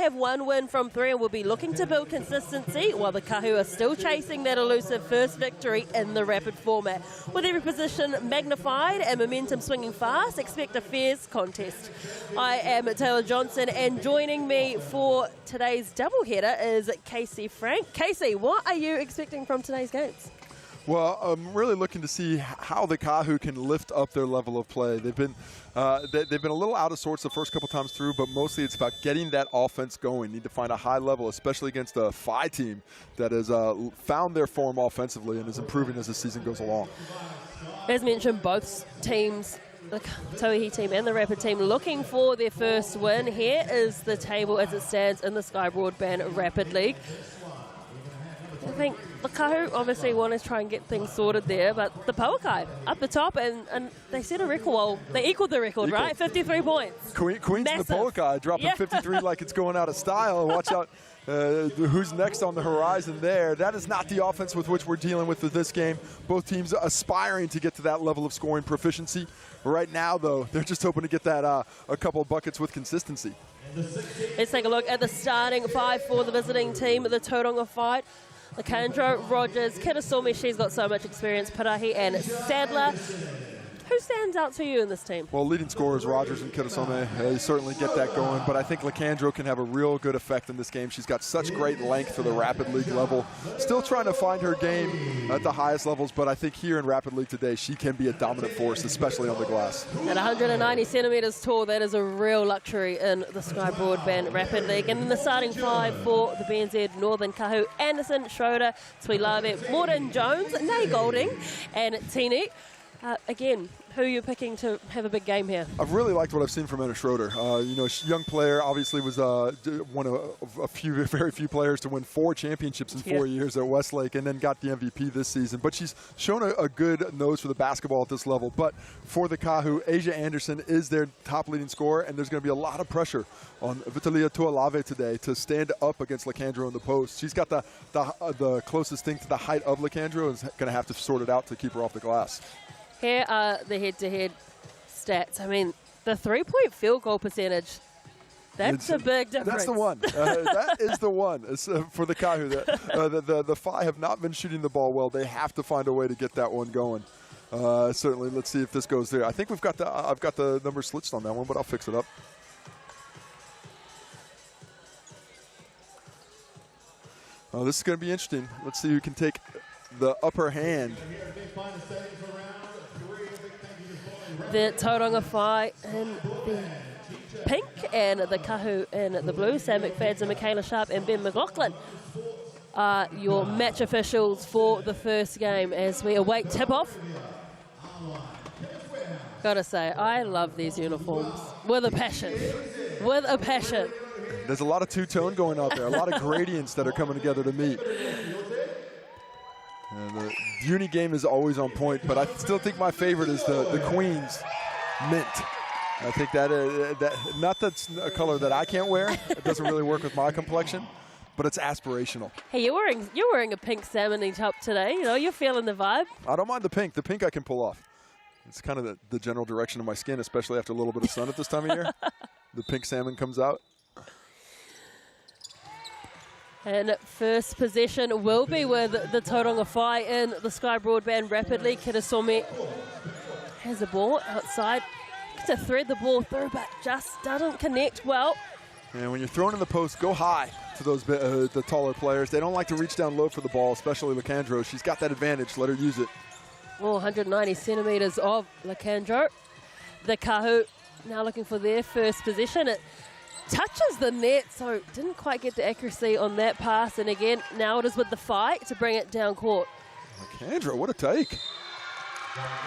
have one win from 3 and will be looking to build consistency, while the Kāhu are still chasing that elusive first victory in the rapid format. With every position magnified and momentum swinging fast, expect a fierce contest. I am Taylor Johnson, and joining me for today's doubleheader is Casey Frank. Casey, what are you expecting from today's games? Well, I'm really looking to see how the Kāhu can lift up their level of play. They've been a little out of sorts the first couple times through, but mostly it's about getting that offense going. Need to find a high level, especially against a Whai team that has found their form offensively and is improving as the season goes along. As mentioned, both teams, the Tauihi team and the Rapid team, looking for their first win. Here is the table as it stands in the Sky Broadband Rapid League. I think the Kāhu obviously want to try and get things sorted there, but the Pauakai up the top, and they set a record. Well, they equaled the record, right? 53 points. Queens of the Pauakai dropping 53 like it's going out of style. Watch out who's next on the horizon there. That is not the offense with which we're dealing with this game. Both teams aspiring to get to that level of scoring proficiency. Right now, though, they're just hoping to get that a couple of buckets with consistency. Let's take a look at the starting 5 for the visiting team, the Tauranga fight. Leandro, Rogers, Kitasomi, she's got so much experience, Parahi and Sadler. Who stands out to you in this team? Well, leading scorers, Rogers and Kitasomi, they certainly get that going, but I think Leandro can have a real good effect in this game. She's got such great length for the Rapid League level. Still trying to find her game at the highest levels, but I think here in Rapid League today, she can be a dominant force, especially on the glass. At 190 centimetres tall, that is a real luxury in the Sky Broadband Rapid League. And then the starting 5 for the BNZ, Northern Kāhu, Anderson, Schroeder, Tuilave, Morton, Jones, Nay Golding, and Tini. Again, who are you picking to have a big game here? I've really liked what I've seen from Anna Schroeder. Young player, obviously was one of very few players to win 4 championships in 4 years at Westlake, and then got the MVP this season. But she's shown a good nose for the basketball at this level. But for the Kāhu, Asia Anderson is their top leading scorer, and there's going to be a lot of pressure on Vitalia Tuilave today to stand up against Leandro in the post. She's got the closest thing to the height of Leandro, and is going to have to sort it out to keep her off the glass. Here are the head-to-head stats. I mean, the three-point field goal percentage, that's a big difference. That's the one. That is the one. It's, for the Kāhu. The Whai have not been shooting the ball well. They have to find a way to get that one going. Certainly, let's see if this goes there. I think I've got the numbers switched on that one, but I'll fix it up. Oh, this is going to be interesting. Let's see who can take the upper hand. The Tauranga Whai in the pink and the Kāhu in the blue. Sam McFadden, Michaela Sharp and Ben McLaughlin are your match officials for the first game as we await tip-off. Gotta say, I love these uniforms with a passion. With a passion. There's a lot of two-tone going out there, a lot of gradients that are coming together to meet. And the uni game is always on point, but I still think my favorite is the Queens mint. I think not that's a color that I can't wear. It doesn't really work with my complexion, but it's aspirational. Hey, you're wearing a pink salmon-y top today. You know, you're feeling the vibe. I don't mind the pink. The pink I can pull off. It's kind of the general direction of my skin, especially after a little bit of sun at this time of year. The pink salmon comes out. And first possession will be with the Tauranga Whai in the Sky Broadband Rapid League. Kitasomi has the ball outside. Gets to thread the ball through, but just doesn't connect well. And when you're thrown in the post, go high to those the taller players. They don't like to reach down low for the ball, especially Leandro. She's got that advantage. Let her use it. Well, 190 centimetres of Leandro. The Kāhu now looking for their first possession. It touches the net, so didn't quite get the accuracy on that pass. And again, now it is with the fight to bring it down court. Leandro, what a take.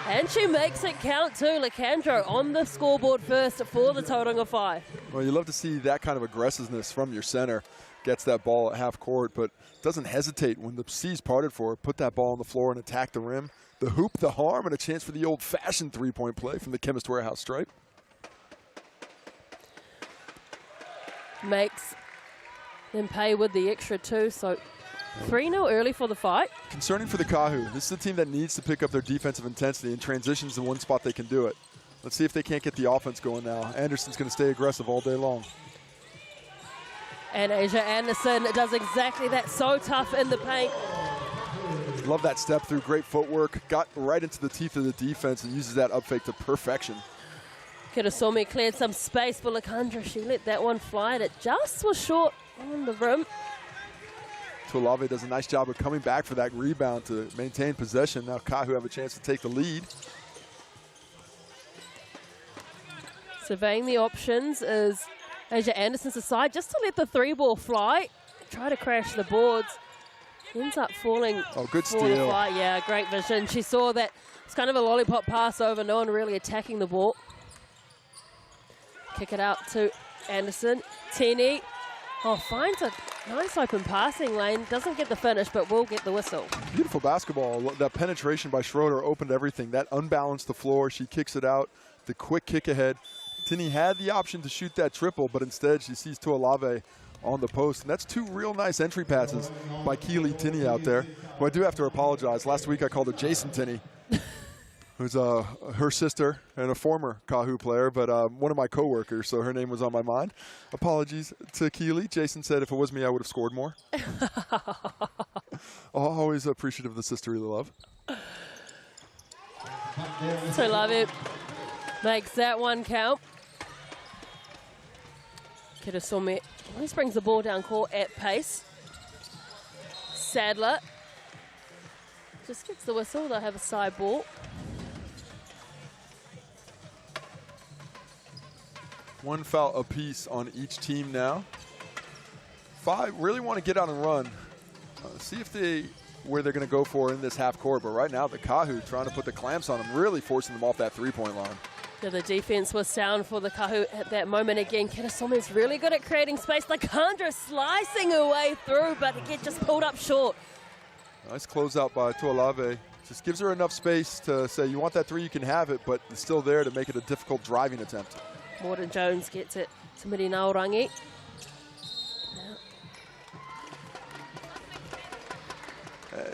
And she makes it count too. Leandro on the scoreboard first for the Tauranga Whai. Well, you love to see that kind of aggressiveness from your center. Gets that ball at half court, but doesn't hesitate when the sea's parted for her. Put that ball on the floor and attack the rim. The hoop, the harm, and a chance for the old-fashioned three-point play from the Chemist Warehouse stripe. Makes them pay with the extra 2, so 3-0 early for the fight. Concerning for the Kāhu. This is a team that needs to pick up their defensive intensity, and transitions the one spot they can do it. Let's see if they can't get the offense going now. Anderson's going to stay aggressive all day long. And Asia Anderson does exactly that, so tough in the paint. Love that step through, great footwork, got right into the teeth of the defense and uses that up fake to perfection. Kirasomi cleared some space for Lakandra. She let that one fly and it just was short on the rim. Tuolave does a nice job of coming back for that rebound to maintain possession. Now Kāhu have a chance to take the lead. Surveying the options is Asia Anderson's side just to let the 3-ball fly. Try to crash the boards. Ends up falling. Oh, good steal. Yeah, great vision. She saw that it's kind of a lollipop pass over, no one really attacking the ball. Kick it out to Anderson. Tini, finds a nice open passing lane. Doesn't get the finish, but will get the whistle. Beautiful basketball. That penetration by Schroeder opened everything. That unbalanced the floor. She kicks it out. The quick kick ahead. Tini had the option to shoot that triple, but instead she sees Tuolave on the post. And that's two real nice entry passes by Keely Tini out there, who I do have to apologize. Last week I called her Jason Tini, who's her sister and a former Kāhu player, but one of my coworkers, so her name was on my mind. Apologies to Keely. Jason said if it was me, I would have scored more. Always appreciative of the sisterly love. So love it. Makes that one count. Kirasomi always brings the ball down court at pace. Sadler just gets the whistle. They'll have a side ball. One foul apiece on each team now. Five really want to get out and run. See if where they're going to go for in this half court. But right now, the Kāhu trying to put the clamps on them, really forcing them off that three-point line. Yeah, the defense was sound for the Kāhu at that moment again. Kirasomi's really good at creating space. Lakandra slicing her way through, but again, just pulled up short. Nice closeout by Tuolave. Just gives her enough space to say, you want that three, you can have it, but it's still there to make it a difficult driving attempt. Morton Jones gets it to Mirinaurangi.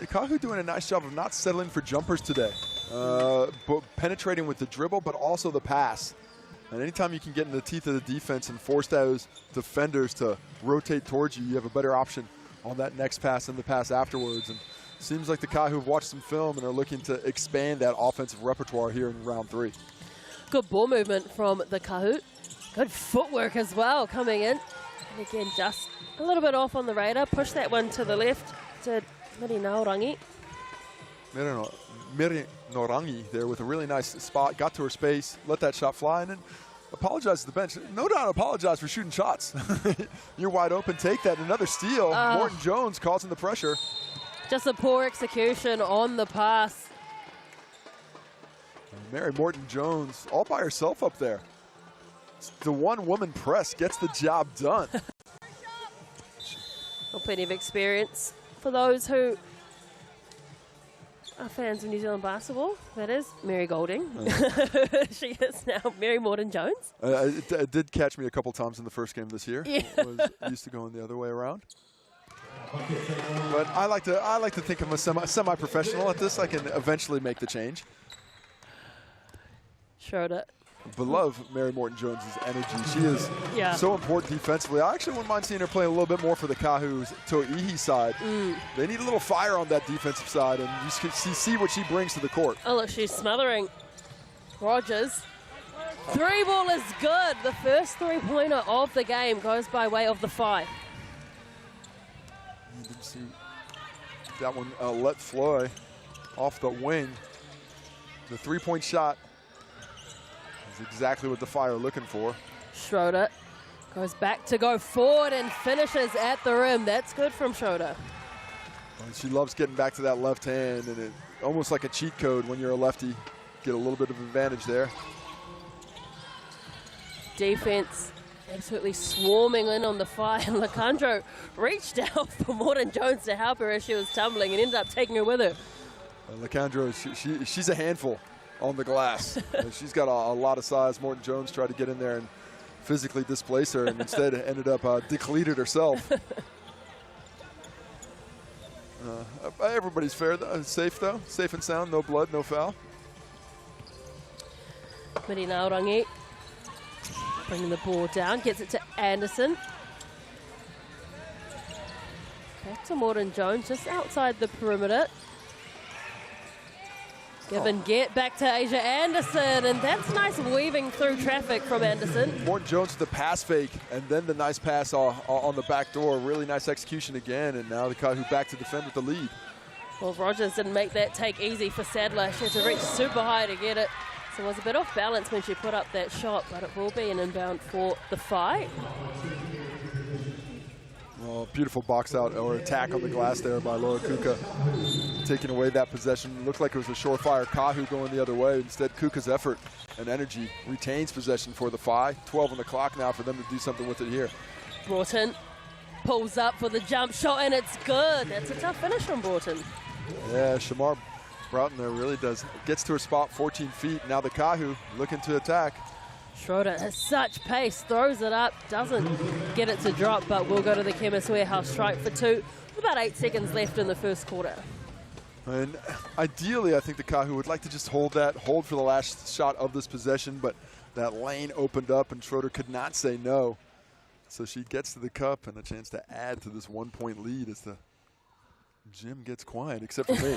Kāhu doing a nice job of not settling for jumpers today. Penetrating with the dribble, but also the pass. And anytime you can get in the teeth of the defense and force those defenders to rotate towards you, you have a better option on that next pass and the pass afterwards. And seems like the Kāhu have watched some film and are looking to expand that offensive repertoire here in round 3. Good ball movement from the Kāhu. Good footwork as well coming in. And again, just a little bit off on the radar. Push that one to the left to Mirinaurangi. Mirinaurangi there with a really nice spot. Got to her space, let that shot fly, and then apologize to the bench. No doubt apologize for shooting shots. You're wide open. Take that. Another steal. Morton Jones causing the pressure. Just a poor execution on the pass. Mary Morton Jones all by herself up there. The one-woman press gets the job done. Well, plenty of experience for those who are fans of New Zealand basketball. That is Mary Golding. She is now Mary Morton Jones. It did catch me a couple times in the first game this year. Yeah. Was used to going the other way around. But I like to think I'm a semi-professional at this. I can eventually make the change. Schroeder. But love Mary Morton Jones' energy. She is so important defensively. I actually wouldn't mind seeing her play a little bit more for the Kāhu's Tauihi side. They need a little fire on that defensive side, and you can see what she brings to the court. Oh, look, she's smothering Rogers. 3-ball is good. The first three-pointer of the game goes by way of the 5. You didn't see that one let fly off the wing. The three-point shot is exactly what the Fire are looking for. Schroeder goes back to go forward and finishes at the rim. That's good from Schroeder. And she loves getting back to that left hand, and it almost like a cheat code when you're a lefty. Get a little bit of advantage there. Defense absolutely swarming in on the Fire, and Lakandra reached out for Morton Jones to help her as she was tumbling and ended up taking her with her. Lakandra, she's a handful on the glass. She's got a lot of size. Morton Jones tried to get in there and physically displace her, and instead ended up depleted herself. Everybody's safe though. Safe and sound, no blood, no foul. Mirinaurangi bringing the ball down, gets it to Anderson. to Morton Jones, just outside the perimeter. Give and get back to Asia Anderson, and that's nice weaving through traffic from Anderson. Morton Jones with the pass fake, and then the nice pass on the back door. Really nice execution again, and now the Kāhu back to defend with the lead. Well, Rogers didn't make that take easy for Sadler. She had to reach super high to get it. So it was a bit off balance when she put up that shot, but it will be an inbound for the Whai. Oh, beautiful box out or attack on the glass there by Laura Kuka. Taking away that possession. Looked like it was a surefire Kāhu going the other way. Instead, Kuka's effort and energy retains possession for the Whai. 12 on the clock now for them to do something with it here. Broughton pulls up for the jump shot, and it's good. That's a tough finish from Broughton. Yeah, Shamar Broughton there really does. Gets to her spot, 14 feet. Now the Kāhu looking to attack. Schroeder has such pace, throws it up, doesn't get it to drop, but will go to the Chemist Warehouse strike for two. With about 8 seconds left in the first quarter. And ideally, I think the Kāhu would like to just hold for the last shot of this possession, but that lane opened up and Schroeder could not say no. So she gets to the cup and a chance to add to this 1-point lead as the gym gets quiet, except for me.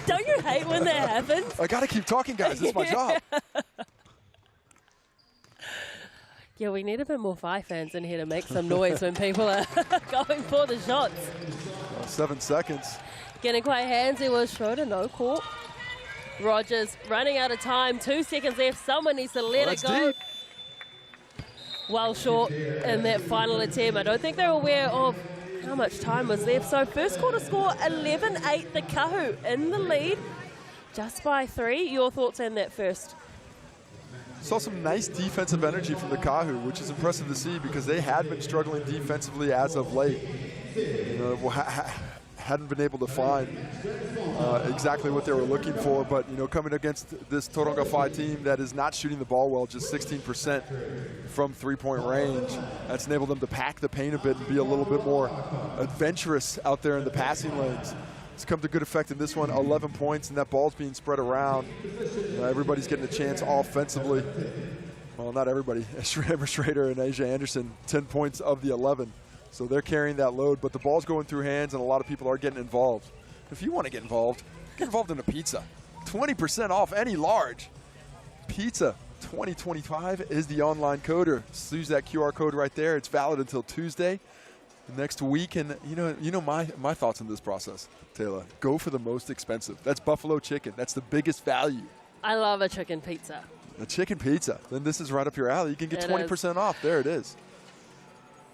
Don't you hate when that happens? I got to keep talking, guys. It's my job. Yeah, we need a bit more Whai fans in here to make some noise when people are going for the shots. 7 seconds. Getting quite handsy was Schroeder, no call. Rogers running out of time, 2 seconds left. Someone needs to let it go. Deep. Well short in that final attempt. I don't think they're aware of how much time was left. So first quarter score, 11-8, the Kāhu in the lead, just by 3. Your thoughts on that first? Saw some nice defensive energy from the Kāhu, which is impressive to see because they had been struggling defensively as of late. You know, hadn't been able to find exactly what they were looking for, but you know, coming against this Tauranga Whai team that is not shooting the ball well, just 16% from three-point range, that's enabled them to pack the paint a bit and be a little bit more adventurous out there in the passing lanes. It's come to good effect in this one, 11 points, and that ball's being spread around. Everybody's getting a chance offensively. Well, not everybody. Amber Schrader and Asia Anderson, 10 points of the 11. So they're carrying that load, but the ball's going through hands, and a lot of people are getting involved. If you want to get involved in a pizza. 20% off any large. Pizza 2025 is the online code. Use that QR code right there. It's valid until Tuesday next week. And you know my thoughts on this process, Taylor. Go for the most expensive. That's buffalo chicken. That's the biggest value. I love a chicken pizza. A chicken pizza. Then this is right up your alley. You can get 20% off. There it is.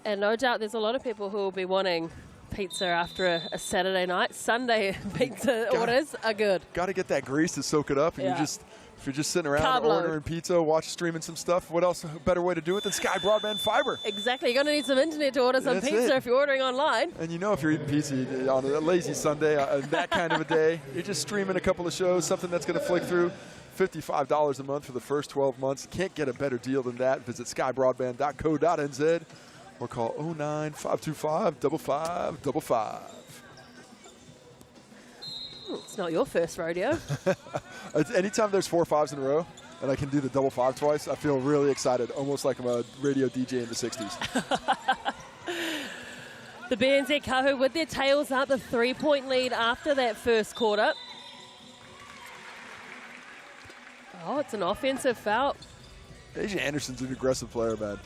And no doubt there's a lot of people who will be wanting pizza after a Saturday night. Sunday pizza orders are good. Got to get that grease to soak it up. And if you're just sitting around ordering pizza, streaming some stuff, what else? A better way to do it than Sky Broadband Fiber? Exactly. You're going to need some internet to order some pizza if you're ordering online. And you know, if you're eating pizza on a lazy Sunday, that kind of a day, you're just streaming a couple of shows, something that's going to flick through. $55 a month for the first 12 months. Can't get a better deal than that. Visit skybroadband.co.nz or call 09-525-5555. It's not your first rodeo. Anytime there's 4 5s in a row and I can do the double 5 twice, I feel really excited, almost like I'm a radio DJ in the 60s. The BNZ Kāhu with their tails up, a 3-point lead after that first quarter. Oh, it's an offensive foul. Asia Anderson's an aggressive player, man.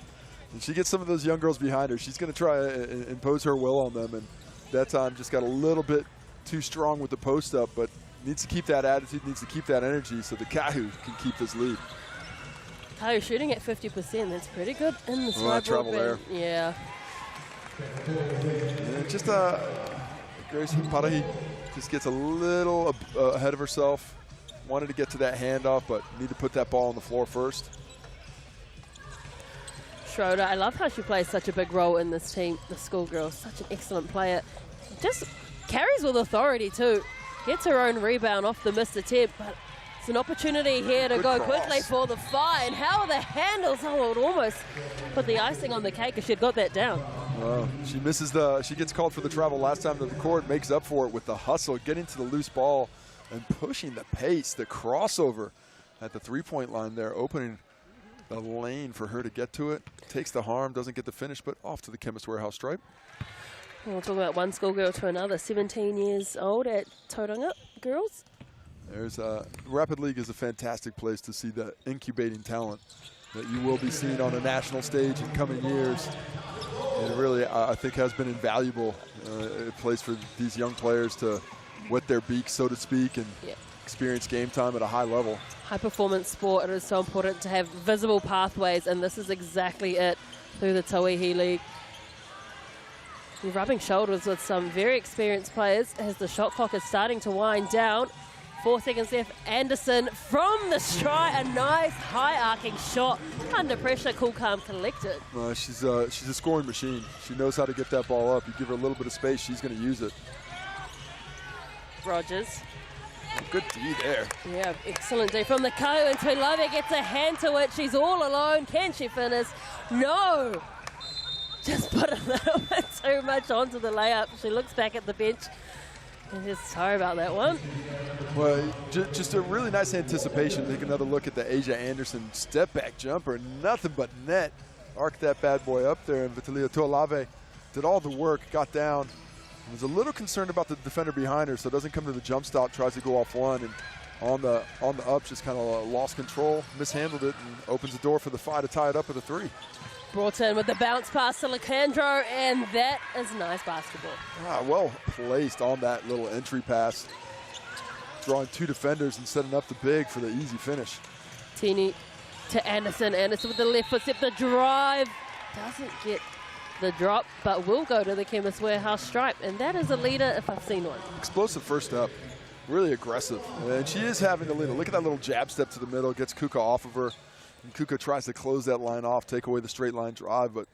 And she gets some of those young girls behind her. She's going to try and impose her will on them. And that time just got a little bit too strong with the post up, but needs to keep that attitude, needs to keep that energy so the Kāhu can keep this lead. Kāhu shooting at 50%. That's pretty good in the Sky trouble there. Yeah. And just Grace Parahi just gets a little ahead of herself. Wanted to get to that handoff, but need to put that ball on the floor first. Schroeder, I love how she plays such a big role in this team. The schoolgirl, such an excellent player. Just carries with authority too. Gets her own rebound off the missed attempt, but it's an opportunity here to go quickly for the Whai. And how are the handles? Oh, it almost put the icing on the cake if she'd got that down. Well, she misses she gets called for the travel last time to the court, makes up for it with the hustle, getting to the loose ball and pushing the pace, the crossover at the three-point line there, opening the lane for her to get to it. Takes the harm, doesn't get the finish, but off to the Chemist Warehouse stripe. We'll talk about one schoolgirl to another, 17 years old at Tauranga girls. There's Rapid League is a fantastic place to see the incubating talent that you will be seeing on a national stage in coming years. And really, I think has been invaluable. A place for these young players to wet their beaks, so to speak, and experience game time at a high level. High performance sport, it is so important to have visible pathways, and this is exactly it through the Tauihi League. You're rubbing shoulders with some very experienced players as the shot clock is starting to wind down. 4 seconds left. Anderson from the strike, a nice high arcing shot. Under pressure, cool, calm, collected. She's a scoring machine. She knows how to get that ball up. You give her a little bit of space, she's going to use it. Rogers. Good D there. Yeah, excellent D from the Kāhu, and Tuilave gets a hand to it. She's all alone. Can she finish? No. Just put a little bit too much onto the layup. She looks back at the bench. And just sorry about that one. Well, just a really nice anticipation. Take another look at the Asia Anderson step back jumper. Nothing but net. Arced that bad boy up there. And Vitalia Tuilave did all the work, got down. Was a little concerned about the defender behind her, so doesn't come to the jump stop, tries to go off one, and on the up just kind of lost control, mishandled it, and opens the door for the Phi to tie it up with a 3. Brought in with the bounce pass to Lacandro, and that is nice basketball. Well placed on that little entry pass, drawing 2 defenders and setting up the big for the easy finish. Tini to Anderson. Anderson with the left foot step, the drive. Doesn't get the drop, but will go to the Chemist Warehouse stripe, and that is a leader if I've seen one. Explosive first up, really aggressive, and she is having the leader. Look at that little jab step to the middle, gets Kuka off of her, and Kuka tries to close that line off, take away the straight line drive, but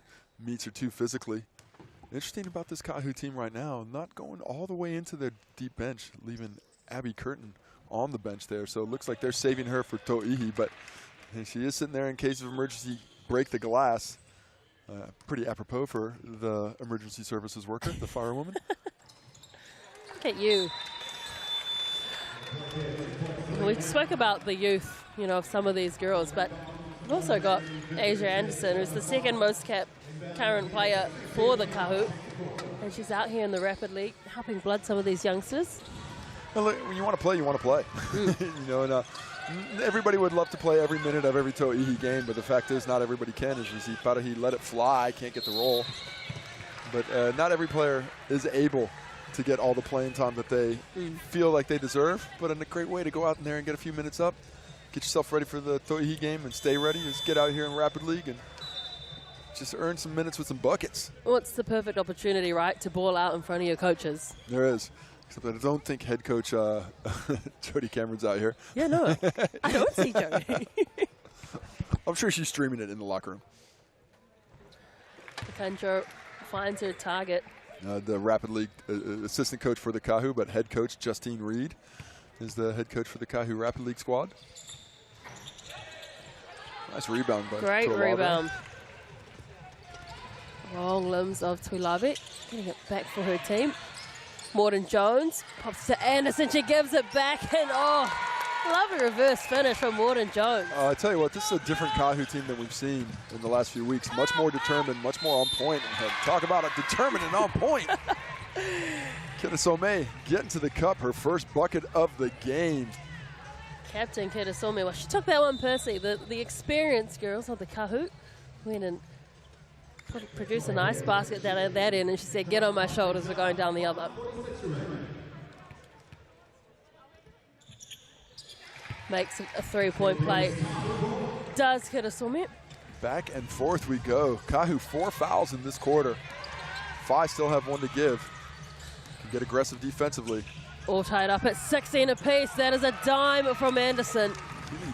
meets her too physically. Interesting about this Kāhu team right now, not going all the way into their deep bench, leaving Abby Curtin on the bench there, so it looks like they're saving her for Tauihi, but she is sitting there in case of emergency, break the glass. Pretty apropos for the emergency services worker, the firewoman. Look at you. We spoke about the youth, of some of these girls, but we've also got Asia Anderson, who's the second most capped current player for the Kāhu, and she's out here in the Rapid League helping blood some of these youngsters. Well, look, when you want to play, you want to play. Everybody would love to play every minute of every Tauihi game, but the fact is not everybody can. As you see, Parahi let it fly, can't get the roll. But not every player is able to get all the playing time that they feel like they deserve, but in a great way to go out in there and get a few minutes up, get yourself ready for the Tauihi game and stay ready. Just get out here in Rapid League and just earn some minutes with some buckets. Well, it's the perfect opportunity, right, to ball out in front of your coaches. There is. Except I don't think head coach Jody Cameron's out here. Yeah, no, I don't see Jody. I'm sure she's streaming it in the locker room. Kanjo finds her target. The Rapid League assistant coach for the Kāhu, but head coach Justine Reed is the head coach for the Kāhu Rapid League squad. Nice rebound by Great Tuilave. rebound. Long limbs of Tuilave, getting it back for her team. Morton Jones pops to Anderson. She gives it back, and lovely reverse finish from Morton Jones. I tell you what, this is a different Kāhu team than we've seen in the last few weeks. Much more determined, much more on point. Talk about it, determined and on point. Kitasome getting to the cup, her first bucket of the game. Captain Kitasome, well, she took that one personally. The experienced girls of the Kāhu went and produced a nice basket down at that end, and she said, get on my shoulders, we're going down the other. Makes a 3-point play. Does Kitasome. Back and forth we go. Kāhu 4 fouls in this quarter. Phi still have 1 to give. Can get aggressive defensively. All tied up at 16 apiece. That is a dime from Anderson.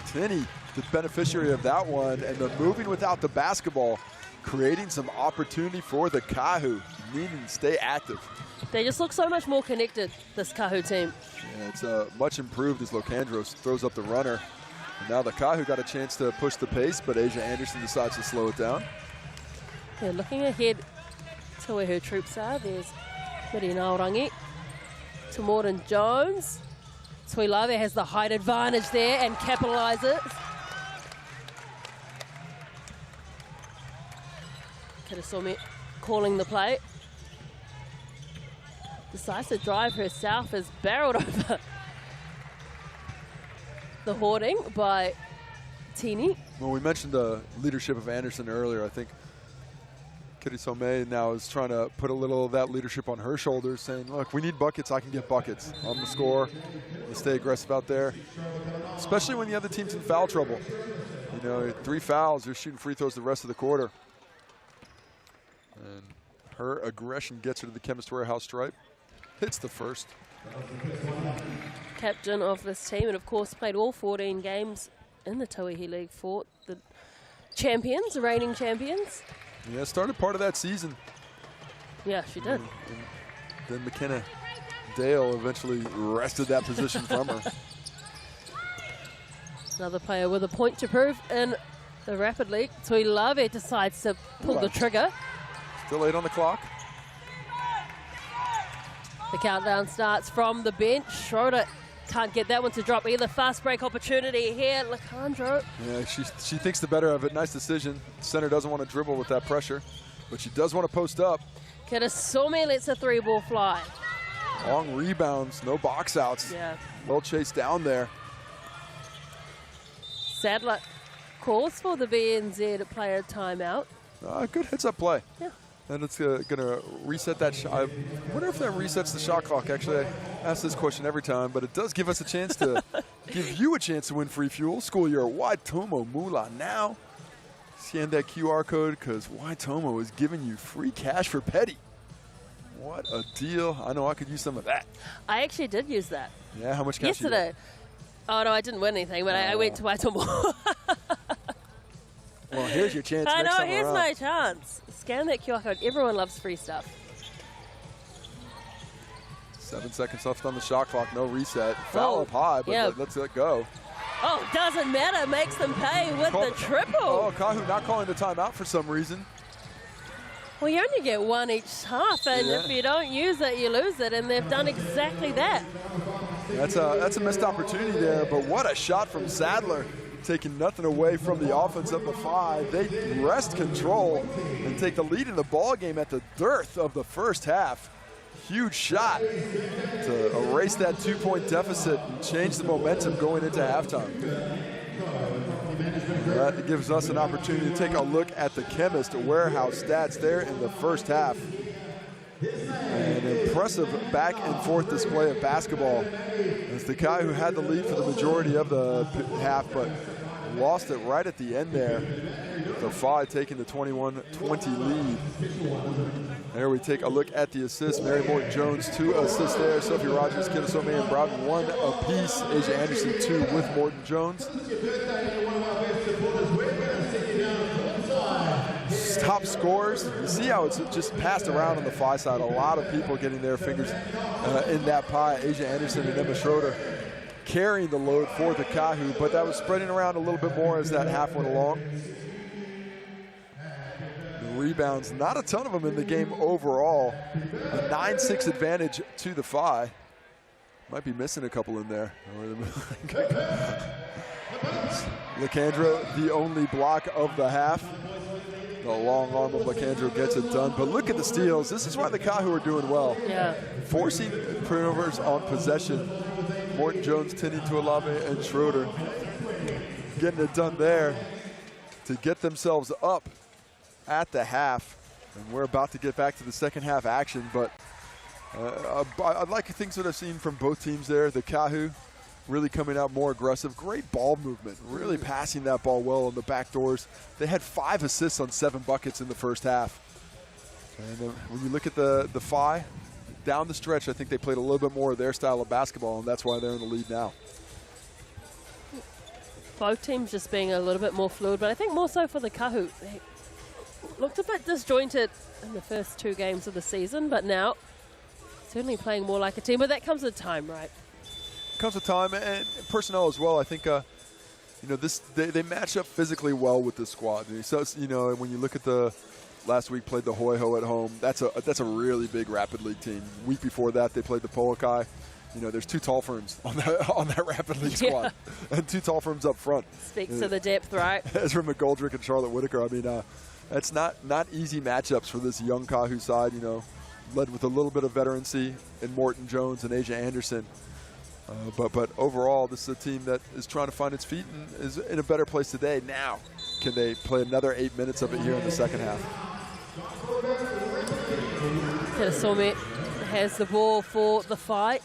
Tinney, the beneficiary of that one, and the moving without the basketball, creating some opportunity for the Kāhu, needing to stay active. They just look so much more connected, this Kāhu team. Yeah, it's much improved as Locandros throws up the runner. And now the Kāhu got a chance to push the pace, but Asia Anderson decides to slow it down. Yeah, looking ahead to where her troops are, there's Miri Naurangi to Morton Jones. Tuilave has the height advantage there and capitalises. Kitasome calling the play. decides to drive herself, is barreled over the hoarding by Tini. Well, we mentioned the leadership of Anderson earlier. I think Kitty Somé now is trying to put a little of that leadership on her shoulders, saying, look, we need buckets, I can get buckets. I'm the scorer. I'm going to stay aggressive out there, especially when the other team's in foul trouble. You know, 3 fouls, you're shooting free throws the rest of the quarter. And her aggression gets her to the Chemist Warehouse stripe. Hits the first. Captain of this team, and of course played all 14 games in the Tauihi League for the champions, the reigning champions. Yeah, started part of that season. Yeah, she did. And then McKenna Dale eventually wrested that position from her. Another player with a point to prove in the Rapid League. Tuilave decides to pull the trigger. Still 8 on the clock. The countdown starts from the bench. Schroeder can't get that one to drop either. Fast break opportunity here. Lacandro. Yeah, she thinks the better of it. Nice decision. Center doesn't want to dribble with that pressure, but she does want to post up. Kittasome lets a 3-ball fly. Long rebounds, no box outs. Yeah. Well chased down there. Sadler calls for the BNZ player timeout. Good heads-up play. Yeah. And it's going to reset that shot. I wonder if that resets the shot clock. Actually, I ask this question every time, but it does give us a chance to give you a chance to win free fuel. School your Waitomo Mula now. Scan that QR code because Waitomo is giving you free cash for petty. What a deal. I know I could use some of that. I actually did use that. Yeah, how much cash yesterday? Oh, no, I didn't win anything, but I went to Waitomo. Well, here's your chance. I know, here's my chance. Scan that QR code. Everyone loves free stuff. 7 seconds left on the shot clock. No reset. Foul up high, but let's let it go. Oh, doesn't matter. Makes them pay with the triple. Oh, Kāhu not calling the timeout for some reason. Well, you only get one each half, and if you don't use it, you lose it, and they've done exactly that. That's a missed opportunity there, but what a shot from Sadler. Taking nothing away from the offense of the 5. They wrest control and take the lead in the ball game at the dearth of the first half. Huge shot to erase that 2-point deficit and change the momentum going into halftime. That gives us an opportunity to take a look at the Chemist Warehouse stats there in the first half. An impressive back and forth display of basketball as the guy who had the lead for the majority of the half, but lost it right at the end there. The 5 taking the 21-20 lead. There we take a look at the assists. Mary Morton-Jones, 2 assists there. Sophie Rogers, Kittasome, and Broughton, 1 apiece. Asia Anderson, 2 with Morton-Jones. Top scorers. You see how it's just passed around on the 5 side. A lot of people getting their fingers in that pie. Asia Anderson and Emma Schroeder carrying the load for the Kāhu, but that was spreading around a little bit more as that half went along. The rebounds, not a ton of them in the game overall. A 9-6 advantage to the 5. Might be missing a couple in there. Lacandro, the only block of the half. The long arm of Lacandro gets it done, but look at the steals. This is why the Kāhu are doing well. Yeah. Forcing turnovers on possession. Morton-Jones, Tini, Tuilave, and Schroeder getting it done there to get themselves up at the half. And we're about to get back to the second half action, but I like the things that I've seen from both teams there. The Kāhu really coming out more aggressive. Great ball movement, really passing that ball well on the back doors. They had 5 assists on 7 buckets in the first half. And when you look at the 5, down the stretch, I think they played a little bit more of their style of basketball, and that's why they're in the lead now. Both teams just being a little bit more fluid, but I think more so for the Kāhu. They looked a bit disjointed in the first 2 games of the season, but now certainly playing more like a team. But that comes with time, right? Comes with time and personnel as well. I think they match up physically well with this squad. So when you look at the last week played the Hoi Ho at home, that's a really big Rapid League team. Week before that they played the Poakai. There's 2 tall firms on that Rapid League squad, and 2 tall firms up front. Speaks to the depth, right? Ezra McGoldrick and Charlotte Whitaker. I mean, that's not easy matchups for this young Kāhu side. led with a little bit of veterancy in Morton Jones and Asia Anderson. But overall, this is a team that is trying to find its feet and is in a better place today. Now, can they play another 8 minutes of it here in the second half? Kirasome has the ball for the fight.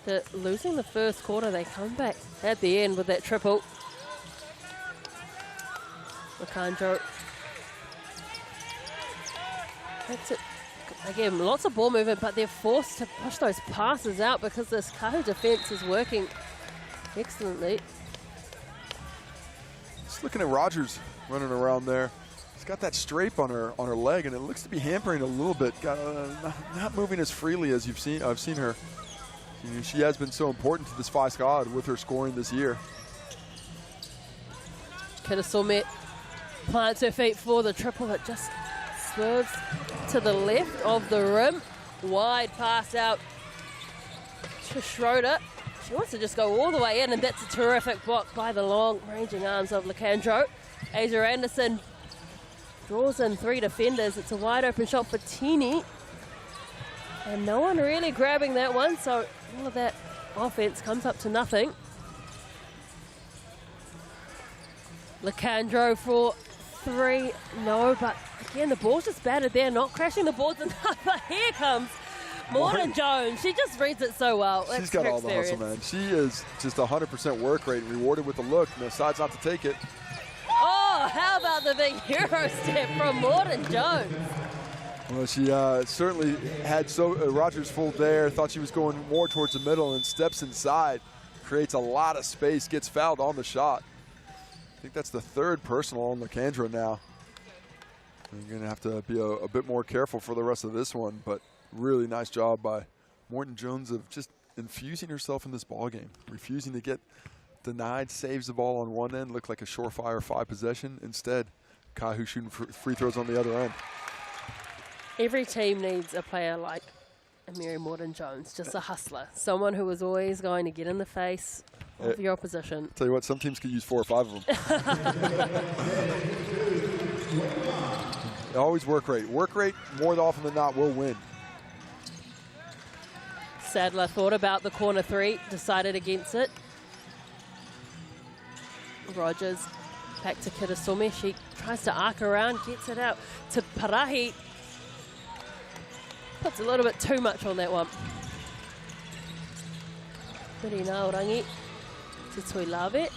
They're losing the first quarter. They come back at the end with that triple. Lakandro. That's it. Again, lots of ball movement, but they're forced to push those passes out because this Kāhu defense is working excellently. Just looking at Rogers running around there. She's got that strape on her leg, and it looks to be hampering a little bit. Not moving as freely as I've seen her. She has been so important to this FI squad with her scoring this year. Kirasome plants her feet for the triple. It just swerves to the left of the rim. Wide pass out to Schroeder. She wants to just go all the way in, and that's a terrific block by the long-ranging arms of Lakandro. Asia Anderson draws in 3 defenders. It's a wide-open shot for Tini. And no one really grabbing that one, so all of that offense comes up to nothing. Lakandro for 3. No, but again, the ball's just battered there, not crashing the boards enough. But here comes Morton Jones. She just reads it so well. She's got all the hustle, man. She is just 100% work rate, rewarded with a look, and decides not to take it. Oh, how about the big hero step from Morton Jones? Well, she certainly had Rogers full there, thought she was going more towards the middle, and steps inside, creates a lot of space, gets fouled on the shot. I think that's the 3rd personal on Lakandro now. You're going to have to be a bit more careful for the rest of this one, but really nice job by Morton Jones of just infusing herself in this ball game, refusing to get denied, saves the ball on one end, looked like a surefire 5 possession. Instead, Kāhu shooting free throws on the other end. Every team needs a player like Mary Morton Jones, just a hustler, someone who is always going to get in the face of your opposition. Tell you what, some teams could use 4 or 5 of them. Always work rate. Work rate, more often than not, will win. Sadler thought about the corner 3, decided against it. Rogers back to Kirasome. She tries to arc around, gets it out to Parahi. Puts a little bit too much on that one. Pirina Orangi to Tuilave.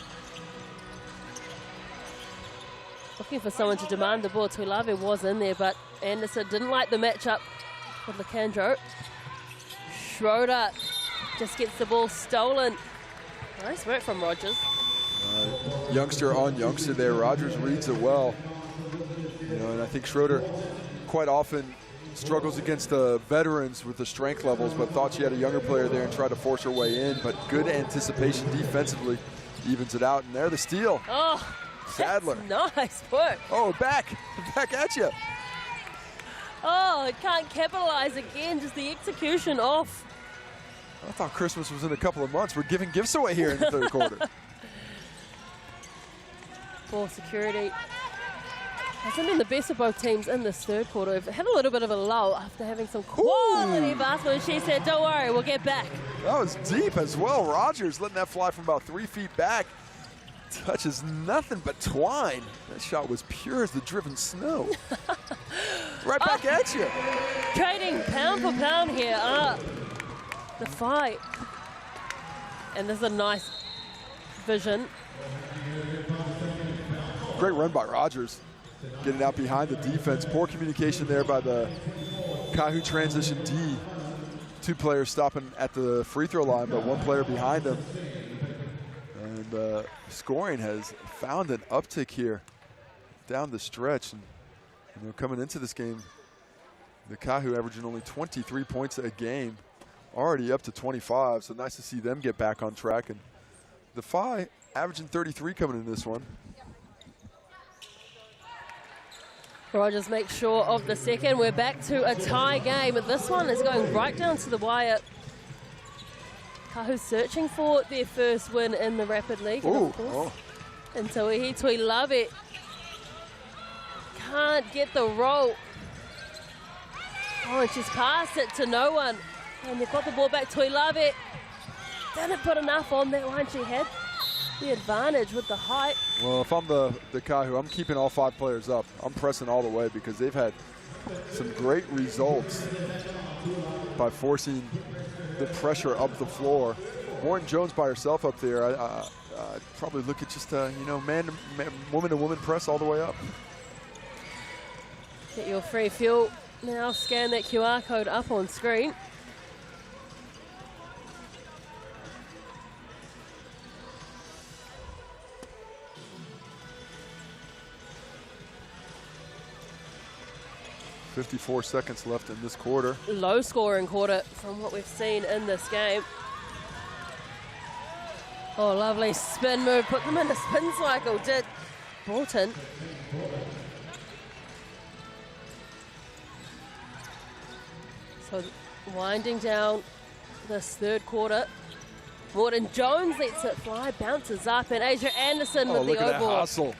Looking for someone to demand the ball. Tuilave was in there, but Anderson didn't like the matchup with Lakandro. Schroeder just gets the ball stolen. Nice work from Rogers. Youngster on youngster there. Rogers reads it well. And I think Schroeder quite often struggles against the veterans with the strength levels, but thought she had a younger player there and tried to force her way in. But good anticipation defensively evens it out. And there the steal. Oh, Sadler. Nice work. Oh, back at you. Oh, it can't capitalize again. Just the execution off. I thought Christmas was in a couple of months. We're giving gifts away here in the 3rd quarter. Ball security hasn't been the best of both teams in this 3rd quarter. We've had a little bit of a lull after having some quality basketball. And she said, don't worry, we'll get back. That was deep as well. Rogers letting that fly from about 3 feet back. Touches nothing but twine. That shot was pure as the driven snow. Right back at you. Trading pound for pound here. The fight. And this is a nice vision. Great run by Rogers. Getting out behind the defense. Poor communication there by the Kāhu transition D. 2 players stopping at the free throw line, but 1 player behind them. And scoring has found an uptick here down the stretch. And coming into this game, the Kāhu averaging only 23 points a game, already up to 25. So nice to see them get back on track. And the FI averaging 33 coming in this one. Rogers makes sure of the second. We're back to a tie game. This one is going right down to the wire. Kāhu searching for their first win in the Rapid League. And Tauihi Tuilave can't get the roll. Oh, and she's passed it to no one. And they've got the ball back to Ilave. Didn't put enough on that one. She had the advantage with the height. Well, if I'm the Kāhu, I'm keeping all 5 players up. I'm pressing all the way because they've had some great results by forcing the pressure up the floor. Morton Jones by herself up there. I'd probably look at just you know, woman to woman press all the way up. Get your free fuel. Now scan that QR code up on screen. .54 seconds left in this quarter. Low scoring quarter from what we've seen in this game. Oh, lovely spin move. Put them in a spin cycle, did Broughton. So winding down this third quarter. Morton Jones lets it fly, bounces up, and Asia Anderson with the look at that O-ball. hustle.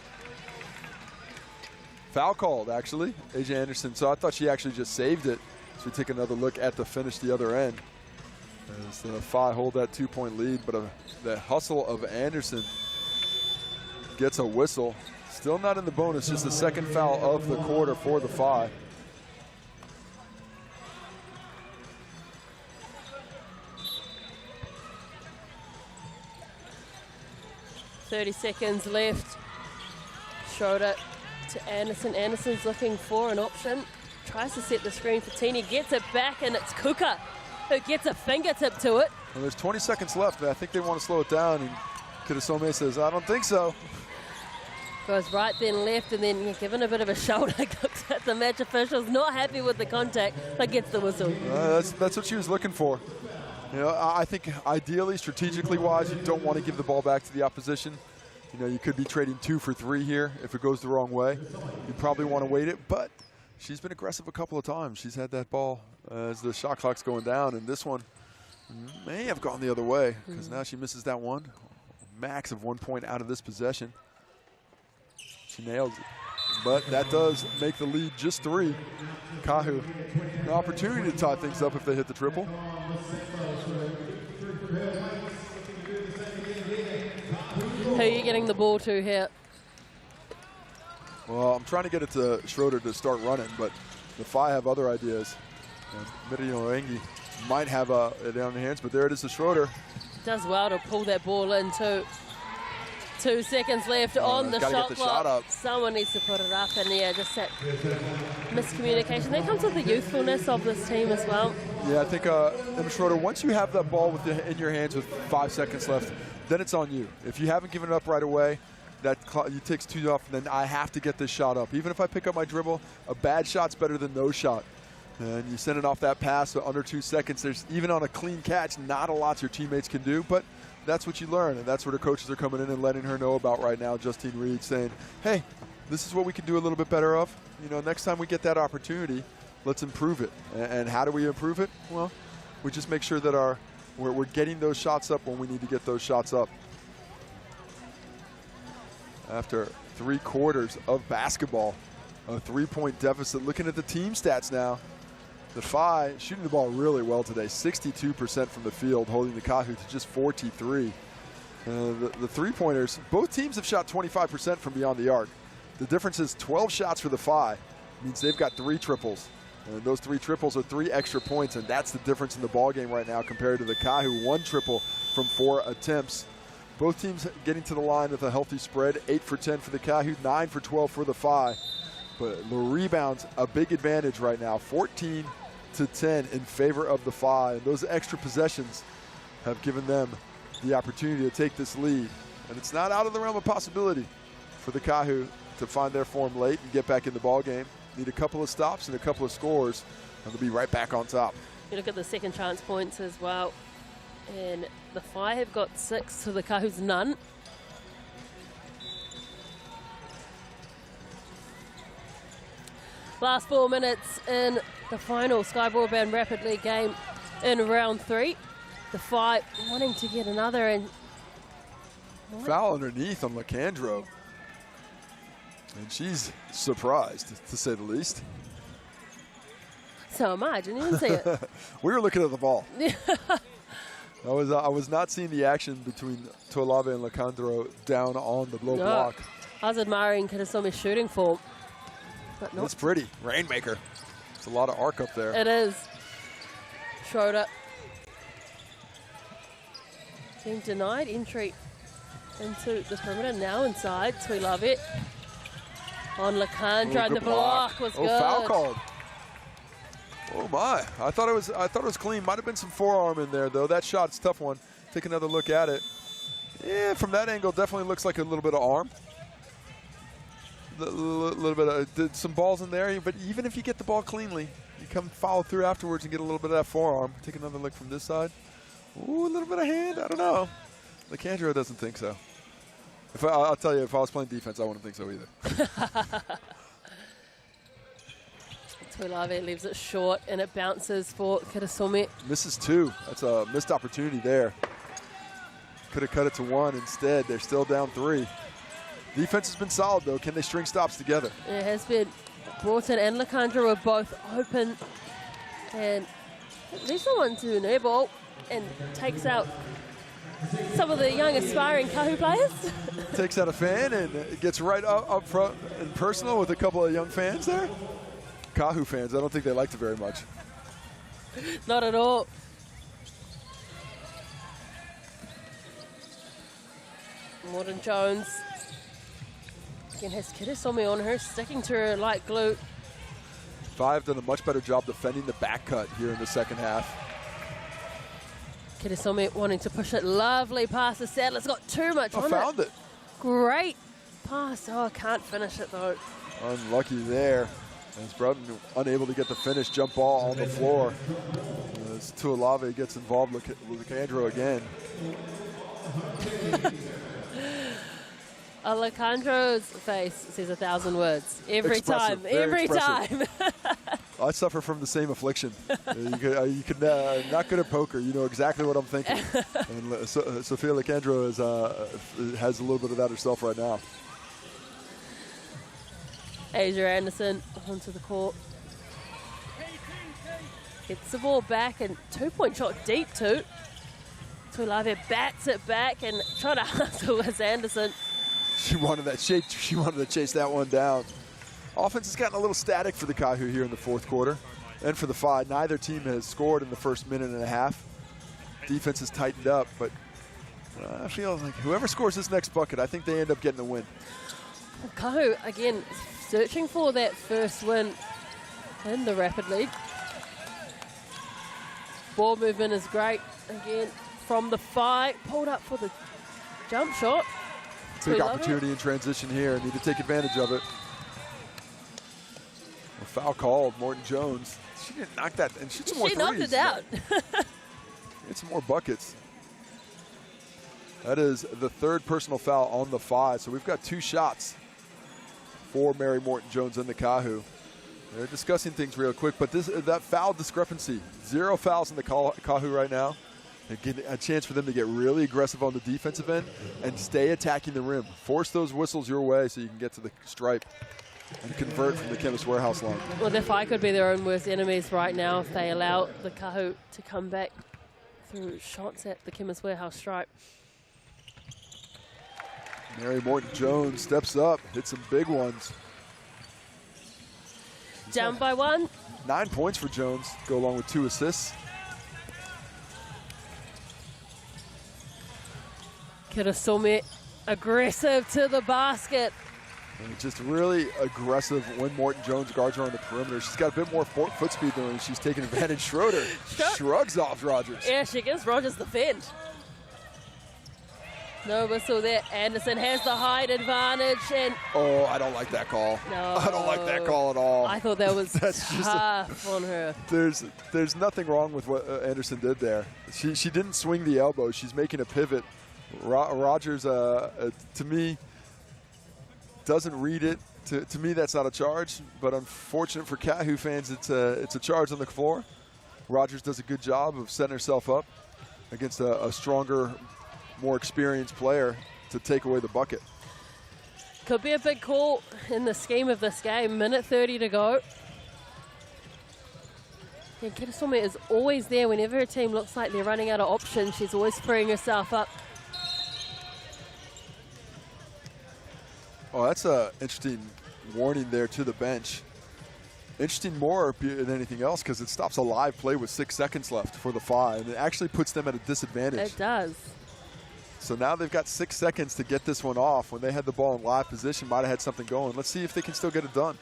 Foul called, actually, Asia Anderson. So I thought she actually just saved it. So we take another look at the finish the other end. As the Phi hold that 2-point lead, but the hustle of Anderson gets a whistle. Still not in the bonus, just the second foul of the quarter for the Phi. .30 seconds left. Schroeder to Anderson. Anderson's looking for an option. Tries to set the screen for Teeny. Gets it back, and it's Kuka who gets a fingertip to it. Well, there's 20 seconds left, but I think they want to slow it down. And Kidasome says, I don't think so. Goes right then left, and then given a bit of a shoulder. Looks at the match officials. Not happy with the contact, but gets the whistle. That's what she was looking for. You know, I think ideally, strategically wise, you don't want to give the ball back to the opposition. You know, you could be trading 2 for 3 here if it goes the wrong way. You probably want to wait it, but she's been aggressive a couple of times. She's had that ball as the shot clock's going down, and this one may have gone the other way because now she misses that one. Max of 1 point out of this possession. She nails it, but that does make the lead just 3. Kāhu, an opportunity to tie things up if they hit the triple. Who are you getting the ball to here? Well, I'm trying to get it to Schroeder to start running, but the Phi have other ideas. Miriam Oengi might have it down in hands, but there it is to Schroeder. Does well to pull that ball in too. 2 seconds left on the shot clock. Someone needs to put it up, and yeah, just that miscommunication. That comes with the youthfulness of this team as well. Yeah, I think Emma Schroeder, once you have that ball in your hands with 5 seconds left, then it's on you. If you haven't given it up right away, that takes 2 off, and then I have to get this shot up. Even if I pick up my dribble, a bad shot's better than no shot. And you send it off that pass under 2 seconds. There's, even on a clean catch, not a lot your teammates can do, but that's what you learn, and that's where the coaches are coming in and letting her know about right now. Justine Reed saying, hey, this is what we can do a little bit better of. You know, next time we get that opportunity, let's improve it. And how do we improve it? Well, we just make sure that we're getting those shots up when we need to get those shots up. After 3 quarters of basketball, a 3-point deficit. Looking at the team stats now, the Phi shooting the ball really well today, 62% from the field, holding the Kāhu to just 43. The three-pointers, both teams have shot 25% from beyond the arc. The difference is 12 shots for the Phi, means they've got 3 triples. And those 3 triples are 3 extra points, and that's the difference in the ballgame right now compared to the Kāhu. 1 triple from 4 attempts. Both teams getting to the line with a healthy spread, 8 for 10 for the Kāhu, 9 for 12 for the Phi. But the rebounds, a big advantage right now, 14 to 10 in favor of the Phi. And those extra possessions have given them the opportunity to take this lead. And it's not out of the realm of possibility for the Kāhu to find their form late and get back in the ball game. Need a couple of stops and a couple of scores, and they'll be right back on top. You look at the second chance points as well, and the Phi have got 6 to the Kāhu's none. Last 4 minutes in the final Sky Broadband Rapid League game in round 3. The Phi wanting to get another, and foul underneath on Lacandro. And she's surprised, to say the least. so am I. Didn't even see it. We were looking at the ball. I was not seeing the action between Tauihi and Lacandro down on the low block. I was admiring Kitasomi's shooting form. But not. It's pretty. Rainmaker. It's a lot of arc up there. It is. Schroeder. Being denied entry into the perimeter. Now inside. Tauihi on Lacandro. Ooh, The block was good. Foul called. Oh my! I thought it was clean. Might have been some forearm in there though. That shot's a tough one. Take another look at it. Yeah, from that angle, definitely looks like a little bit of arm. A little bit of some balls in there. But even if you get the ball cleanly, you come follow through afterwards and get a little bit of that forearm. Take another look from this side. Ooh, a little bit of hand. I don't know. Lacandro doesn't think so. I'll tell you, if I was playing defense, I wouldn't think so either. Tauihi leaves it short, and it bounces for Kitasomi. Misses two. That's a missed opportunity there. Could have cut it to one. Instead, they're still down three. Defense has been solid, though. Can they string stops together? It has been. Broughton and Lacandro were both open. And leaves the one to an air ball and takes out some of the young aspiring Kāhu players. Takes out a fan and gets right up front and personal with a couple of young fans there. Kāhu fans, I don't think they liked it very much. Not at all. Morton Jones again has Kitasomi on her, sticking to her like glue. Five done a much better job defending the back cut here in the second half. Kitasomi wanting to push it. Lovely pass to Sadler's got too much on it. Found it. Great pass. Oh, can't finish it though. Unlucky there. As Broughton unable to get the finish, jump ball on the floor. As Tauihi gets involved with Lacandro again. Lacandro's face says 1,000 words every Expressive, time. Every expressive. time. I suffer from the same affliction. You could not good at poker. You know exactly what I'm thinking. And Sophia Lacandro has a little bit of that herself right now. Asia Anderson onto the court. Gets the ball back and 2-point shot deep too. Tauihi bats it back and trying to hustle Liz Anderson. She wanted to chase that one down. Offense has gotten a little static for the Kāhu here in the fourth quarter. And for the Phi, neither team has scored in the first minute and a half. Defense has tightened up, but I feel like whoever scores this next bucket, I think they end up getting the win. Kāhu, again, searching for that first win in the Rapid League. Ball movement is great. Again, from the Phi, pulled up for the jump shot. Big opportunity in transition here. Need to take advantage of it. A foul called. Morton Jones. She didn't knock that. And she knocked it out. Get some more buckets. That is the third personal foul on the Phi. So we've got 2 shots for Mary Morton Jones and the Kāhu. They're discussing things real quick, but that foul discrepancy. 0 fouls in the Kāhu right now. They get a chance for them to get really aggressive on the defensive end and stay attacking the rim. Force those whistles your way so you can get to the stripe and convert from the Chemist Warehouse line. Well, the Phi could be their own worst enemies right now if they allow the Kāhu to come back through shots at the Chemist Warehouse stripe. Mary Morton Jones steps up, hits some big ones. Down by 1. 9 points for Jones, go along with 2 assists. Kitasomi aggressive to the basket. And just really aggressive when Morton Jones guards her on the perimeter. She's got a bit more foot speed than her. She's taking advantage. Schroeder shrugs off Rogers. Yeah, she gives Rogers the fend. No whistle there. Anderson has the height advantage. And oh, I don't like that call. No. I don't like that call at all. I thought that was tough on her. There's nothing wrong with what Anderson did there. She didn't swing the elbow. She's making a pivot. Rogers, to me, doesn't read it. To me, that's not a charge. But unfortunate for Kāhu fans, it's a charge on the floor. Rogers does a good job of setting herself up against a stronger, more experienced player to take away the bucket. Could be a big call in the scheme of this game. Minute 30 to go. Yeah, Kitasome is always there whenever a team looks like they're running out of options. She's always freeing herself up. Oh, that's an interesting warning there to the bench. Interesting more than anything else because it stops a live play with 6 seconds left for the Phi, and it actually puts them at a disadvantage. It does. So now they've got 6 seconds to get this one off. When they had the ball in live position, might have had something going. Let's see if they can still get it done.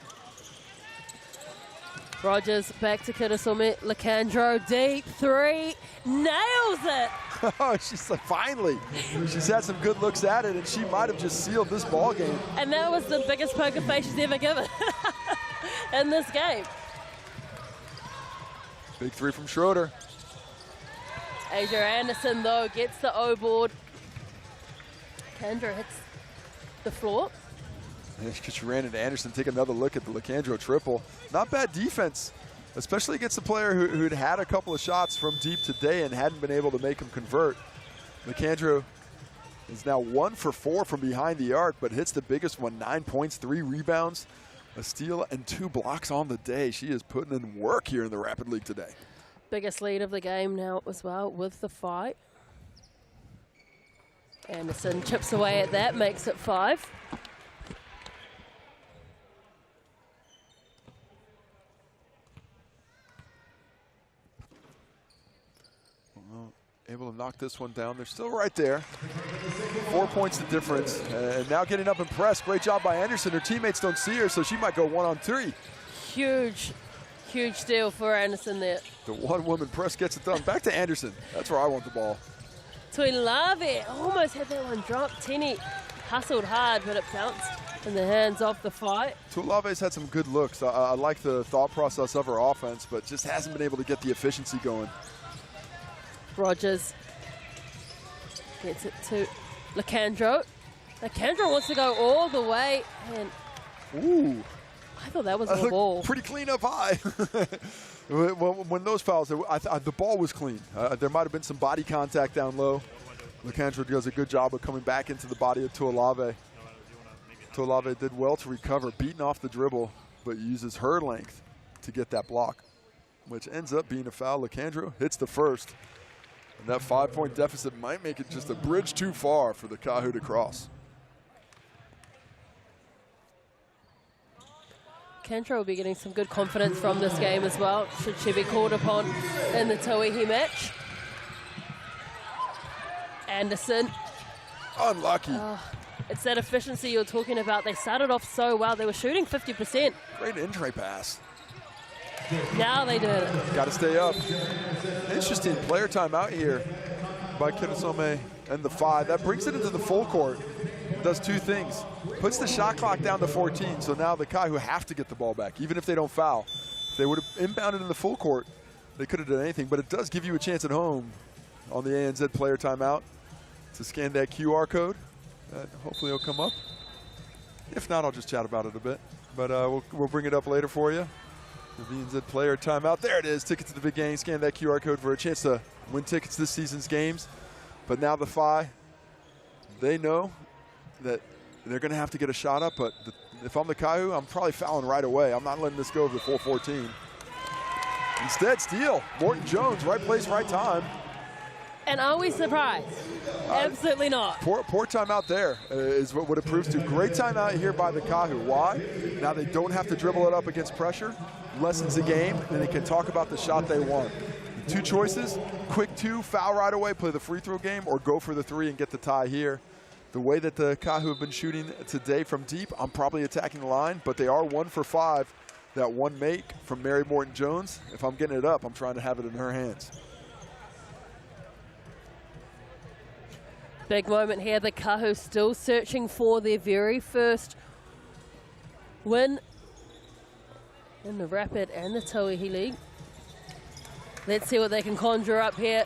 Rogers back to Kitasome. Lacandro, deep three, nails it. Oh, she's like, finally. She's had some good looks at it, and she might have just sealed this ball game. And that was the biggest poker face she's ever given in this game. Big three from Schroeder. Asia Anderson, though, gets the O board. Lacandro hits the floor. She ran into Anderson. Take another look at the Lacandro triple. Not bad defense, especially against a player who'd had a couple of shots from deep today and hadn't been able to make him convert. Lacandro is now 1 for 4 from behind the arc, but hits the biggest one, 9 points, 3 rebounds, a steal, and 2 blocks on the day. She is putting in work here in the Rapid League today. Biggest lead of the game now as well with the Phi. Anderson chips away at that, makes it 5. Able to knock this one down. They're still right there. 4 points the difference. And now getting up and press. Great job by Anderson. Her teammates don't see her, so she might go 1-on-3. Huge, huge deal for Anderson there. The one-woman press gets it done. Back to Anderson. That's where I want the ball. Tauihi almost had that one dropped. Tini hustled hard, but it bounced in the hands of the Phi. Tauihi's had some good looks. I like the thought process of her offense, but just hasn't been able to get the efficiency going. Rogers gets it to Lacandro. Lacandro wants to go all the way, and ooh, I thought that was a ball. Pretty clean up high. When those fouls, the ball was clean. There might have been some body contact down low. Lacandro does a good job of coming back into the body of Tauihi. Tauihi did well to recover, beating off the dribble, but uses her length to get that block, which ends up being a foul. Lacandro hits the first. And that 5-point deficit might make it just a bridge too far for the Kāhu to cross. Lacandro will be getting some good confidence from this game as well, should she be called upon in the Tauihi match. Anderson. Unlucky. It's that efficiency you're talking about. They started off so well. They were shooting 50%. Great in-tray pass. Now they did it. Got to stay up. Interesting player timeout here by Kitasome and the Phi. That brings it into the full court. Does 2 things. Puts the shot clock down to 14, so now the Kāhu have to get the ball back, even if they don't foul. If they would have inbounded in the full court, they could have done anything, but it does give you a chance at home on the ANZ player timeout to scan that QR code. Hopefully it'll come up. If not, I'll just chat about it a bit, but we'll bring it up later for you. The BBNZ player timeout. There it is. Tickets to the big game. Scan that QR code for a chance to win tickets to this season's games. But now the Phi, they know that they're going to have to get a shot up. But if I'm the Kāhu, I'm probably fouling right away. I'm not letting this go over the 4-14. Instead, steal. Morton Jones, right place, right time. And are we surprised? Absolutely not. Poor timeout there is what it proves to. Great timeout here by the Kāhu. Why? Now they don't have to dribble it up against pressure. Lessens the game, and they can talk about the shot they want. 2 choices, quick 2, foul right away, play the free throw game, or go for the 3 and get the tie here. The way that the Kāhu have been shooting today from deep, I'm probably attacking the line, but they are 1 for 5. That one make from Mary Morton Jones, if I'm getting it up, I'm trying to have it in her hands. Big moment here. The Kāhu still searching for their very first win in the Rapid and the Tauihi League. Let's see what they can conjure up here.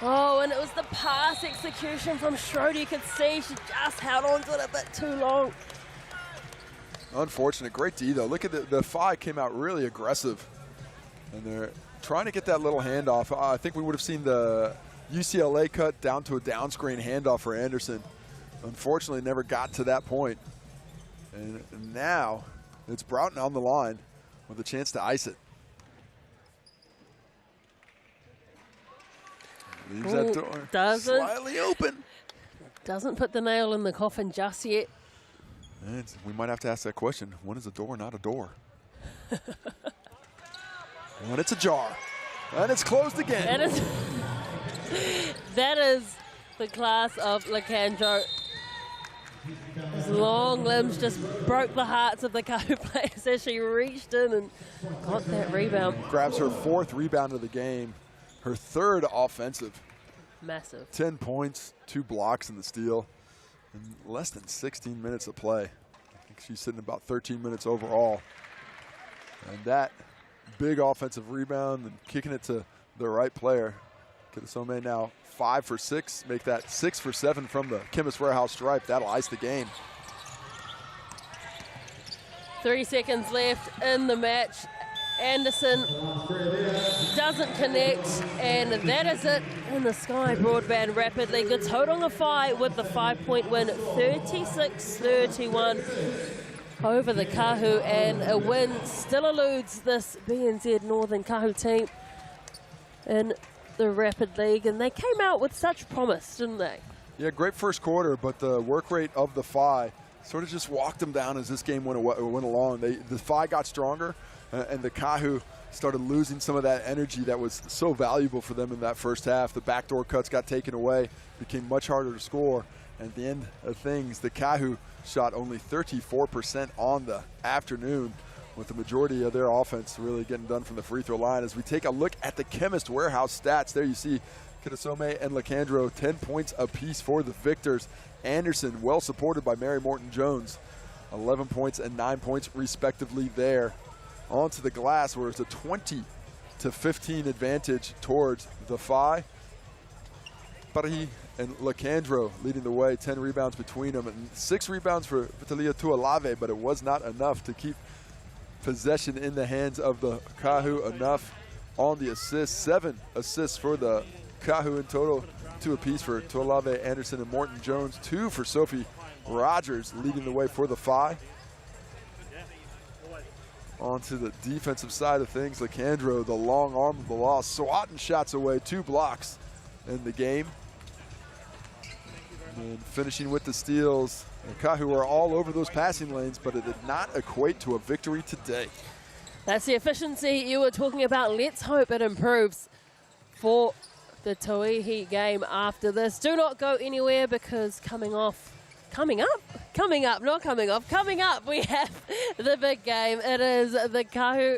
Oh, and it was the pass execution from Schroeder. You could see she just held on to it a bit too long. Unfortunate. Great D, though. Look at the Phi came out really aggressive. And they're trying to get that little handoff. I think we would have seen the UCLA cut down to a down screen handoff for Anderson. Unfortunately, never got to that point. And now it's Broughton on the line with a chance to ice it. Leaves that door doesn't. slightly open. Doesn't put the nail in the coffin just yet. And we might have to ask that question. When is a door not a door? When it's ajar. And it's closed again. That is the class of Lacandro. His long limbs just broke the hearts of the Kāhu players as she reached in and got that rebound. Grabs her 4th rebound of the game. Her 3rd offensive. Massive. 10 points, 2 blocks in the steal, in less than 16 minutes of play. I think she's sitting about 13 minutes overall. And that big offensive rebound and kicking it to the right player. Kitasome now 5 for 6, make that 6 for 7 from the Chemist Warehouse stripe. That'll ice the game. 3 seconds left in the match. Anderson doesn't connect, and that is it in the Sky Broadband Rapid League. The Tauranga Whai with the 5-point win, 36-31 over the Kāhu, and a win still eludes this BNZ Northern Kāhu team in the Rapid League, and they came out with such promise, didn't they? Yeah, great first quarter, but the work rate of the Whai sort of just walked them down as this game went along. The Whai got stronger, and the Kāhu started losing some of that energy that was so valuable for them in that first half. The backdoor cuts got taken away, became much harder to score. And at the end of things, the Kāhu shot only 34% on the afternoon, with the majority of their offense really getting done from the free throw line. As we take a look at the Chemist Warehouse stats, there you see Kitasome and Lacandro, 10 points apiece for the victors. Anderson, well supported by Mary Morton-Jones, 11 points and 9 points respectively there. Onto the glass, where it's a 20-15 advantage towards the Whai. Tauihi and Lacandro leading the way, 10 rebounds between them, and 6 rebounds for Vitalia Tuolave, but it was not enough to keep possession in the hands of the Kāhu. Enough on the assists, 7 assists for the Kāhu in total, 2 apiece for Tuolave, Anderson, and Morton-Jones, 2 for Sophie Rogers, leading the way for the Whai. Onto the defensive side of things, Lacandro, the long arm of the law, swatting shots away, 2 blocks in the game. And finishing with the steals. The Kāhu are all over those passing lanes, but it did not equate to a victory today. That's the efficiency you were talking about. Let's hope it improves for the Tauihi game after this. Do not go anywhere, because coming up, we have the big game. It is the Kāhu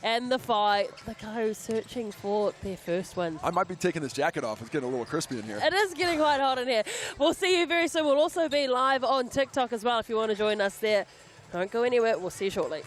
and the Whai. The Kāhu searching for their first win. I might be taking this jacket off. It's getting a little crispy in here. It is getting quite hot in here. We'll see you very soon. We'll also be live on TikTok as well if you want to join us there. Don't go anywhere. We'll see you shortly.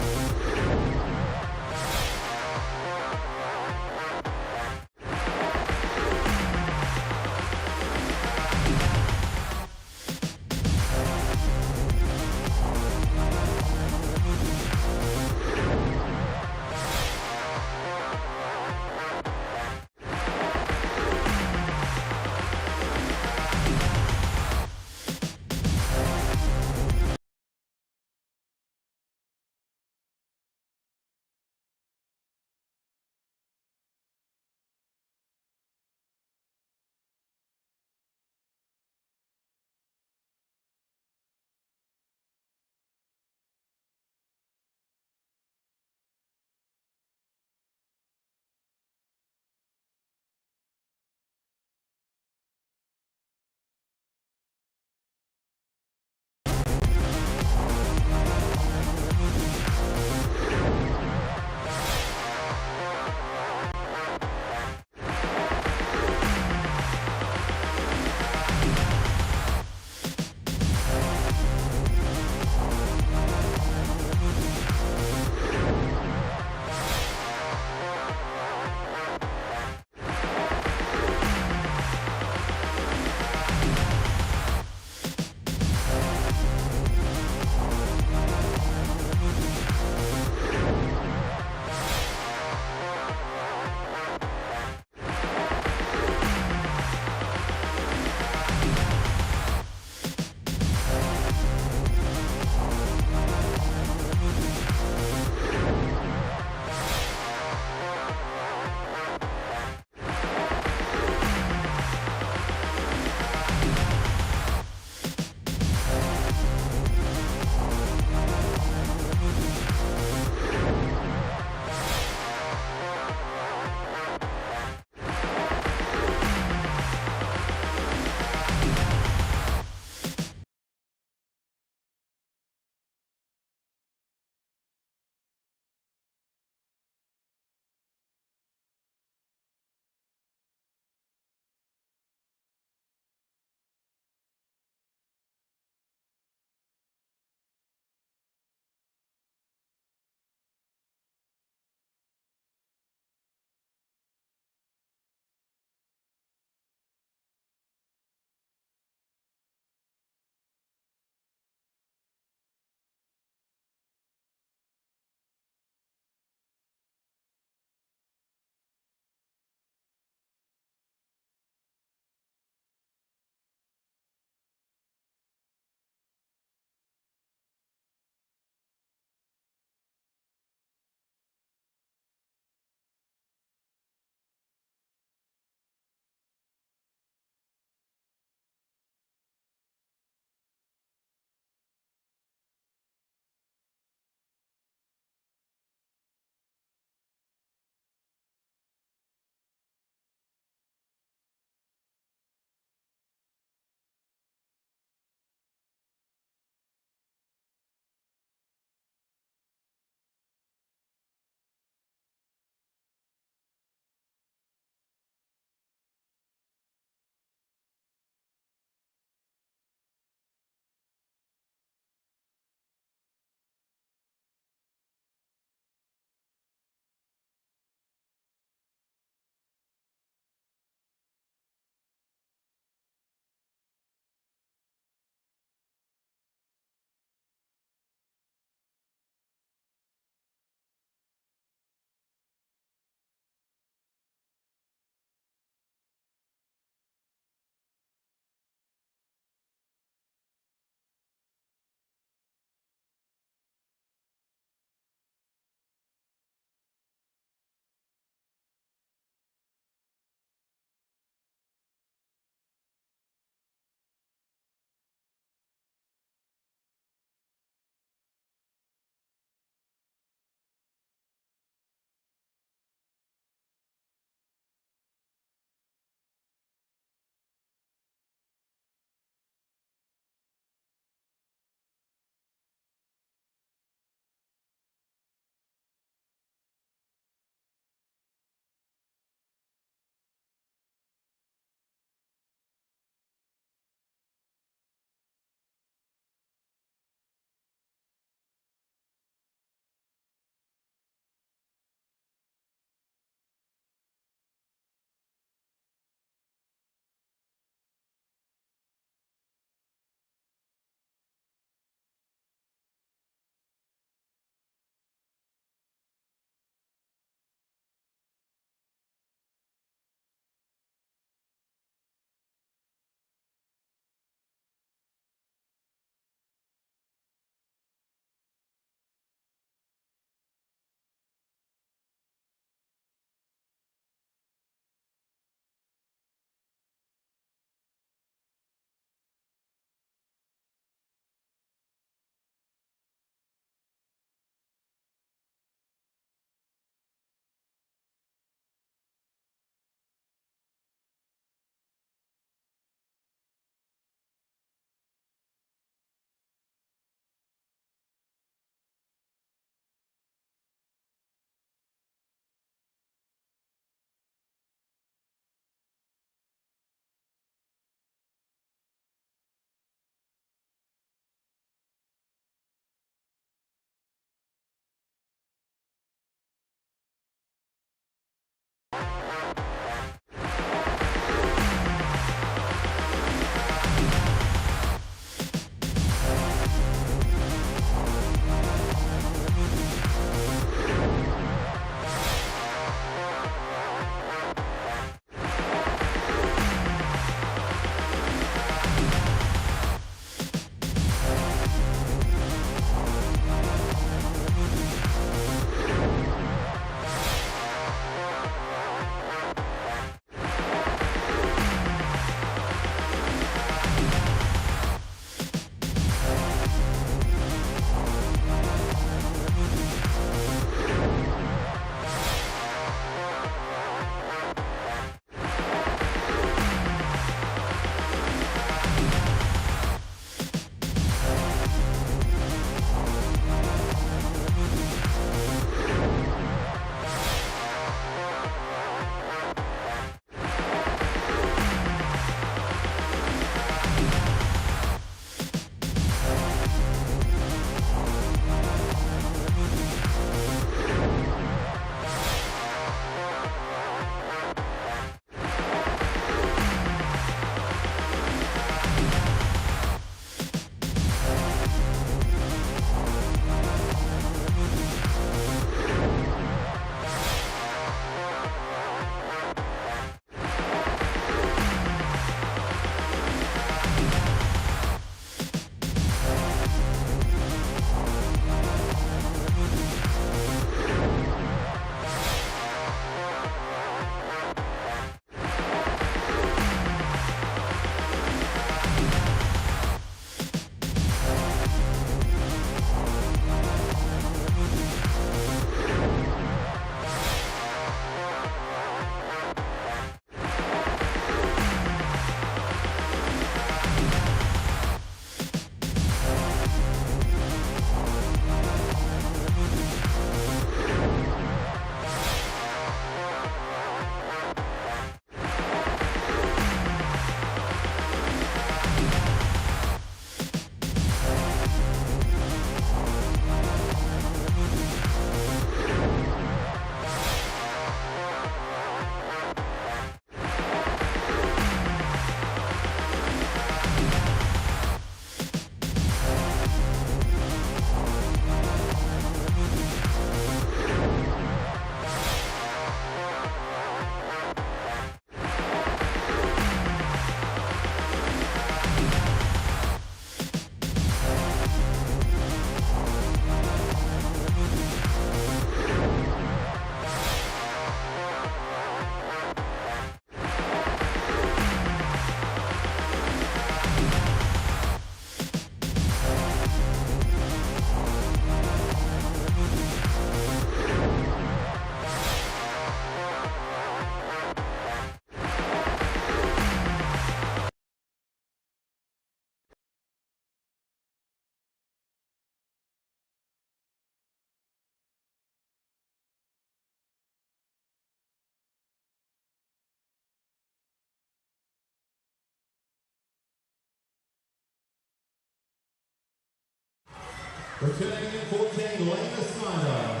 Returning in 14, Lena Snyder.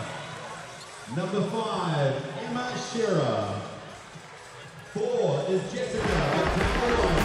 Number 5, Emma Shearer. 4 is Jessica. Number 1.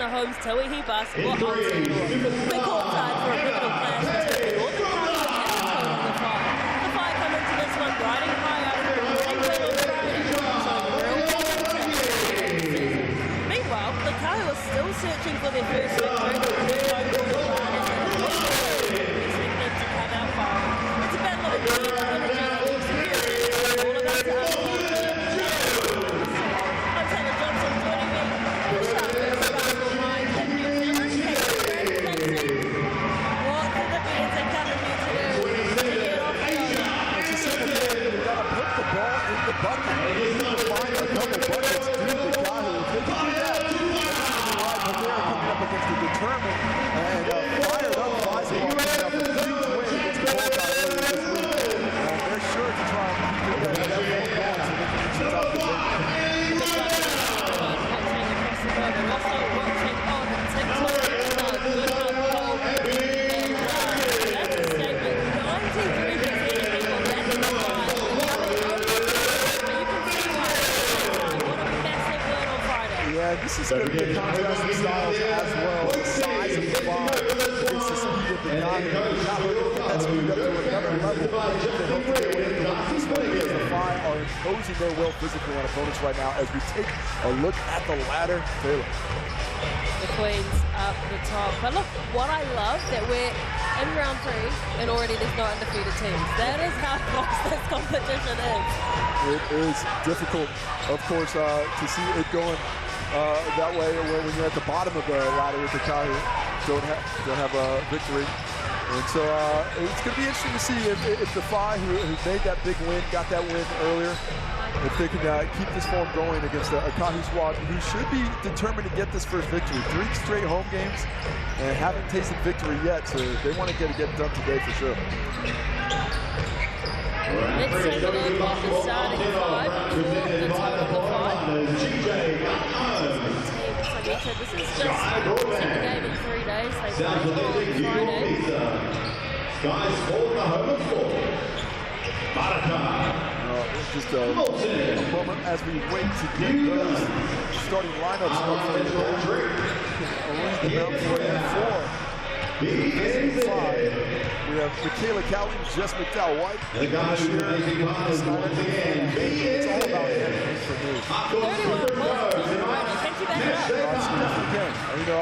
Home's Tauihi Basketball Aotearoa. We're caught tied for a pivotal clash between Northern Kāhu and Whai. The Whai come into this one riding high after a big win on Friday, showing real season. Meanwhile, the Kāhu are still searching for their first victory with their home court advantage and expect them to come out firing. It's a battle of energy and execution. All about to this is going to be a contrast in styles as well. The size of the ball against the speed of the guy. Now we're going to get that speed up to another level. They hope to get away with the win this way because the Whai are imposing their will physically on opponents right now as we take a look at the ladder. Taylor. The Queens up the top. But look, what I love that we're in round 3 and already there's no undefeated teams. That is how close this competition is. It is difficult, of course, to see it going that way when you're at the bottom of the ladder with the Kāhu don't have a victory. And so it's going to be interesting to see if the Whai who made that big win, got that win earlier, if they can keep this form going against a Kāhu squad who should be determined to get this first victory. 3 straight home games and haven't tasted victory yet, so they want to get it done today for sure. Let's take a look at the starting 5 for the total of 5. This is just a second game in 3 days. They played on Friday. Guys, for the home of 4. Just a moment as we wait to get those starting lineups up for the round 4. BBNZ. We have Michaela Cowley, Jess McDowell-White, the guys who are making once again. It's all about everything for me. 31 points. Can she back it up? You know,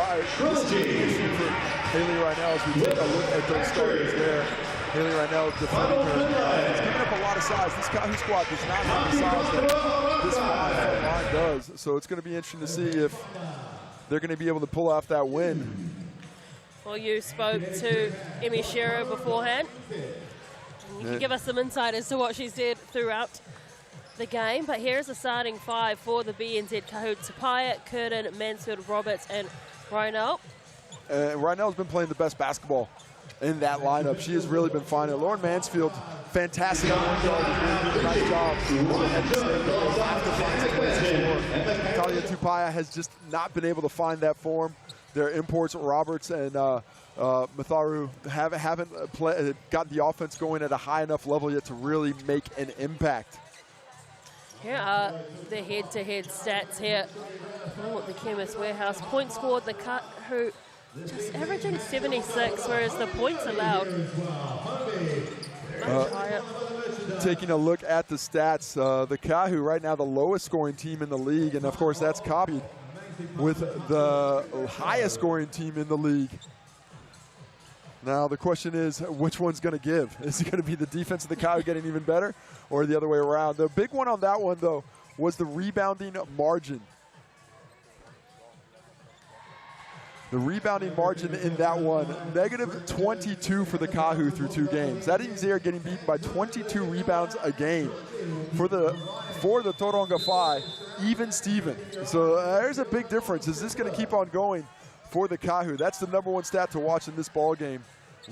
this is the issue for Haley right now as we take a look at those starters there. Haley right now defending her. It's giving up a lot of size. This Kāhu squad does not have the size that this line does. So it's going to be interesting to see if they're going to be able to pull off that win. Well, you spoke to Emmy Shearer beforehand. You can give us some insight as to what she said throughout the game. But here's the starting 5 for the BNZ Kāhu: Tapaya, Curtin, Mansfield, Roberts, and Rynell. Rynell's been playing the best basketball in that lineup. She has really been fine. Lauren Mansfield, fantastic. Nice job. Talia Tapaya has just not been able to find that form. Their imports, Roberts and Matharu, haven't got the offense going at a high enough level yet to really make an impact. Here are the head-to-head stats here. Oh, the Chemist Warehouse. Points scored, the Kāhu just averaging 76, whereas the points allowed much higher. Taking a look at the stats, the Kāhu right now the lowest scoring team in the league, and of course that's copied with the highest scoring team in the league. Now the question is, which one's going to give? Is it going to be the defense of the Kāhu getting even better, or the other way around? The big one on that one, though, was the rebounding margin. The rebounding margin in that one, -22 for the Kāhu through 2 games. That means they are getting beaten by 22 rebounds a game. For the Tauranga Whai, even Steven. So there's a big difference. Is this going to keep on going for the Kāhu? That's the #1 stat to watch in this ball game.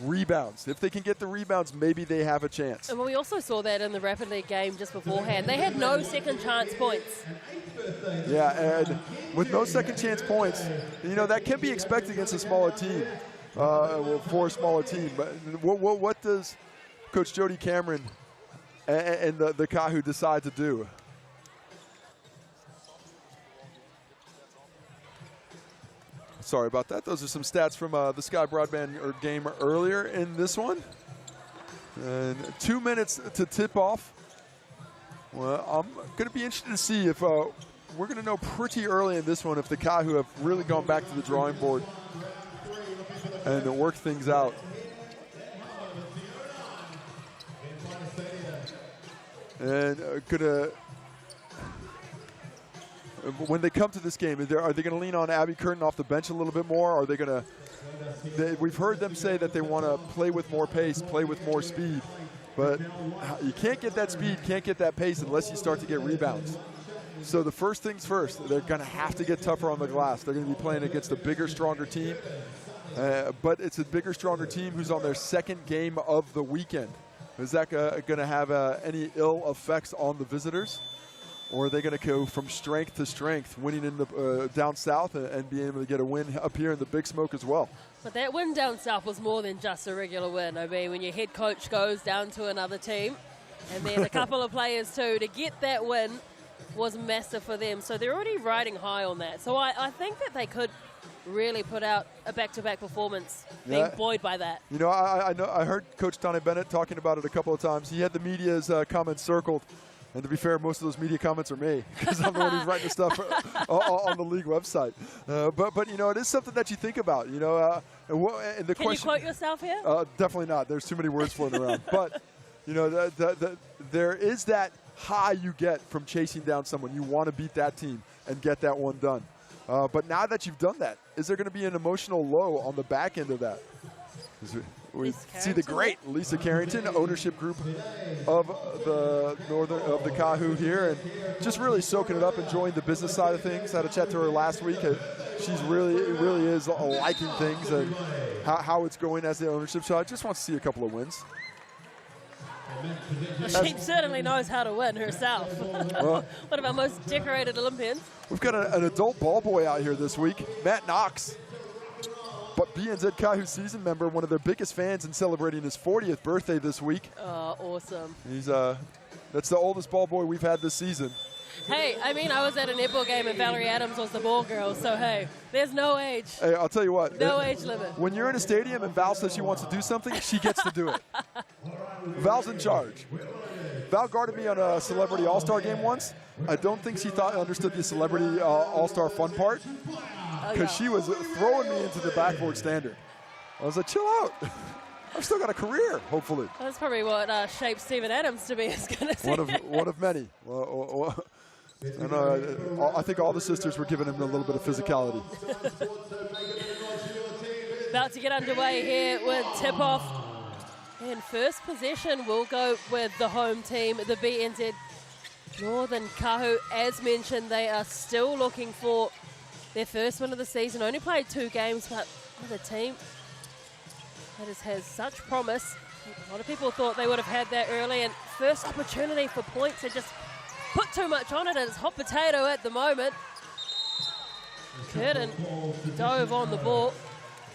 Rebounds. If they can get the rebounds, maybe they have a chance. And we also saw that in the Rapid League game just beforehand. They had no second chance points. Yeah, and with no second chance points, you know, that can be expected against a smaller team, for a smaller team. But what does Coach Jody Cameron and the Kāhu decide to do? Sorry about that. Those are some stats from the Sky Broadband game earlier in this one. And 2 minutes to tip off. Well, I'm going to be interested to see if we're going to know pretty early in this one if the Kāhu have really gone back to the drawing board and work things out. And when they come to this game, are they going to lean on Abby Curtin off the bench a little bit more? Are they going to? We've heard them say that they want to play with more pace, play with more speed, but you can't get that speed, can't get that pace unless you start to get rebounds. So the first things first, they're going to have to get tougher on the glass. They're going to be playing against a bigger, stronger team, but it's a bigger, stronger team who's on their second game of the weekend. Is that going to have any ill effects on the visitors? Or are they going to go from strength to strength, winning in the down south and being able to get a win up here in the Big Smoke as well? But that win down south was more than just a regular win. I mean, when your head coach goes down to another team, and then a couple of players too, to get that win was massive for them. So they're already riding high on that. So I think that they could really put out a back-to-back performance, being buoyed by that. You know, I heard Coach Donnie Bennett talking about it a couple of times. He had the media's comments circled. And to be fair, most of those media comments are me because I'm the one who's writing the stuff on the league website. But you know, it is something that you think about. You know, and the Can question, you quote yourself here? Definitely not. There's too many words floating around. But you know, there is that high you get from chasing down someone. You want to beat that team and get that one done. But now that you've done that, is there going to be an emotional low on the back end of that? We see the great Lisa Carrington, ownership group of the Kāhu here, and just really soaking it up, enjoying the business side of things. Had a chat to her last week. She's really is liking things and how it's going as the ownership. So I just want to see a couple of wins. She certainly knows how to win herself. One of our most decorated Olympians. We've got an adult ball boy out here this week, Matt Knox. But BNZ Kāhu season member, one of their biggest fans, and celebrating his 40th birthday this week. Oh, awesome. He's that's the oldest ball boy we've had this season. Hey, I mean, I was at a netball game and Valerie Adams was the ball girl, so hey, there's no age. Hey, I'll tell you what. No age limit. When you're in a stadium and Val says she wants to do something, she gets to do it. Val's in charge. Val guarded me on a Celebrity All-Star game once. I don't think she understood the Celebrity All-Star fun part, because she was throwing me into the backboard standard. I was like, chill out. I've still got a career, hopefully. That's probably what shaped Steven Adams to be as good as one of many. And I think all the sisters were giving him a little bit of physicality. About to get underway here with tip-off. And first possession will go with the home team, the BNZ Northern Kāhu. As mentioned, they are still looking for their first win of the season. Only played 2 games, but with a team that has such promise. A lot of people thought they would have had that early, and first opportunity for points. They just put too much on it, and it's hot potato at the moment. Curtin dove on the ball.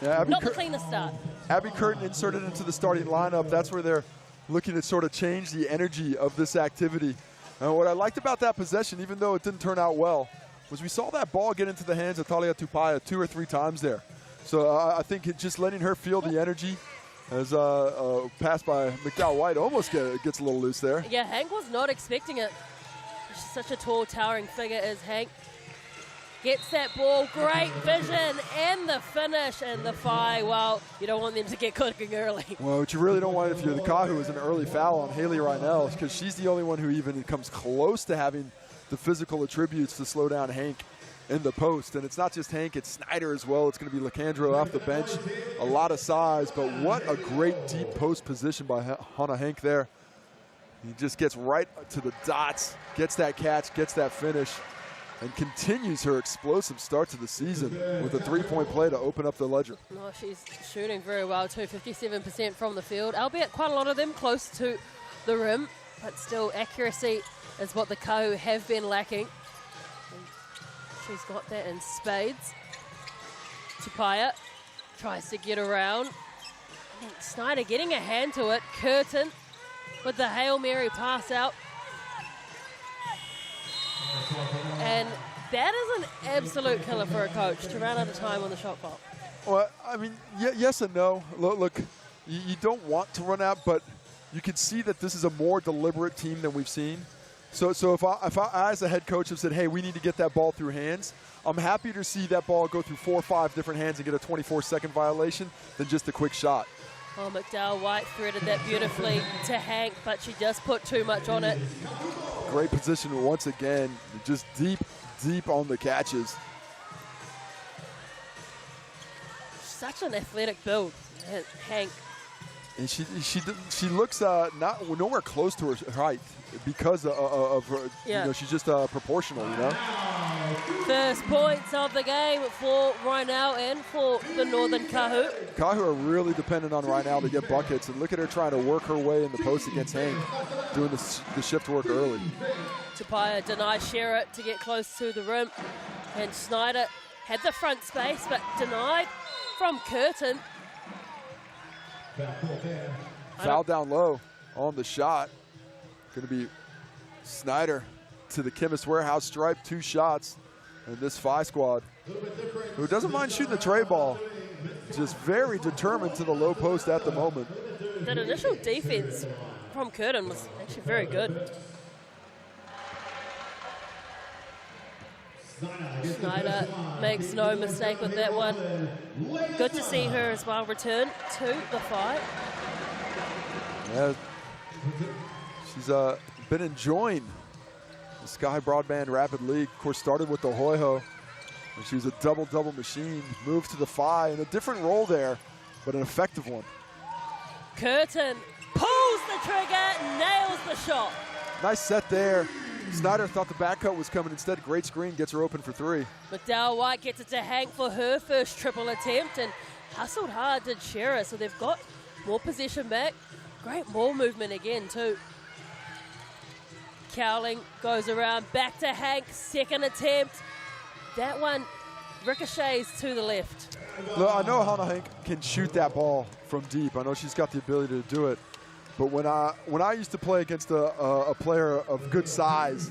Yeah, not the cleanest start. Abby Curtin inserted into the starting lineup. That's where they're looking to sort of change the energy of this activity. And what I liked about that possession, even though it didn't turn out well, was we saw that ball get into the hands of Talia Tupaya 2 or 3 times there. So I think just letting her feel the energy as passed by McDowell White almost gets a little loose there. Yeah, Hank was not expecting it. She's such a tall, towering figure as Hank. Gets that ball, great vision, and the finish and the Whai. Well, you don't want them to get cooking early. Well, what you really don't want if you're the Kāhu is an early foul on Haley Rynell, because she's the only one who even comes close to having the physical attributes to slow down Hank in the post. And it's not just Hank, it's Snyder as well. It's going to be Lacandro off the bench. A lot of size, but what a great deep post position by Hannah Hank there. He just gets right to the dots, gets that catch, gets that finish, and continues her explosive start to the season with a three-point play to open up the ledger. Oh, she's shooting very well too, 57% from the field, albeit quite a lot of them close to the rim, but still accuracy is what the Kāhu have been lacking. And she's got that in spades. Tupaia tries to get around. Snyder getting a hand to it. Curtin with the Hail Mary pass out. And that is an absolute killer for a coach to run out of time on the shot clock. Well, I mean, yes and no. Look, you don't want to run out, but you can see that this is a more deliberate team than we've seen. So if I as a head coach have said, hey, we need to get that ball through hands, I'm happy to see that ball go through 4 or 5 different hands and get a 24-second violation than just a quick shot. Oh, McDowell White threaded that beautifully to Hank, but she just put too much on it. Great position once again, just deep on the catches. Such an athletic build, Hank. And she looks nowhere close to her height because of her, yeah. She's just proportional, First points of the game for Rhinal and for the Northern Kāhu. Kāhu are really dependent on Rhinal to get buckets, and look at her trying to work her way in the post against Hank, doing the shift work early. Tupaia denies Shearer to get close to the rim, and Snyder had the front space, but denied from Curtin. Foul down low on the shot. Going to be Snyder to the Chemist Warehouse stripe, 2 shots. And this Phi squad, who doesn't mind shooting the tray ball, just very determined to the low post at the moment. That initial defense from Curtin was actually very good. Snyder makes no mistake with that one. Good to see her as well return to the fight. Yeah, she's been enjoying the Sky Broadband Rapid League. Of course, started with the Hoiho, and she was a double-double machine. Moved to the Phi in a different role there, but an effective one. Curtin pulls the trigger, nails the shot. Nice set there. Snyder thought the back cut was coming. Instead, great screen, gets her open for 3. McDowell White gets it to Hank for her first triple attempt, and hustled hard did Shearer, so they've got more possession back. Great ball movement again, too. Cowling goes around, back to Hank, second attempt. That one ricochets to the left. Look, I know Hannah Hank can shoot that ball from deep. I know she's got the ability to do it. But when I used to play against a player of good size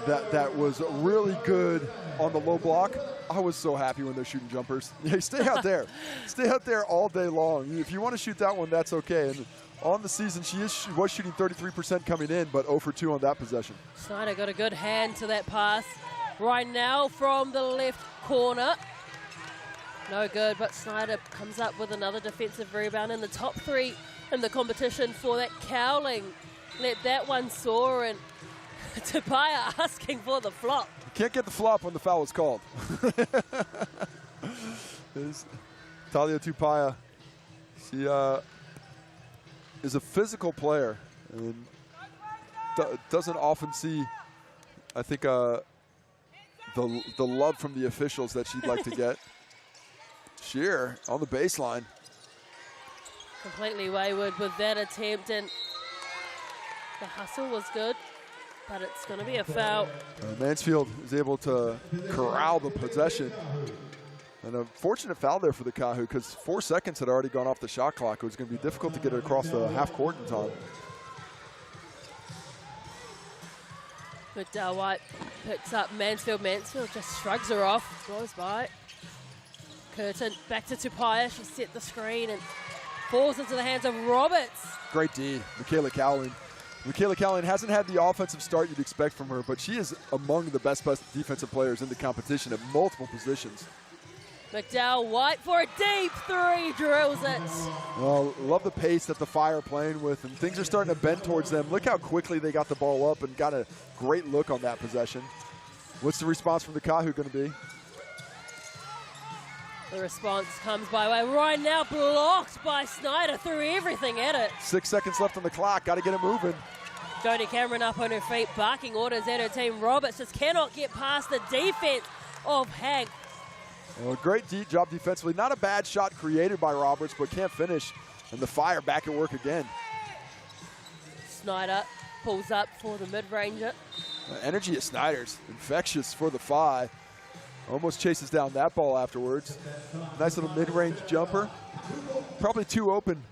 that was really good on the low block, I was so happy when they're shooting jumpers. Hey, stay out there. Stay out there all day long. If you want to shoot that one, that's okay. And on the season, she was shooting 33% coming in, but 0 for 2 on that possession. Snyder got a good hand to that pass. Right now from the left corner. No good, but Snyder comes up with another defensive rebound in the top 3 in the competition for that. Cowling let that one soar, and Tupaia asking for the flop. You can't get the flop when the foul is called. Talia Tupaia, she is a physical player and doesn't often see, I think, the love from the officials that she'd like to get. Shearer on the baseline. Completely wayward with that attempt, and the hustle was good, but it's going to be a foul. Mansfield is able to corral the possession. And a fortunate foul there for the Kāhu, because 4 seconds had already gone off the shot clock. It was going to be difficult to get it across the half court in time. McDowell White picks up Mansfield. Mansfield just shrugs her off, goes by. Curtin back to Tupaia. She set the screen and falls into the hands of Roberts. Great D, Michaela Cowling. Michaela Cowling hasn't had the offensive start you'd expect from her, but she is among the best defensive players in the competition at multiple positions. McDowell White for a deep 3, drills it. Well, love the pace that the Phi are playing with, and things are starting to bend towards them. Look how quickly they got the ball up and got a great look on that possession. What's the response from the Kāhu going to be? The response comes by way right now, blocked by Snyder, threw everything at it. 6 seconds left on the clock, got to get it moving. Jodie Cameron up on her feet, barking orders at her team. Roberts just cannot get past the defense of Hank. Well, great job defensively. Not a bad shot created by Roberts, but can't finish. And the Fire back at work again. Snyder pulls up for the mid-ranger. Energy at Snyder's infectious for the Phi. Almost chases down that ball afterwards. Nice little mid-range jumper. Probably too open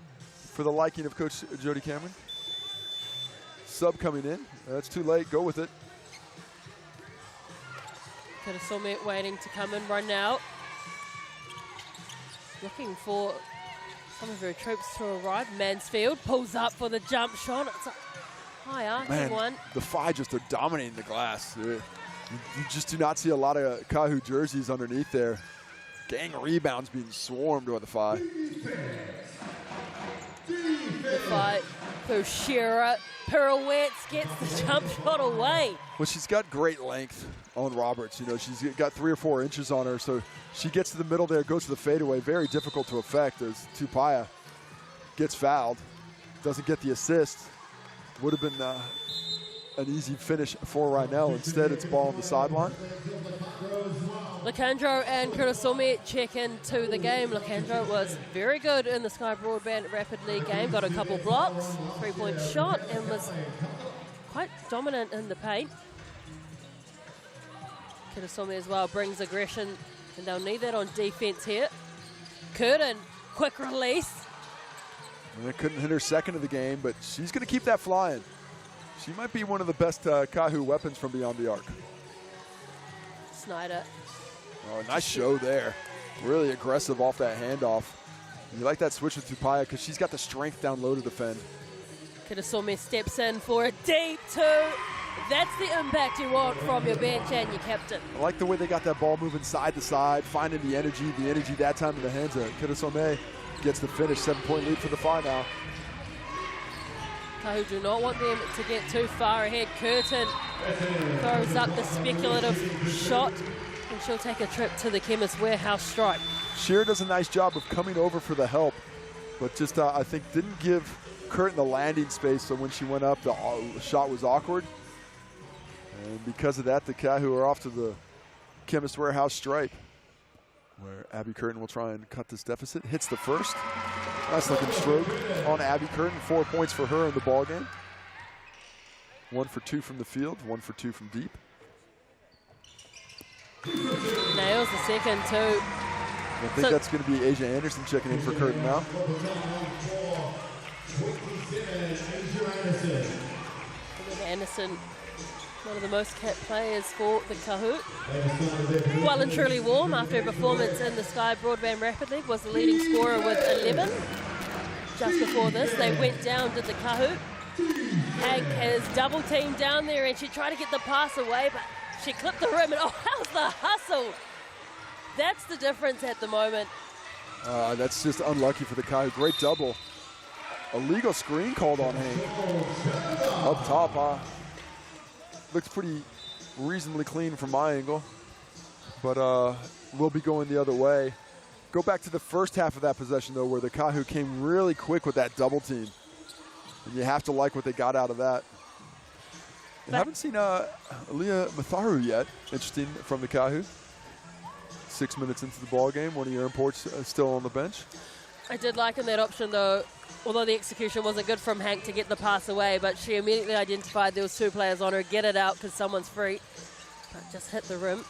for the liking of Coach Jodie Cameron. Sub coming in. That's too late. Go with it. Kitasome waiting to come in right now. Looking for some of her troops to arrive. Mansfield pulls up for the jump shot. It's a high arcing one. The Phi just are dominating the glass. You just do not see a lot of Kāhu jerseys underneath there. Gang rebounds being swarmed by the Phi. The Phi through Shearer. Pirouettes, gets the jump shot away. Well, she's got great length on Roberts. You know, she's got 3 or 4 inches on her, so she gets to the middle there, goes to the fadeaway. Very difficult to affect as Tupaya gets fouled. Doesn't get the assist. Would have been an easy finish for Rhinell. Instead, it's ball on the sideline. Lacandro and Kurosumi check into the game. Lacandro was very good in the Sky Broadband Rapid League game. Got a couple blocks, 3-point shot, and was quite dominant in the paint. Kurosumi as well brings aggression, and they'll need that on defense here. Curtin, quick release. And they couldn't hit her second of the game, but she's going to keep that flying. She might be one of the best Kāhu weapons from beyond the arc. Snyder. Oh, nice show there. Really aggressive off that handoff. You like that switch with Tupaya because she's got the strength down low to defend. Kitasome steps in for a deep 2. That's the impact you want from your bench and your captain. I like the way they got that ball moving side to side, finding the energy that time in the hands of Kitasome. Gets the finish, 7-point lead for the Phi now. Kāhu do not want them to get too far ahead. Curtin throws up the speculative shot, and she'll take a trip to the Chemist Warehouse stripe. Shearer does a nice job of coming over for the help, but just I think didn't give Curtin the landing space, so when she went up, the shot was awkward. And because of that, the Kāhu are off to the Chemist Warehouse stripe, where Abby Curtin will try and cut this deficit. Hits the first. Nice looking stroke on Abby Curtin. 4 points for her in the ball game. 1 for 2 from the field, 1 for 2 from deep. Nails the second too. I think that's going to be Asia Anderson checking in for Curtin now. Anderson, one of the most capped players for the Kāhu. Well and truly warm after a performance in the Sky Broadband Rapid League, was the leading scorer with 11. Just before this, they went down to the Kāhu. Hank has double teamed down there, and she tried to get the pass away, but she clipped the rim, and oh, how's the hustle? That's the difference at the moment. That's just unlucky for the Kāhu. Great double. Illegal screen called on Hank. Up top, looks pretty reasonably clean from my angle, but we'll be going the other way. Go back to the first half of that possession, though, where the Kāhu came really quick with that double team. And you have to like what they got out of that. I haven't seen Aliyah Matharu yet. Interesting from the Kāhu. 6 minutes into the ball game, one of your imports still on the bench. I did like in that option, though, although the execution wasn't good from Hank to get the pass away, but she immediately identified there was 2 players on her. Get it out because someone's free. But just hit the rim.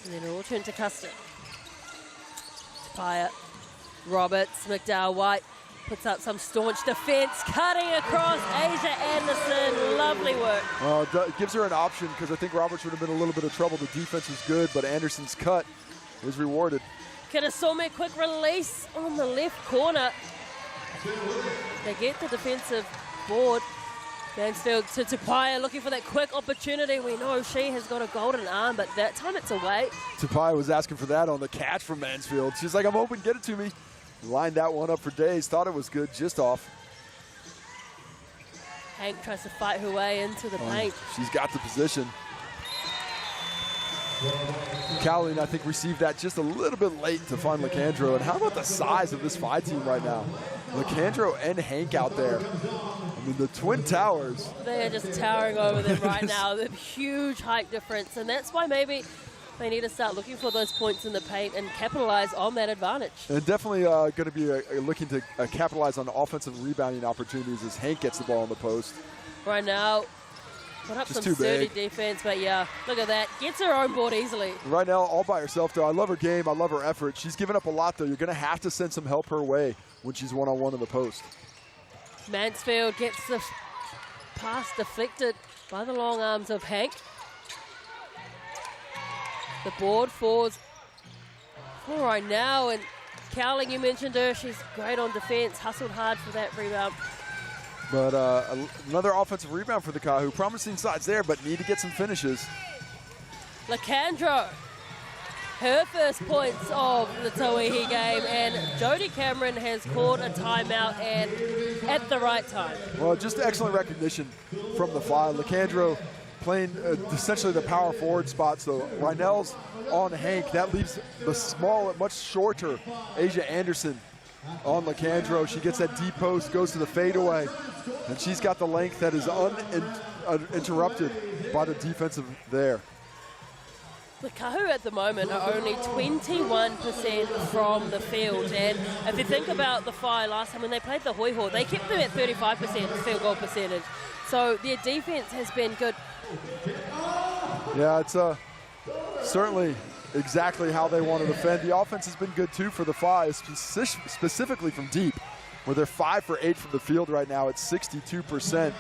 And then it will turn to Custon. Tupaya, Roberts, McDowell, White puts up some staunch defense, cutting across Asia Anderson. Lovely work. Gives her an option because I think Roberts would have been a little bit of trouble. The defense was good, but Anderson's cut is rewarded. Kitasome, quick release on the left corner. They get the defensive board. Mansfield to Tupaya looking for that quick opportunity. We know she has got a golden arm, but that time it's away. Tupaya was asking for that on the catch from Mansfield. She's like, I'm open, get it to me. Lined that one up for days, thought it was good, just off. Hank tries to fight her way into the paint. She's got the position. Cowling, I think, received that just a little bit late to find Lacandro. And how about the size of this Phi team right now? Lacandro and Hank out there. I mean, the Twin Towers. They are just towering over them right now. The huge height difference, and that's why maybe they need to start looking for those points in the paint and capitalize on that advantage. And definitely going to be looking to capitalize on offensive rebounding opportunities as Hank gets the ball on the post. Right now, put up Just some sturdy big. defense, but yeah, look at that. Gets her own board easily. Right now, all by herself, though. I love her game. I love her effort. She's given up a lot, though. You're going to have to send some help her way when she's one-on-one in the post. Mansfield gets the pass deflected by the long arms of Hank. The board falls for right now, and Cowling, you mentioned her. She's great on defense, hustled hard for that rebound. But another offensive rebound for the Kāhu. Promising sides there, but need to get some finishes. Lacandro, her first points of the Tauihi game, and Jodie Cameron has called a timeout, and at the right time. Well, just excellent recognition from the Phi. Lacandro playing essentially the power forward spot, so Rynell's on Hank. That leaves the small, much shorter Asia Anderson on Lacandro. She gets that deep post, goes to the fadeaway, and she's got the length that is uninterrupted by the defensive there. The Kāhu at the moment are only 21% from the field, and if you think about the Phi last time when they played the Hoiho, they kept them at 35% field goal percentage. So their defense has been good. Yeah, it's certainly exactly how they want to defend. The offense has been good too for the Phi, specifically from deep, where they're 5 for 8 from the field right now at 62%.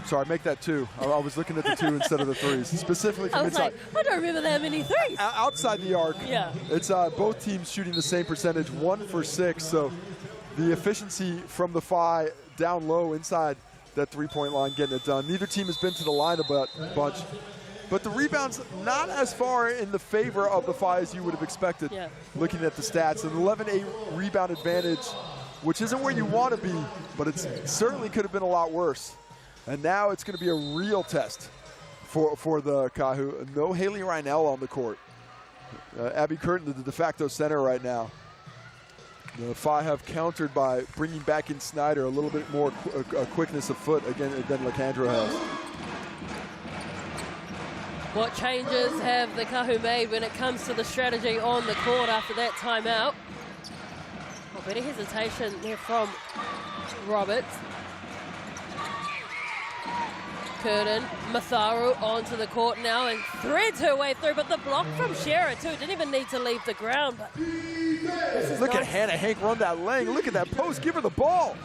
Sorry, make that 2. I was looking at the 2 instead of the 3s. Specifically from inside. Like, I don't remember that many 3s. Outside the arc, yeah. It's both teams shooting the same percentage, 1 for 6. So the efficiency from the Phi down low inside that three-point line getting it done. Neither team has been to the line a bunch. But the rebounds not as far in the favor of the Phi as you would have expected, looking at the stats. An 11-8 rebound advantage, which isn't where you want to be, but it certainly could have been a lot worse. And now it's going to be a real test for the Kāhu. No Haley Rynell on the court. Abby Curtin, the de facto center right now. The Phi have countered by bringing back in Snyder a little bit more quickness of foot again than Lacandro has. What changes have the Kāhu made when it comes to the strategy on the court after that timeout? A bit of hesitation there from Roberts. Curtin, Matharu onto the court now and threads her way through, but the block from Shearer too. Didn't even need to leave the ground. But look at Hannah Hank run that lane. Look at that post. Give her the ball.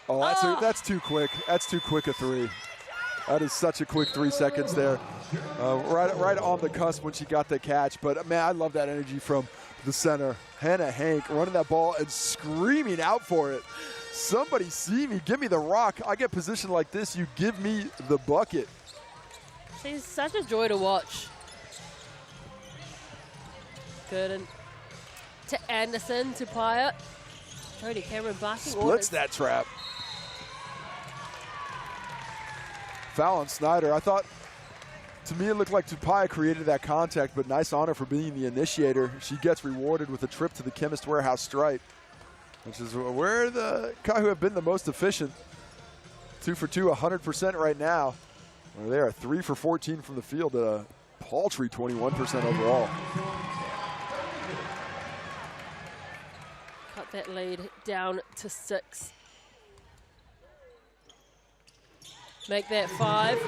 Oh, that's too quick. That's too quick a 3. That is such a quick 3 seconds there. Right on the cusp when she got the catch. But, man, I love that energy from the center. Hannah Hank running that ball and screaming out for it. Somebody see me. Give me the rock. I get positioned like this. You give me the bucket. She's such a joy to watch. Curtin to Anderson to Pyatt. Jodie Cameron barking Splits orders. that trap. Foul on Snyder. I thought, to me, it looked like Tupaia created that contact, but nice honor for being the initiator. She gets rewarded with a trip to the Chemist Warehouse stripe, which is where the Kāhu have been the most efficient. 2 for 2, 100% right now. They are 3 for 14 from the field at a paltry 21% overall. Cut that lead down to 6. Make that 5.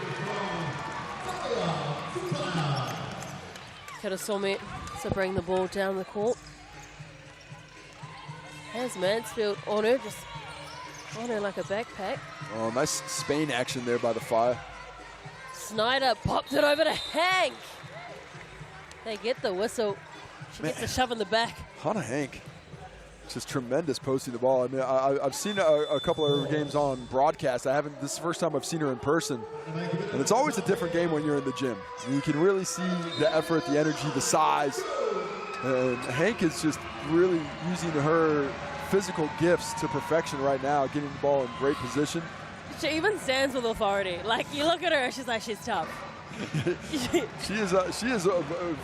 Karasome to bring the ball down the court. Has Mansfield on her, just on her like a backpack. Oh, nice Spain action there by the Phi. Snyder popped it over to Hank. They get the whistle. She gets a shove in the back. Hannah Hank, just tremendous posting the ball. I mean, I've seen a couple of her games on broadcast. This is the first time I've seen her in person. And it's always a different game when you're in the gym. You can really see the effort, the energy, the size. And Hank is just really using her physical gifts to perfection right now, getting the ball in great position. She even stands with authority. Like, you look at her, she's like, she's tough. she is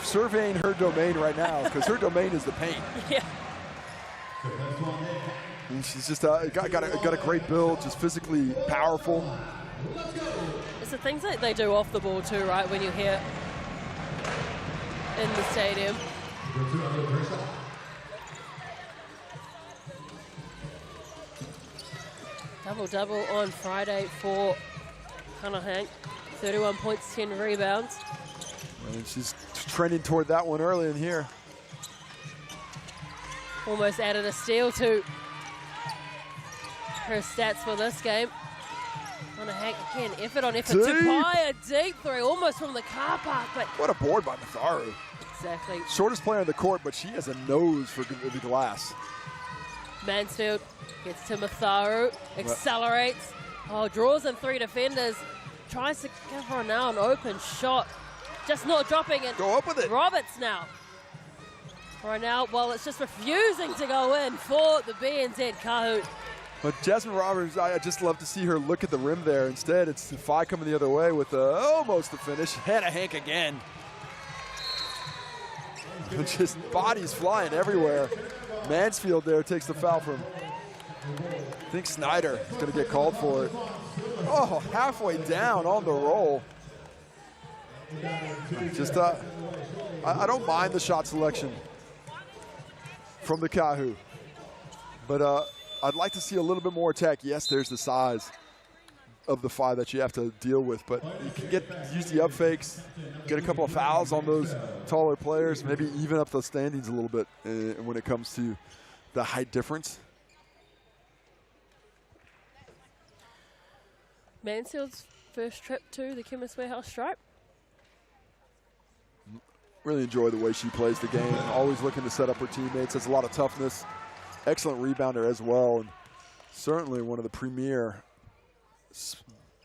surveying her domain right now because her domain is the paint. Yeah. And she's just got a great build, just physically powerful. It's the things that they do off the ball too, right? When you hear in the stadium. Double-double on Friday for Hannah Hank. 31 points, 10 rebounds. And she's trending toward that one early in here. Almost added a steal to her stats for this game. Hannah Hank again, effort on effort. Tauihi, a deep three, almost from the car park. But what a board by Matharu. Exactly. Shortest player on the court, but she has a nose for the glass. Mansfield gets to Matharu, accelerates, draws in 3 defenders, tries to give her now an open shot, just not dropping it. Go up with it. Roberts now. Right now, well, it's just refusing to go in for the BNZ Kāhu. But Jasmine Roberts, I just love to see her look at the rim there. Instead, it's Phi coming the other way with almost the finish. Hannah Hank again. Just bodies flying everywhere. Mansfield there takes the foul from, I think Snyder is going to get called for it. Oh, halfway down on the roll. Just, I don't mind the shot selection from the Kāhu, but I'd like to see a little bit more attack. Yes, there's the size of the Phi that you have to deal with, but you can use the up fakes, get a couple of fouls on those taller players, maybe even up the standings a little bit when it comes to the height difference. Mansfield's first trip to the Chemist Warehouse stripe. Really enjoy the way she plays the game, always looking to set up her teammates. Has a lot of toughness, excellent rebounder as well, and certainly one of the premier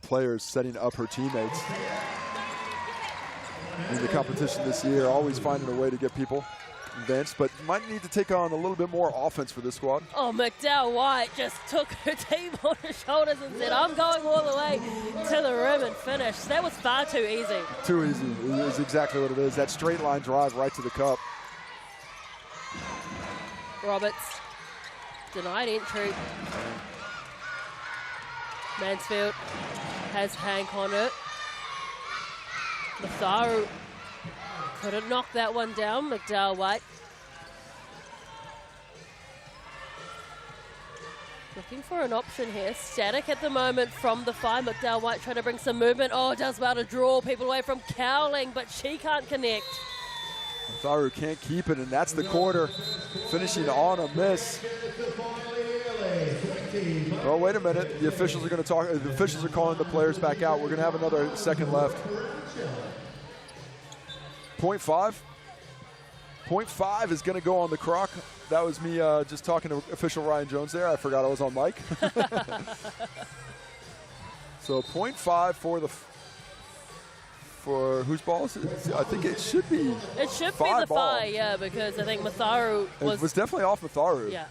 players setting up her teammates in the competition this year, always finding a way to get people advanced, but might need to take on a little bit more offense for this squad. Oh, McDowell White just took her team on her shoulders and said, I'm going all the way to the rim and finish. That was far too easy. Too easy is exactly what it is. That straight line drive right to the cup. Roberts denied entry. Mansfield has Hank on it. Matharu couldn't knock that one down. McDowell White looking for an option here. Static at the moment from the Phi. McDowell White trying to bring some movement. Oh, does well to draw people away from Cowling, but she can't connect. Matharu can't keep it, and that's the quarter. Finishing on a miss. Oh, wait a minute. The officials are going to talk. The officials are calling the players back out. We're going to have another second left. 0.5. 0.5 is going to go on the clock. That was me just talking to official Ryan Jones there. I forgot I was on mic. So 0.5 for whose ball is it? I think it should be. It should be the Phi, yeah, because I think Matharu was. It was definitely off Matharu. Yeah.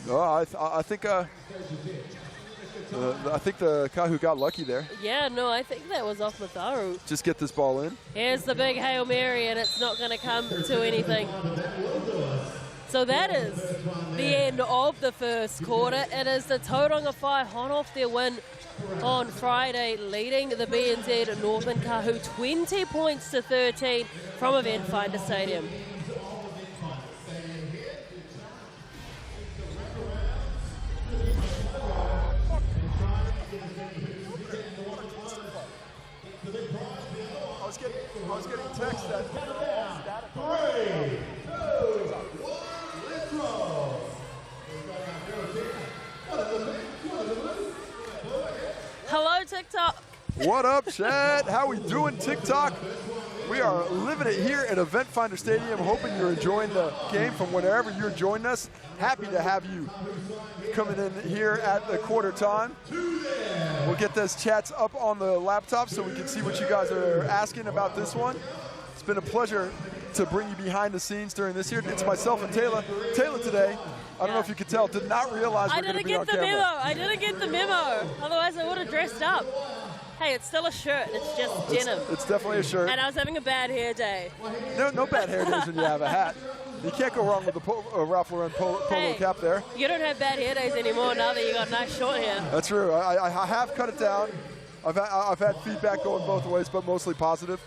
No, I think the Kāhu got lucky there. Yeah, no, I think that was off Matharu. Just get this ball in. Here's the big Hail Mary, and it's not going to come to anything. So that is the end of the first quarter. It is the Tauranga Phi hot off their win on Friday, leading the BNZ Northern Kāhu 20 points to 13 from Eventfinda Stadium. I was getting text that. Hello, TikTok. What up, Chad? How we doing, TikTok? We are living it here at Eventfinda Stadium. Hoping you're enjoying the game from wherever you're joining us. Happy to have you coming in here at the quarter time. We'll get those chats up on the laptop so we can see what you guys are asking about this one. It's been a pleasure to bring you behind the scenes during this year. It's myself and Taylor. Taylor today I don't know if you could tell, did not realize we're going to be on camera. I didn't get the memo. Otherwise, I would have dressed up. Hey, it's still a shirt. It's just denim. It's definitely a shirt. And I was having a bad hair day. No bad hair days when you have a hat. You can't go wrong with the Ralph Lauren polo cap there. You don't have bad hair days anymore now that you got nice short hair. That's true. I have cut it down. I've had feedback going both ways, but mostly positive.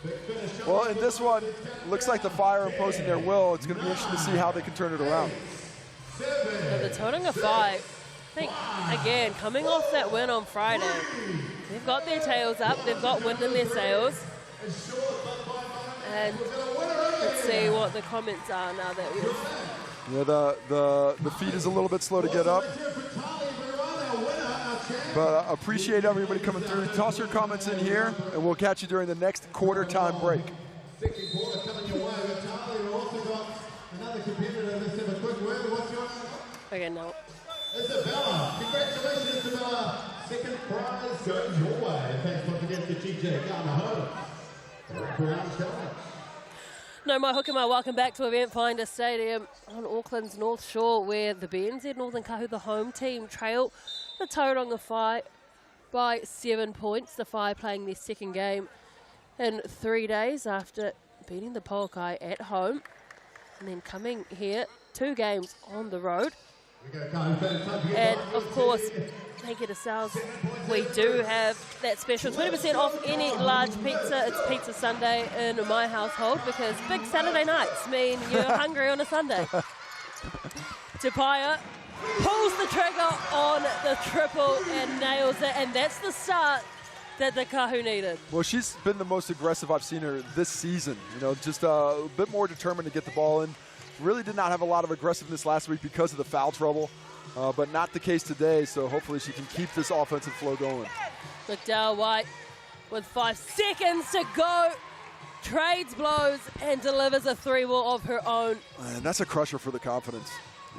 Well, in this one, looks like the Fire imposing their will. It's going to be interesting to see how they can turn it around. So the Tauihi 5, I think, again, coming off that win on Friday, they've got their tails up, they've got wind in their sails. And let's see what the comments are now that we've... Yeah, the feed is a little bit slow to get up. But I appreciate everybody coming through. Toss your comments in here, and we'll catch you during the next quarter time break. Second quarter coming your way. Vitaly, we've also got another competitor. Let's have a quick word. What's your name? Okay, no. Isabella. Congratulations, Isabella. Second prize goes your way. Thanks once again to GJ Gardner home. Wraparound challenge. No more Hukama, welcome back to Eventfinda Stadium on Auckland's North Shore, where the BNZ Northern Kāhu, the home team, trail the Tauranga 5 by 7 points. The 5 playing their second game in 3 days after beating the Polokai at home. And then coming here, 2 games on the road. And of course, thank you to Sal's, we do have that special 20% off any large pizza. It's Pizza Sunday in my household because big Saturday nights mean you're hungry on a Sunday. Tupaya pulls the trigger on the triple and nails it, and that's the start that the Kāhu needed. Well, she's been the most aggressive I've seen her this season. You know, just a bit more determined to get the ball in. Really did not have a lot of aggressiveness last week because of the foul trouble, but not the case today, so hopefully she can keep this offensive flow going. McDowell White with 5 seconds to go, trades blows and delivers a 3-ball of her own. And that's a crusher for the confidence.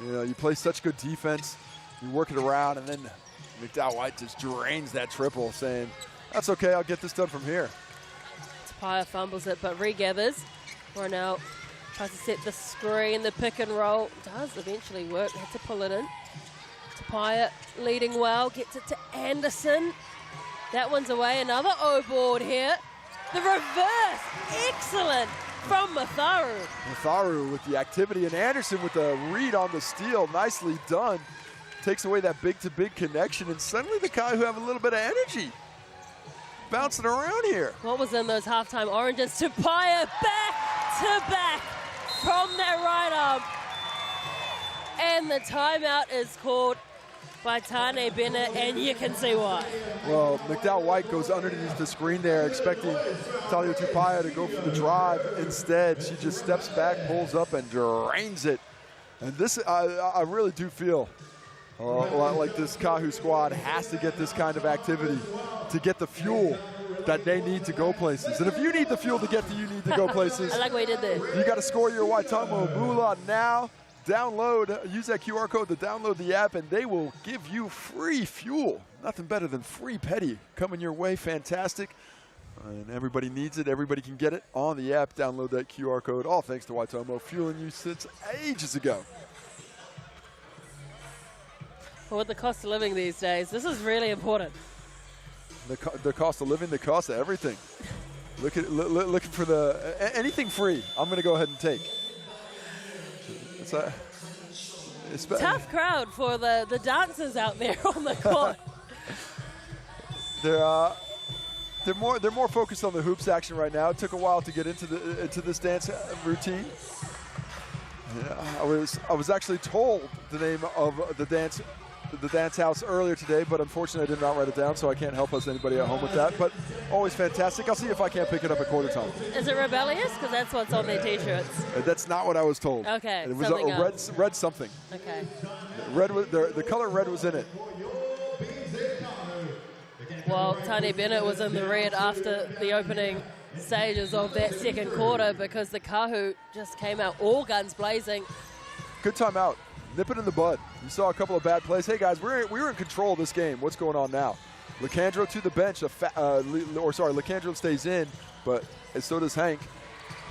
You know, you play such good defense, you work it around, and then McDowell White just drains that triple, saying, that's okay, I'll get this done from here. Tupaya fumbles it, but regathers. Ronell tries to set the screen, the pick and roll. Does eventually work, had to pull it in. Tupaya leading well, gets it to Anderson. That one's away, another O-board here. The reverse, excellent from Matharu. Matharu with the activity, and Anderson with the read on the steal, nicely done. Takes away that big-to-big connection, and suddenly the Kāhu have a little bit of energy bouncing around here. What was in those halftime oranges? Tupaya back-to-back from that right arm. And the timeout is called by Tane Bennett, and you can see why. Well, McDowell White goes underneath the screen there, expecting Talia Tupaya to go for the drive. Instead, she just steps back, pulls up, and drains it. And this, I really do feel like this Kāhu squad has to get this kind of activity to get the fuel that they need to go places. And if you need the fuel to get you need to go places, I like what he did there. You got to score your Waitomo Moolah now. Download, use that QR code to download the app, and they will give you free fuel. Nothing better than free petty coming your way. Fantastic. And everybody needs it. Everybody can get it on the app. Download that QR code. All thanks to Waitomo, fueling you since ages ago. Well, with the cost of living these days, this is really important. The cost of living, the cost of everything. Looking for the anything free, I'm going to go ahead and take. It's tough crowd for the dancers out there on the court. They're more focused on the hoops action right now. It took a while to get into this dance routine. Yeah, I was actually told the name of the dance house earlier today, but unfortunately I did not write it down, so I can't help us anybody at home with that. But always fantastic. I'll see if I can't pick it up at quarter time. Is it rebellious? Because that's what's on their T-shirts. That's not what I was told. Okay, it was a red something. Okay. Red, the color red was in it. Well, Tane Bennett was in the red after the opening stages of that second quarter because the Kāhu just came out all guns blazing. Good timeout. Nip it in the bud. You saw a couple of bad plays. Hey, guys, we were in control of this game. What's going on now? Lecandro to the bench. Lecandro stays in, but so does Hank,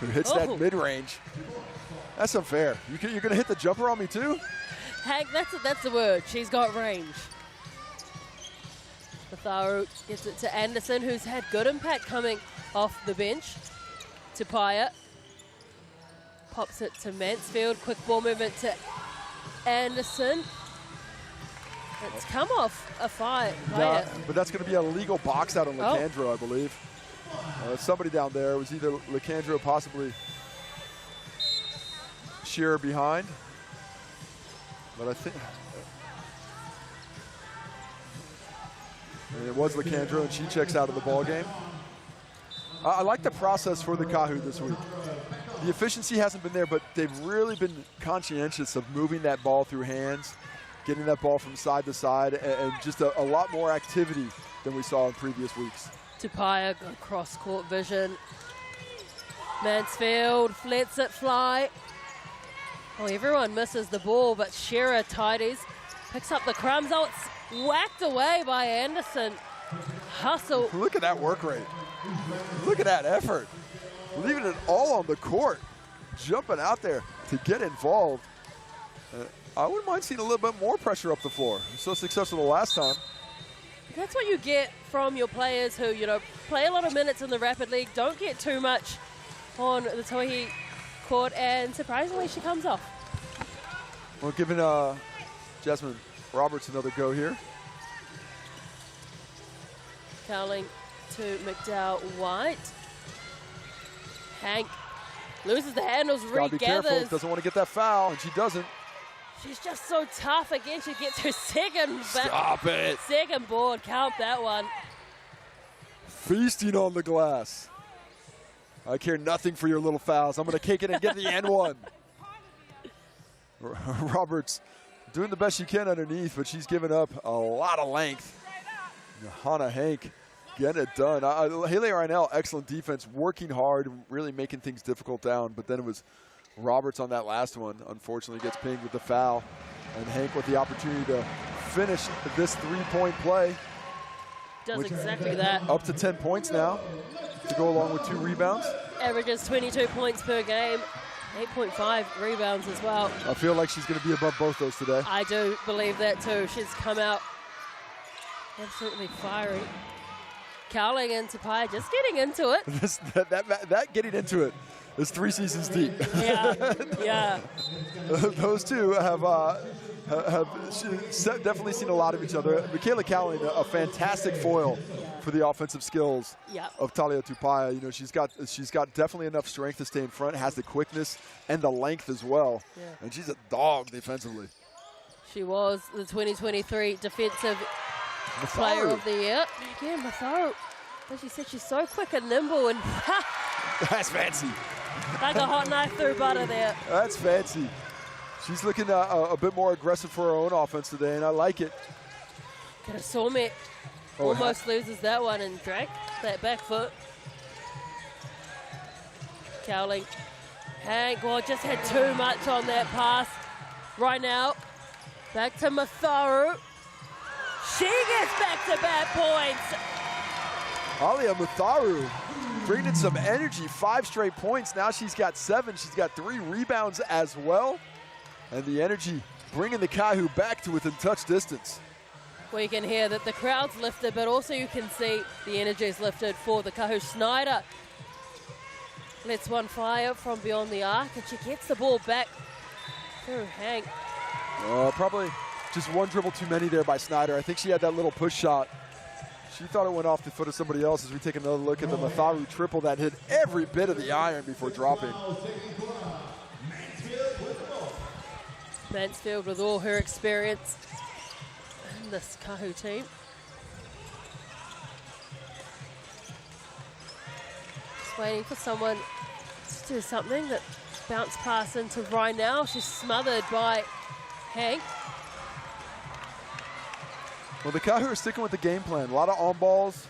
who hits that mid-range. That's unfair. You're going to hit the jumper on me, too? Hank, that's the word. She's got range. Matharu gets it to Anderson, who's had good impact coming off the bench. Tauihi pops it to Mansfield. Quick ball movement to Anderson. It's come off a fight. Yeah, but that's going to be a legal box out on Lacandro, I believe. Somebody down there. It was either Lacandro, possibly Shearer behind. But I think it was Lacandro, and she checks out of the ball game. I like the process for the Kāhu this week. The efficiency hasn't been there, but they've really been conscientious of moving that ball through hands, getting that ball from side to side, and just a lot more activity than we saw in previous weeks. Tauihi got cross-court vision. Mansfield lets it fly. Oh, everyone misses the ball, but Shearer tidies, picks up the crumbs. Oh, it's whacked away by Anderson. Hustle. Look at that work rate. Look at that effort. Leaving it all on the court. Jumping out there to get involved. I wouldn't mind seeing a little bit more pressure up the floor. So successful the last time. That's what you get from your players who, you know, play a lot of minutes in the Rapid League, don't get too much on the Tauihi court, and surprisingly she comes off. Well, giving Jasmine Roberts another go here. Cowling to McDowell White. Hank loses the handles, Gotta be careful, regathers. doesn't want to get that foul, and she doesn't. She's just so tough. Again, she gets her second Stop it. Second board, count that one. Feasting on the glass. I care nothing for your little fouls. I'm going to kick it and get the and one. Roberts doing the best she can underneath, but she's given up a lot of length. Hannah Hank getting it done. Haley Reinell, excellent defense, working hard, really making things difficult down, but then it was Roberts on that last one. Unfortunately gets pinged with the foul, and Hank with the opportunity to finish this three-point play. Does exactly that. Up to 10 points now to go along with 2 rebounds. Averages 22 points per game, 8.5 rebounds as well. I feel like she's going to be above both those today. I do believe that too. She's come out absolutely fiery. Cowling and Tauihi just getting into it. that getting into it is 3 seasons deep. Yeah, yeah. Those two have definitely seen a lot of each other. Michaela Cowling, a fantastic foil for the offensive skills of Talia Tauihi. You know, she's got definitely enough strength to stay in front, has the quickness and the length as well. Yeah. And she's a dog defensively. She was the 2023 Defensive Player of the Year. Again, Matharu. As you said, she's so quick and nimble, and that's fancy. Like a hot knife through butter there. That's fancy. She's looking a bit more aggressive for her own offense today, and I like it. Got a Sawmet. Almost loses that one and drag that back foot. Cowling. Hank, well, just had too much on that pass. Right now, back to Matharu. She gets back-to-back points. Alia Matharu bringing some energy, 5 straight points. Now she's got 7. She's got 3 rebounds as well. And the energy bringing the Kāhu back to within touch distance. Well, you can hear that the crowd's lifted, but also you can see the energy is lifted for the Kāhu. Schneider lets one fire from beyond the arc, and she gets the ball back through Hank. Probably just one dribble too many there by Snyder. I think she had that little push shot. She thought it went off the foot of somebody else as we take another look at the Matharu triple that hit every bit of the iron before dropping. Mansfield with all her experience in this Kāhu team. Just waiting for someone to do something. That bounce pass into Reinell. She's smothered by Hank. Well, the Kāhu are sticking with the game plan. A lot of on-balls,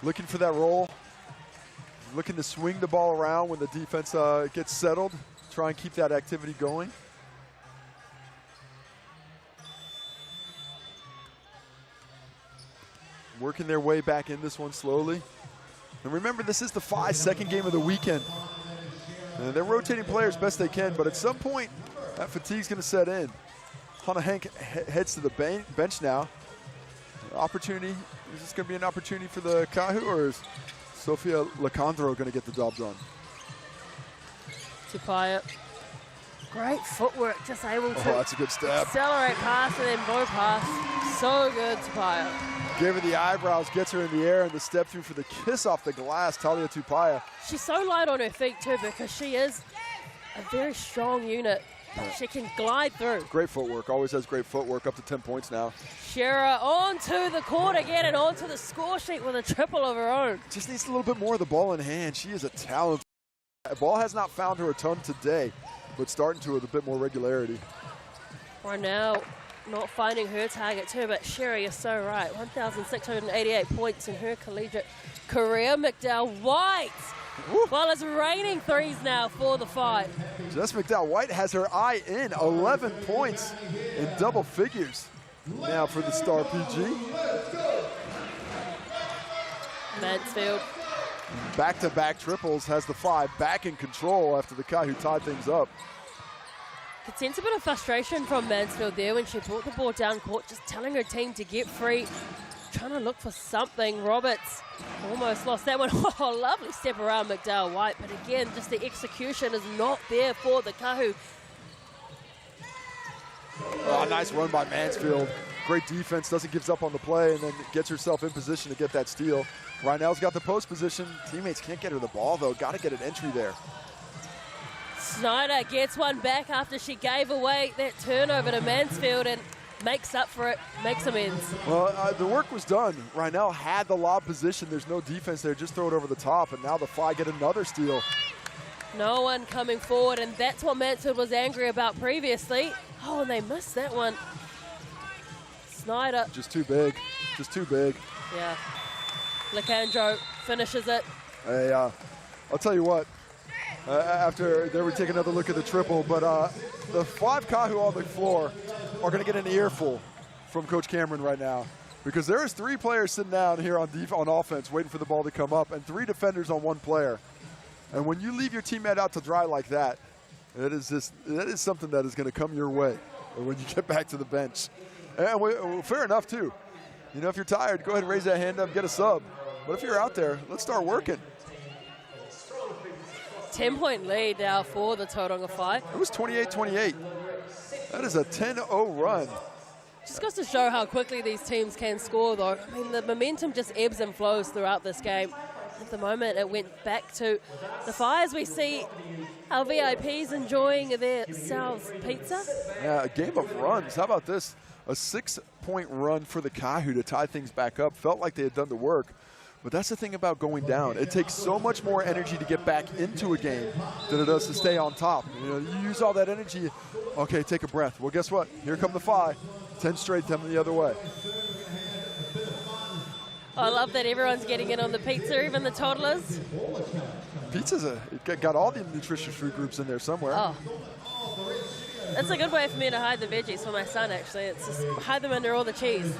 looking for that roll, looking to swing the ball around when the defense gets settled, try and keep that activity going. Working their way back in this one slowly. And remember, this is the second game of the weekend. And they're rotating players best they can, but at some point, that fatigue's going to set in. Hannah Hank heads to the bench now. Opportunity, is this going to be an opportunity for the Kāhu, or is Sofia Lacandro going to get the job done? Tupaya. Great footwork, just able to that's a good step. Accelerate pass and then blow pass. So good, Tupaya. Gave her the eyebrows, gets her in the air, and the step through for the kiss off the glass, Talia Tupaya. She's so light on her feet too, because she is a very strong unit. She can glide through. Great footwork, always has great footwork, up to 10 points now. Shearer onto the court again and onto the score sheet with a triple of her own. Just needs a little bit more of the ball in hand. She is a talent. The ball has not found her a ton today, but starting to with a bit more regularity. Right now, not finding her target too, but Sherry, you're so right. 1,688 points in her collegiate career. McDowell White. Well, it's raining threes now for the Five. Jess McDowell White has her eye in. 11 points in double figures now for the Star PG. Mansfield. Back-to-back triples, has the Five back in control after the Kāhu tied things up. Could sense a bit of frustration from Mansfield there when she brought the ball down court, just telling her team to get free, trying to look for something. Roberts almost lost that one. Oh, lovely step around McDowell White, but again, just the execution is not there for the Kāhu. Nice run by Mansfield. Great defense, doesn't give up on the play, and then gets herself in position to get that steal. Rynell's got the post position. Teammates can't get her the ball, though. Got to get an entry there. Snyder gets one back after she gave away that turnover to Mansfield and makes up for it, makes amends. Well, the work was done. Rynell had the lob position. There's no defense there. Just throw it over the top, and now the Fly get another steal. No one coming forward, and that's what Mansfield was angry about previously. Oh, and they missed that one. Snyder. Just too big. Just too big. Yeah. Lacandro finishes it. Hey, I'll tell you what. After they would take another look at the triple, but the Five Kāhu on the floor are going to get an earful from Coach Cameron right now, because there is 3 players sitting down here on offense waiting for the ball to come up, and 3 defenders on 1 player. And when you leave your teammate out to dry like that, that is something that is going to come your way when you get back to the bench. And fair enough too. You know, if you're tired, go ahead and raise that hand up, get a sub. But if you're out there, let's start working. 10-point lead now for the Tauranga Five. It was 28-28. That is a 10-0 run. Just goes to show how quickly these teams can score, though. I mean, the momentum just ebbs and flows throughout this game. At the moment, it went back to the Fires. We see our VIPs enjoying their Sal's pizza. Yeah, a game of runs. How about this? A 6-point run for the Kāhu to tie things back up. Felt like they had done the work. But that's the thing about going down. It takes so much more energy to get back into a game than it does to stay on top. You know, you use all that energy. Okay, take a breath. Well, guess what? Here come the Five. 10 straight coming the other way. I love that everyone's getting in on the pizza, even the toddlers. Pizza's got all the nutritious food groups in there somewhere. Oh. That's a good way for me to hide the veggies for my son, actually. It's just hide them under all the cheese.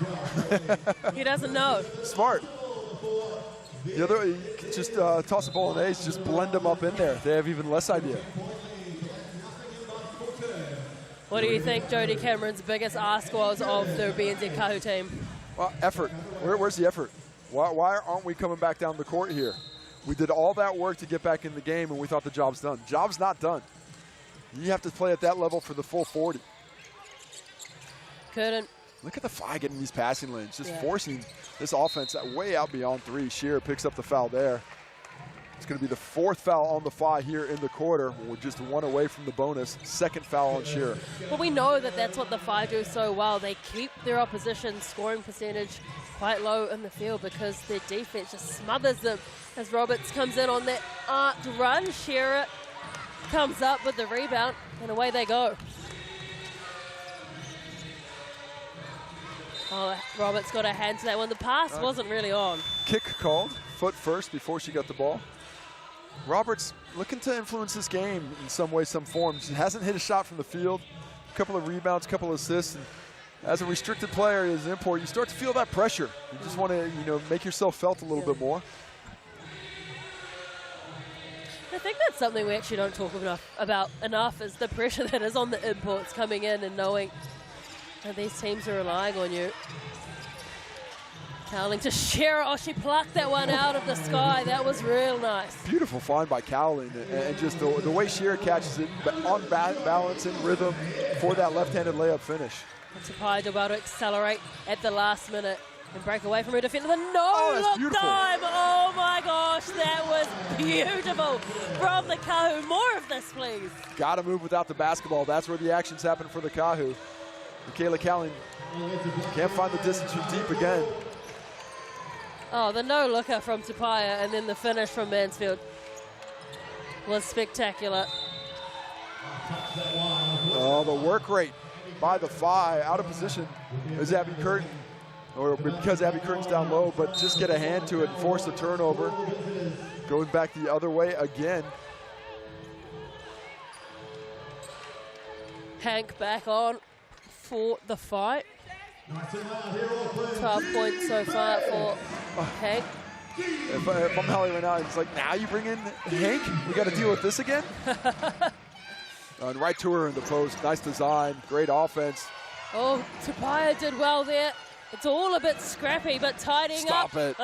He doesn't know. Smart. The other, you can just toss a bolognese, just blend them up in there. They have even less idea. What do you think Jody Cameron's biggest ask was of the BNZ Kāhu team? Well, effort. Where's the effort? Why aren't we coming back down the court here? We did all that work to get back in the game, and we thought the job's done. Job's not done. You have to play at that level for the full 40. Couldn't. Look at the Five getting these passing lanes, just forcing this offense way out beyond 3. Shearer picks up the foul there. It's going to be the 4th foul on the Five here in the quarter. We're just 1 away from the bonus. 2nd foul on Shearer. Well, we know that that's what the Five do so well. They keep their opposition's scoring percentage quite low in the field because their defense just smothers them. As Roberts comes in on that arced run, Shearer comes up with the rebound, and away they go. Oh, Roberts got a hand to that one. The pass wasn't really on. Kick called, foot first before she got the ball. Roberts looking to influence this game in some way, some form. She hasn't hit a shot from the field. A couple of rebounds, a couple of assists. And as a restricted player, as an import, you start to feel that pressure. You just want to, make yourself felt a little bit more. I think that's something we actually don't talk about enough is the pressure that is on the imports coming in and knowing And these teams are relying on you. Cowling to share. Oh, she plucked that one out of the sky. That was real nice. Beautiful find by Cowling, and just the way Shearer catches it, but on balance and rhythm for that left-handed layup finish. Tauihi about to accelerate at the last minute and break away from her defender. The no-look dive. Oh my gosh, that was beautiful from the Kāhu. More of this, please. Got to move without the basketball. That's where the actions happen for the Kāhu. Michaela Cowling can't find the distance from deep again. Oh, the no-looker from Tauihi and then the finish from Mansfield was spectacular. Oh, the work rate by the Phi. Out of position is Abby Curtin, or because Abby Curtin's down low, but just get a hand to it and force the turnover. Going back the other way again. Hank back on for the fight. 12 points so far for Hank. If I'm Holly right now, it's like, now you bring in Hank? We got to deal with this again? And right to her in the post. Nice design, great offense. Oh, Tauihi did well there. It's all a bit scrappy, but tidying up. Stop it.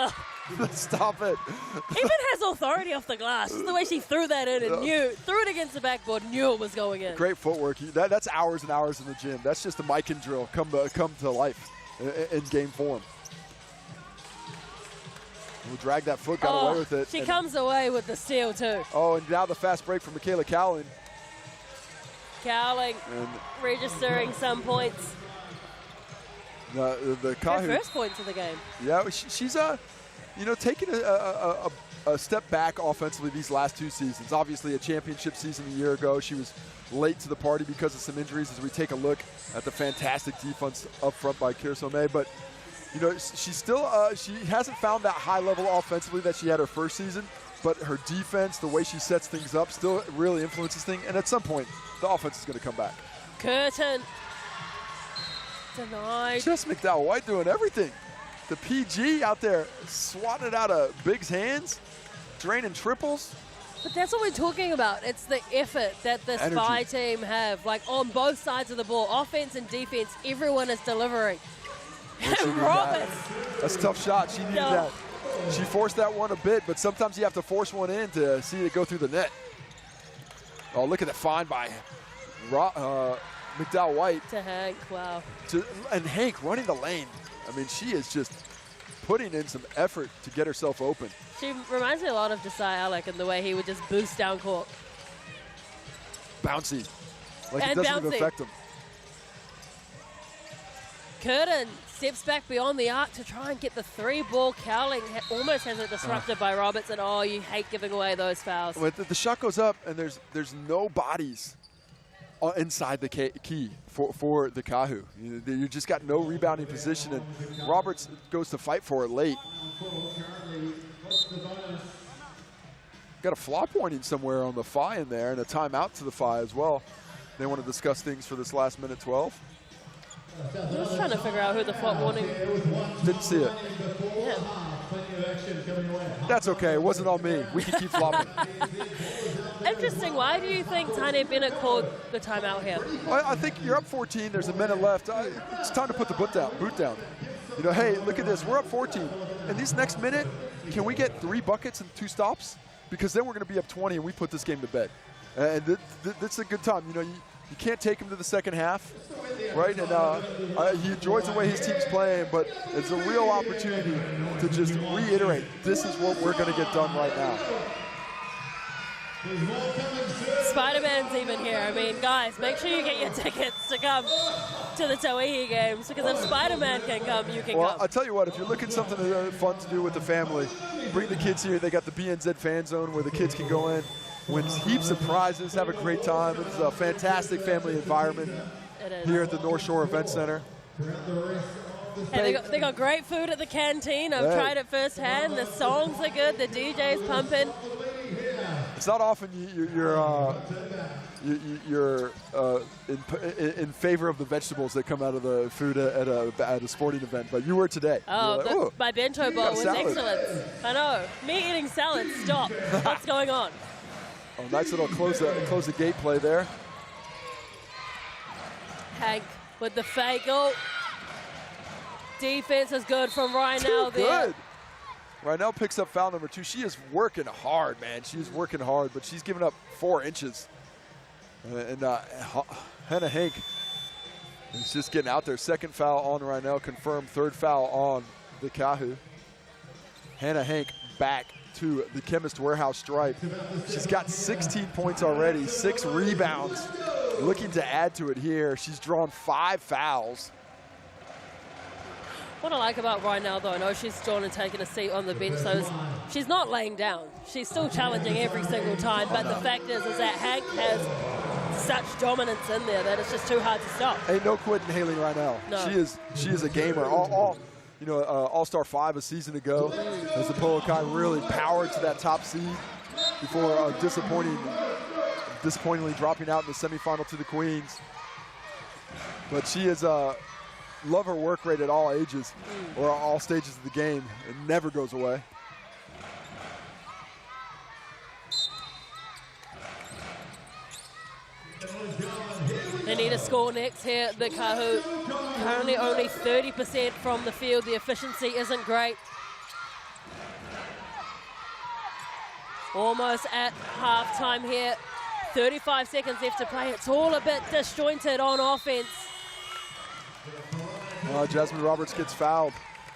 Stop it. Even has authority off the glass. Just the way she threw that in and threw it against the backboard, knew it was going in. Great footwork. That's hours and hours in the gym. That's just a Mikan drill come to life in game form. We'll drag that foot, got away with it. She comes away with the steal too. Oh, and now the fast break from Michaela Cowling. Cowling registering some points. The Kāhu, her first points of the game. Yeah, she's taking a step back offensively these last two seasons. Obviously a championship season a year ago. She was late to the party because of some injuries as we take a look at the fantastic defense up front by Kirsome. But, she's still, she hasn't found that high level offensively that she had her first season. But her defense, the way she sets things up, still really influences things. And at some point, the offense is going to come back. Curtin. Denied. Just McDowell White doing everything. The PG out there swatting it out of Big's hands, draining triples. But that's what we're talking about. It's the effort that this Phi team have, like on both sides of the ball, offense and defense. Everyone is delivering. Roberts. That's a tough shot. She needed that. She forced that one a bit, but sometimes you have to force one in to see it go through the net. Oh, look at the find by McDowell White. To Hank, wow. And Hank running the lane. I mean, she is just putting in some effort to get herself open. She reminds me a lot of Desai Alec in the way he would just boost down court. Bouncy. Like it doesn't even affect him. Curtin steps back beyond the arc to try and get the three ball. Cowling almost has it disrupted by Roberts, and you hate giving away those fouls. When the shot goes up and there's no bodies inside the key for the Kāhu. You just got no rebounding position, and Roberts goes to fight for it late. Got a flop warning somewhere on the Phi in there, and a timeout to the Phi as well. They want to discuss things for this last minute 12. I'm just trying to figure out who the flop warning. Didn't see it. Yeah. That's okay. It wasn't on me. We can keep flopping. Interesting. Why do you think Tanya Bennett called the timeout here? Well, I think you're up 14. There's a minute left. It's time to put the boot down. Hey, look at this. We're up 14. And this next minute, can we get 3 buckets and 2 stops? Because then we're going to be up 20 and we put this game to bed. And that's a good time. You can't take him to the second half, right? And he enjoys the way his team's playing, but it's a real opportunity to just reiterate, this is what we're going to get done right now. Spider-Man's even here. I mean, guys, make sure you get your tickets to come to the Tauihi games, because if Spider-Man can come, you can come. I'll tell you what, if you're looking for something fun to do with the family, bring the kids here. They got the BNZ fan zone where the kids can go in, win heaps of prizes, have a great time. It's a fantastic family environment here at the North Shore Event Center. Hey, they got great food at the canteen. I've tried it firsthand. The songs are good. The DJ's pumping. It's not often you're in favor of the vegetables that come out of the food at a sporting event, but you were today. My bento bowl was excellent. I know. Me eating salad. Stop. What's going on? Oh, nice little close the gate play there. Hank with the fake. Oh, defense is good from Rynell there. Good. Rynell picks up foul number 2. She is working hard, man. She is working hard, but she's giving up 4 inches. And Hannah Hank is just getting out there. Second foul on Rynell, confirmed. Third foul on the Kāhu. Hannah Hank back to the Chemist Warehouse stripe. She's got 16 points already, 6 rebounds. Looking to add to it here. She's drawn 5 fouls. What I like about Rynell, though, I know she's drawn and taken a seat on the bench, so she's not laying down. She's still challenging every single time, but the fact is that Hank has such dominance in there that it's just too hard to stop. Ain't no quitting Haley Rynell. No. She is a gamer. All-Star 5 a season ago, as the Polo Kai really powered to that top seed before disappointingly dropping out in the semifinal to the Queens. But she is love her work rate at all ages or all stages of the game. It never goes away. They need a score next here. The Kāhu currently only 30% from the field. The efficiency isn't great. Almost at halftime here. 35 seconds left to play. It's all a bit disjointed on offense. Jasmine Roberts gets fouled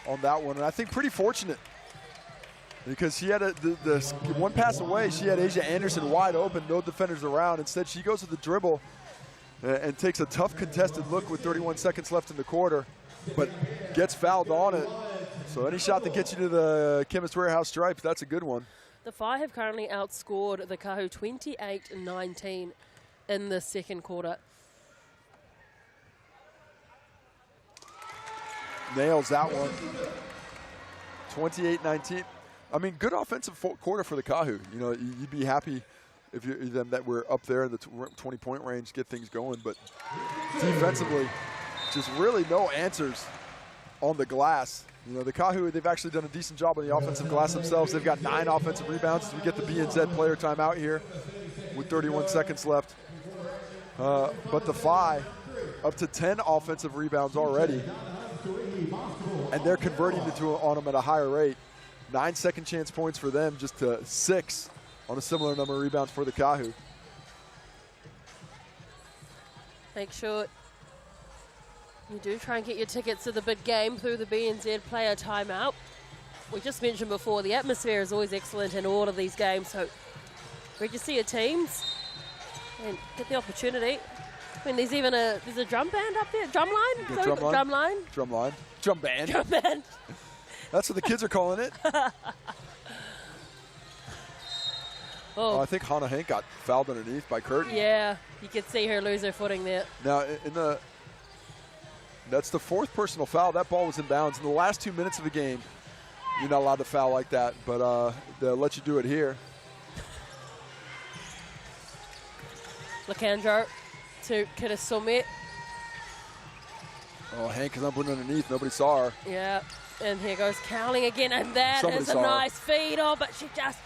on that one, and I think pretty fortunate because she had the one pass away. She had Asia Anderson wide open, no defenders around. Instead, she goes to the dribble and takes a tough contested look with 31 seconds left in the quarter, but gets fouled on it. So any shot that gets you to the Chemist Warehouse stripe, that's a good one. The Whai have currently outscored the Kāhu 28-19 in the second quarter. Nails that one. 28-19. I mean, good offensive quarter for the Kāhu. You know, you'd be happy if you're them that we're up there in the 20-point range, get things going. But defensively, just really no answers on the glass. You know, the Kāhu, they've actually done a decent job on the offensive glass themselves. They've got 9 offensive rebounds. We get the BNZ player timeout here with 31 seconds left. But the Whai, up to 10 offensive rebounds already. And they're converting on them at a higher rate. 9 second chance points for them, just to 6 on a similar number of rebounds for the Kāhu. Make sure you do try and get your tickets to the big game through the BNZ player timeout. We just mentioned before, the atmosphere is always excellent in all of these games, so register your teams and get the opportunity. I mean, there's a drum band up there, drum line? Drum line. Drum band. Drum band. That's what the kids are calling it. I think Hannah Hank got fouled underneath by Curtin. Yeah, you could see her lose her footing there. Now, that's the 4th personal foul. That ball was in bounds. In the last 2 minutes of the game, you're not allowed to foul like that, but they'll let you do it here. Lacandro to Kirisume. Oh, Hank is up underneath. Nobody saw her. Yeah, and here goes Cowling again, and that is a nice feed. Oh, but she just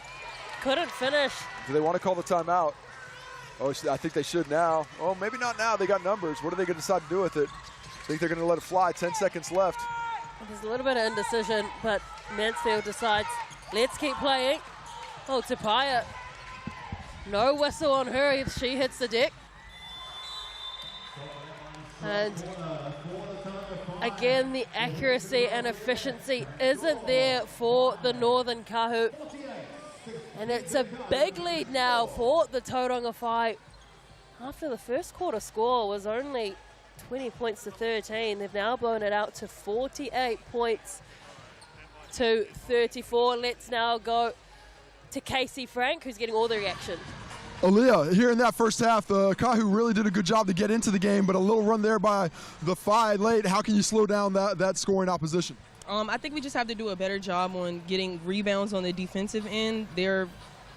couldn't finish. Do they want to call the timeout? Oh, I think they should now. Oh, maybe not now. They got numbers. What are they going to decide to do with it? I think they're going to let it fly. 10 seconds left. There's a little bit of indecision, but Mansfield decides, let's keep playing. Oh, Tapaya. No whistle on her if she hits the deck. And again, the accuracy and efficiency isn't there for the Northern Kāhu. And it's a big lead now for the Tauranga Whai. After the first quarter score was only 20 points to 13, they've now blown it out to 48 points to 34. Let's now go to Casey Frank, who's getting all the reaction. Aaliyah, here in that first half, the Kāhu really did a good job to get into the game, but a little run there by the Whai late. How can you slow down that scoring opposition? I think we just have to do a better job on getting rebounds on the defensive end. Their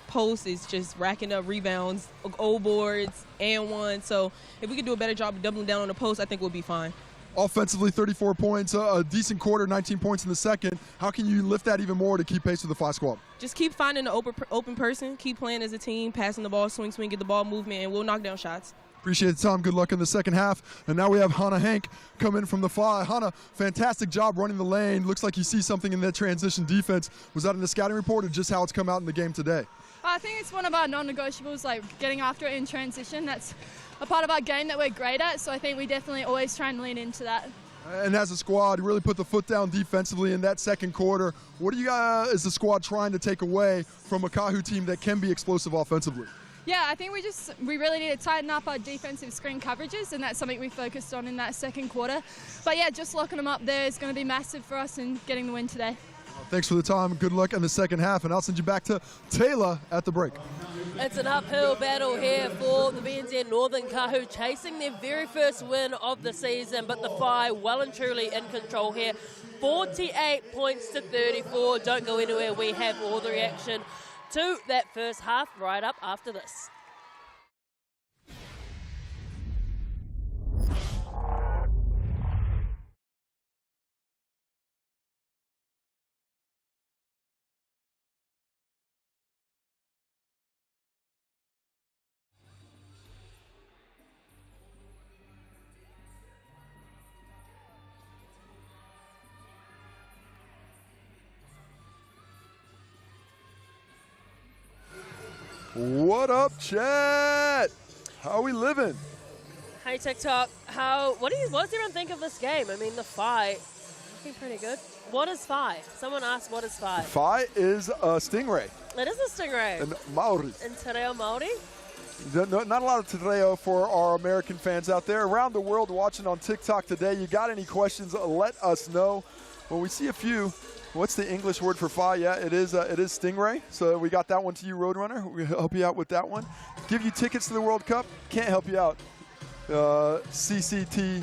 post is just racking up rebounds, old boards, and one. So if we could do a better job of doubling down on the post, I think we'll be fine. Offensively, 34 points, a decent quarter, 19 points in the second. How can you lift that even more to keep pace with the Whai squad? Just keep finding the open person, keep playing as a team, passing the ball, swing, get the ball movement, and we'll knock down shots. Appreciate the time. Good luck in the second half. And now we have Hannah Hank come in from the Whai. Hannah, fantastic job running the lane. Looks like you see something in that transition defense. Was that in the scouting report or just how it's come out in the game today? I think it's one of our non-negotiables, like getting after it in transition. That's a part of our game that we're great at, so I think we definitely always try and lean into that. And as a squad, you really put the foot down defensively in that second quarter. What do you guys, as the squad, trying to take away from a Kāhu team that can be explosive offensively? Yeah, I think we really need to tighten up our defensive screen coverages, and that's something we focused on in that second quarter. But yeah, just locking them up there is going to be massive for us in getting the win today. Thanks for the time. Good luck in the second half, and I'll send you back to Taylor at the break. It's an uphill battle here for the BNZ Northern Kāhu, chasing their very first win of the season, but the Whai well and truly in control here. 48 points to 34. Don't go anywhere. We have all the reaction to that first half right up after this. What up, chat? How are we living? Hey TikTok, what does everyone think of this game? I mean, the Whai looking pretty good. What is Whai? Someone asked, what is Whai? Whai is a stingray. It is a stingray. And Maori. In Te Reo Māori? Not a lot of Te Reo for our American fans out there. Around the world watching on TikTok today, you got any questions, let us know. When we see a few, what's the English word for Whai? Yeah, it is stingray. So we got that one to you, Roadrunner. We'll help you out with that one. Give you tickets to the World Cup. Can't help you out. CCTRDG.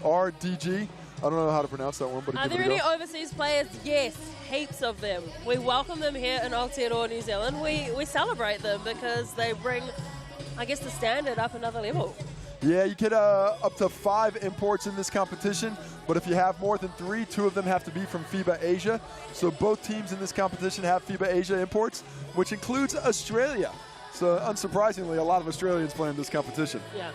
I don't know how to pronounce that one, but are there any overseas players? Yes, heaps of them. We welcome them here in Aotearoa, New Zealand. We celebrate them because they bring, I guess, the standard up another level. Yeah, you get up to 5 imports in this competition, but if you have more than 3, 2 of them have to be from FIBA Asia. So both teams in this competition have FIBA Asia imports, which includes Australia. So unsurprisingly, a lot of Australians play in this competition. Yeah.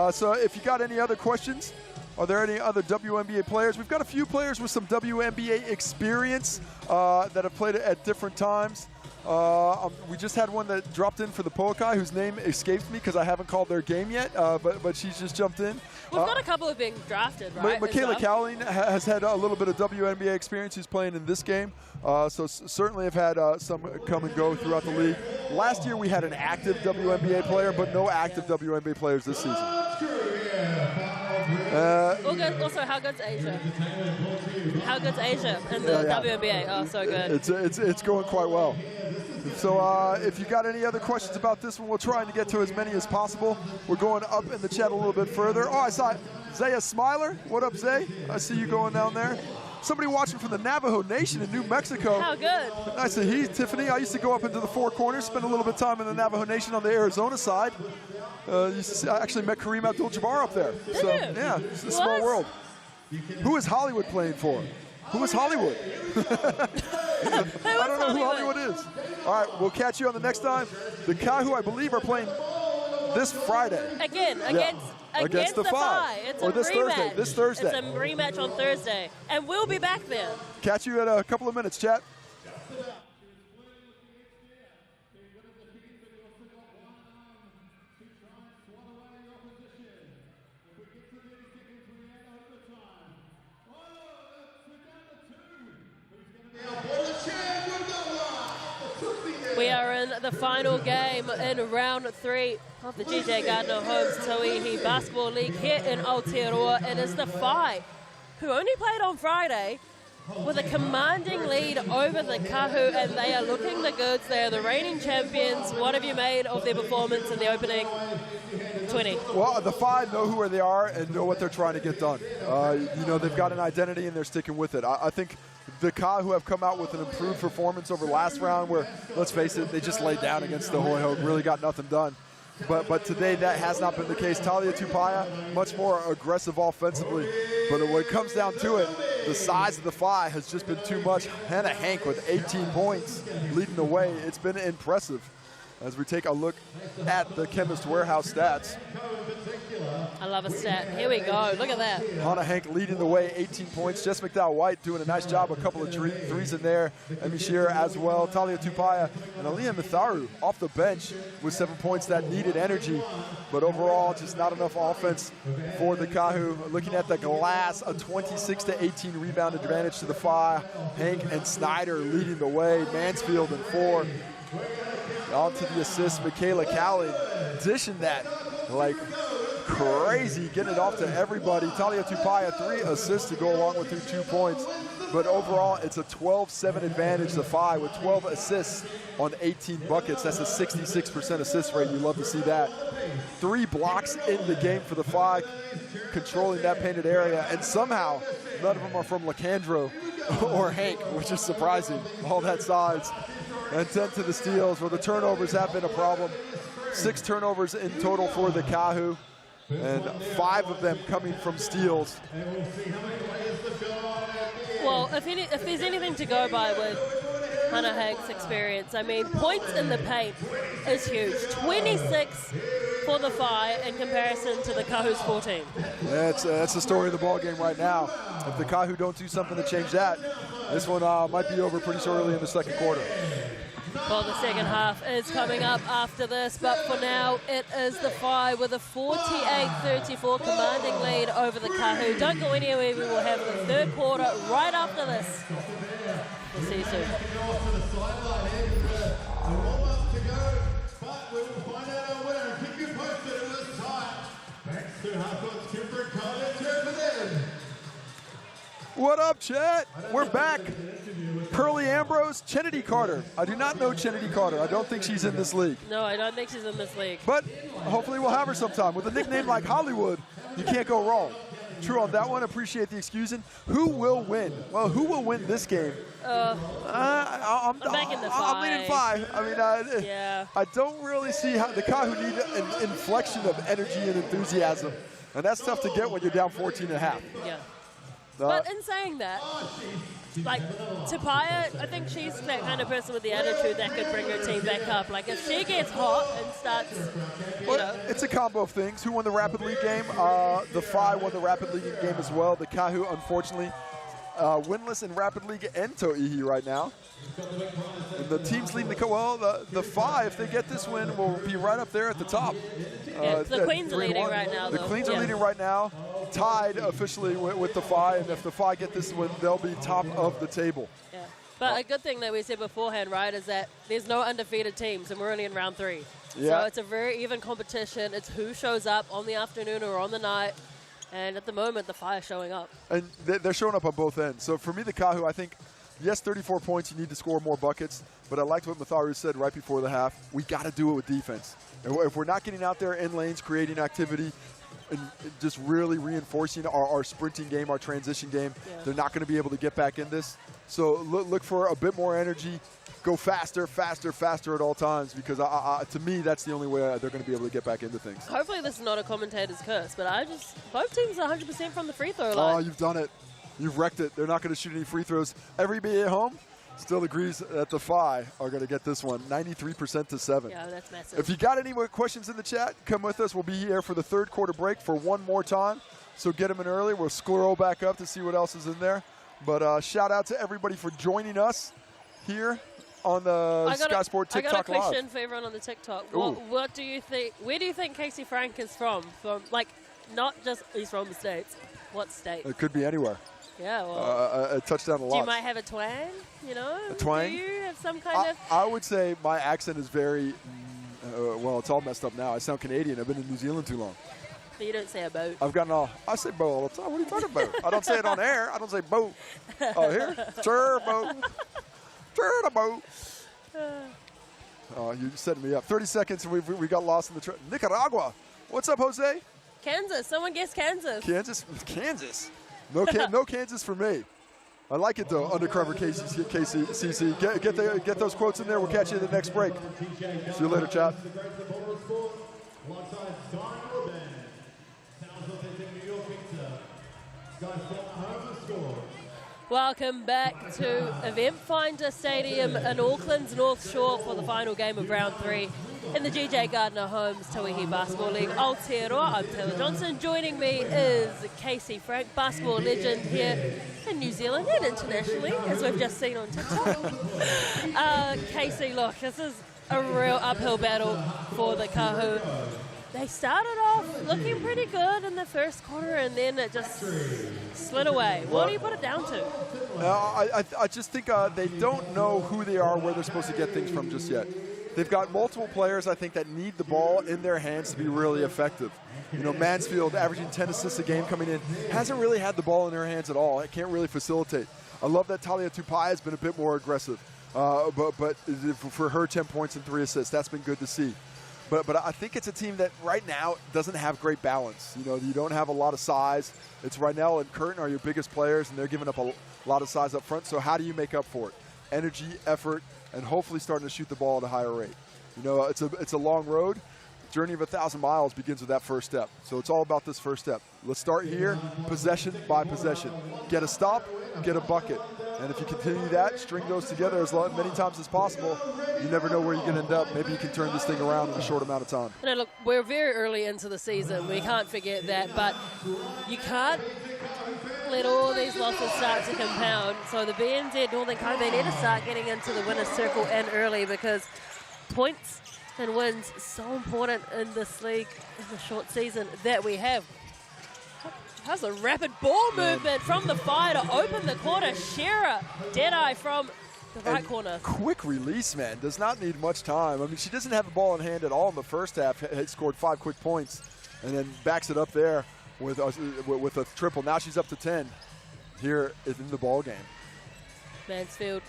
So if you got any other questions, are there any other WNBA players? We've got a few players with some WNBA experience that have played it at different times. We just had one that dropped in for the Poakai, whose name escapes me because I haven't called their game yet, but she's just jumped in. We've got a couple of being drafted, right? Michaela Cowling has had a little bit of WNBA experience. She's playing in this game, so certainly have had some come and go throughout the league. Last year we had an active WNBA player, but no active WNBA players this season. Also, how good's Asia? How good's Asia in the WNBA? Oh, so good. It's going quite well. So if you got any other questions about this one, we'll try to get to as many as possible. We're going up in the chat a little bit further. Oh, I saw Zaya Smiler. What up, Zay? I see you going down there. Somebody watching from the Navajo Nation in New Mexico. How good. Nice to hear you, Tiffany. I used to go up into the Four Corners, spend a little bit of time in the Navajo Nation on the Arizona side. I actually met Kareem Abdul-Jabbar up there. So, yeah, it's a small world. Who is Hollywood playing for? Who is Hollywood? I don't know who Hollywood is. All right, we'll catch you on the next time. The Kāhu, I believe, are playing this Friday. Again, against the Whai. It's or a this rematch. Thursday. It's a rematch on Thursday. And we'll be back then. Catch you in a couple of minutes, chat. We are in the final game in round 3 of the GJ Gardner Homes Tauihi Basketball League here in Aotearoa. It is the Whai, who only played on Friday, with a commanding lead over the Kāhu, and they are looking the goods. They are the reigning champions. What have you made of their performance in the opening 20? Well, the Whai know who they are and know what they're trying to get done. They've got an identity and they're sticking with it. I think the Kāhu have come out with an improved performance over last round where, let's face it, they just laid down against the Hoi Ho, really got nothing done. But today that has not been the case. Talia Tupaya, much more aggressive offensively. But when it comes down to it, the size of the Whai has just been too much. Hannah Hank with 18 points leading the way. It's been impressive. as we take a look at the Chemist Warehouse stats. I love a stat. Here we go. Look at that. Hannah Hank leading the way, 18 points. Jess McDowell-White doing a nice job, a couple of threes in there. Emmy Shearer as well. Talia Tupaya and Aliyah Mitharu off the bench with 7 points. That needed energy, but overall just not enough offense for the Kāhu. Looking at the glass, a 26-18 rebound advantage to the Phi. Hank and Snyder leading the way. Mansfield in 4. On to the assist, Michaela Cowley dishing that like crazy, getting it off to everybody. Talia Tupaya, 3 assists to go along with her 2 points. But overall, it's a 12-7 advantage to Phi with 12 assists on 18 buckets. That's a 66% assist rate. You love to see that. 3 blocks in the game for the Phi, controlling that painted area. And somehow, none of them are from Lacandro or Hank, which is surprising. All that size. And 10 to the steals, where the turnovers have been a problem. 6 turnovers in total for the Kāhu, and 5 of them coming from steals. Well, if there's anything to go by with Hannah Hank's experience, I mean, points in the paint is huge. 26 for the Phi in comparison to the Kāhu's 14. That's the story of the ball game right now. If the Kāhu don't do something to change that, this one might be over pretty early in the second quarter. Well, the second half is coming up after this, but for now, it is the Phi with a 48-34 commanding lead over the Kāhu. Don't go anywhere. We will have the third quarter right after this. We'll see you soon. What up, Chet? We're back. Pearlie Ambrose, Kennedy Carter. I do not know Kennedy Carter. I don't think she's in this league. No, I don't think she's in this league. But hopefully we'll have her sometime. With a nickname like Hollywood, you can't go wrong. True on that one. Appreciate the excusing. Who will win? Well, who will win this game? I'm back in the Phi. I'm leaning Phi. I mean, yeah. I don't really see how the Kāhu need an inflection of energy and enthusiasm. And that's tough to get when you're down 14 and a half. Yeah. But in saying that, like, Tupaya, I think she's that kind of person with the attitude that could bring her team back up. Like, if she gets hot and starts, you know. It's a combo of things. Who won the Rapid League game? The Phi won the Rapid League game as well. The Kāhu, unfortunately, winless in Rapid League and Tauihi right now. And the teams leading the Phi, if they get this win, will be right up there at the top. Yeah, the Queens are leading right now, though. The Queens are leading right now, tied officially with the Phi, and if the Phi get this win, they'll be top of the table. Yeah. But a good thing that we said beforehand, right, is that there's no undefeated teams, and we're only in round 3. Yeah. So it's a very even competition. It's who shows up on the afternoon or on the night. And at the moment, the Phi are showing up. And they're showing up on both ends. So for me, the Kāhu, I think, yes, 34 points, you need to score more buckets. But I liked what Matharu said right before the half. We got to do it with defense. And if we're not getting out there in lanes, creating activity, and just really reinforcing our sprinting game, our transition game, they're not going to be able to get back in this. So look for a bit more energy. Go faster, faster, faster at all times, because to me, that's the only way they're going to be able to get back into things. Hopefully this is not a commentator's curse, but both teams are 100% from the free throw line. Oh, you've done it. You've wrecked it. They're not going to shoot any free throws. Everybody at home still agrees that the Phi are going to get this one, 93% to 7. Yeah, that's massive. If you got any more questions in the chat, come with us. We'll be here for the third quarter break for one more time. So get them in early. We'll scroll back up to see what else is in there. But shout out to everybody for joining us here on the Sky Sport TikTok Live. I got a question for everyone on the TikTok. What do you think? Where do you think Casey Frank is from? From, like, not just he's from the States. What state? It could be anywhere. Yeah, well. A touchdown a lot. Do you might have a twang, you know? A twang? Do you have some kind of? I would say my accent is very, well, it's all messed up now. I sound Canadian. I've been in New Zealand too long. But you don't say a boat. I've gotten all, I say boat all the time. What are you talking about? I don't say it on air. I don't say boat. Oh, here? Sure, boat. Sure, the boat. Oh, you're setting me up. 30 seconds and we got lost in the Nicaragua. What's up, Jose? Kansas. Someone guessed Kansas. Kansas. No Kansas for me. I like it, though, undercover KCC. Get those quotes in there. We'll catch you in the next break. See you later, chat. Welcome back to Eventfinda Stadium in Auckland's North Shore for the final game of round 3. In the GJ Gardner Homes Tauihi Basketball League Aotearoa, I'm Taylor Johnson. Joining me is Casey Frank, basketball legend here in New Zealand and internationally, as we've just seen on TikTok. Casey, look, this is a real uphill battle for the Kāhu. They started off looking pretty good in the first quarter, and then it just slid away. What do you put it down to? I just think they don't know who they are, where they're supposed to get things from just yet. They've got multiple players, I think, that need the ball in their hands to be really effective. You know, Mansfield averaging 10 assists a game coming in, hasn't really had the ball in her hands at all. It can't really facilitate. I love that Talia Tupai has been a bit more aggressive, but for her 10 points and 3 assists, that's been good to see. But I think it's a team that right now doesn't have great balance. You know, you don't have a lot of size. It's Rynell and Curtin are your biggest players, and they're giving up a lot of size up front. So how do you make up for it? Energy, effort, and hopefully starting to shoot the ball at a higher rate. You know, it's a long road. The journey of 1,000 miles begins with that first step. So it's all about this first step. Let's start here, possession by possession. Get a stop, get a bucket. And if you continue that, string those together as many times as possible, you never know where you're going to end up. Maybe you can turn this thing around in a short amount of time. You know, look, we're very early into the season. We can't forget that. But you can't let all these losses start to compound. So the BNZ Northern Kāhu, they need to start getting into the winner's circle and early, because points and wins are so important in this league in the short season that we have. How's a rapid ball movement from the fire to open the corner. Shearer, Deadeye from the right corner. Quick release, man. Does not need much time. I mean, she doesn't have the ball in hand at all in the first half. Had scored 5 quick points and then backs it up there with a triple. Now she's up to 10 here in the ball game. Mansfield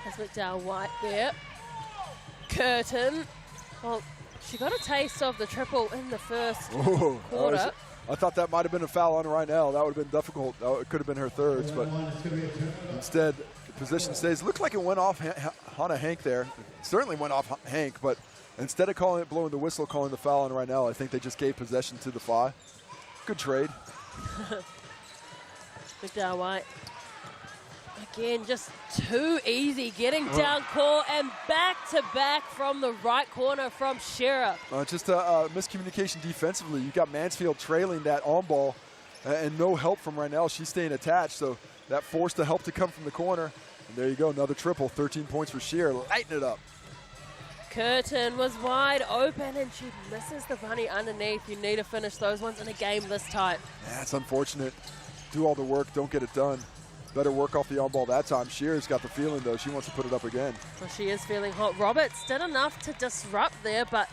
has McDowell White there. Curtin. Well, she got a taste of the triple in the first quarter. I thought that might have been a foul on Rynell. That would have been difficult. It could have been her thirds, but instead, the position stays. Looked like it went off Hannah Hank there. It certainly went off Hank, but instead of blowing the whistle, calling the foul on Rynell, I think they just gave possession to the Phi. Good trade. McDowell White. Again, just too easy, getting down court and back-to-back from the right corner from Shearer. Just a miscommunication defensively. You got Mansfield trailing that on ball and no help from Rynell. She's staying attached, so that forced the help to come from the corner. And there you go, another triple, 13 points for Shearer, lighting it up. Curtin was wide open and she misses the bunny underneath. You need to finish those ones in a game this tight. Yeah, it's unfortunate. Do all the work, don't get it done. Better work off the on-ball that time. Shearer's got the feeling, though. She wants to put it up again. Well, she is feeling hot. Roberts did enough to disrupt there, but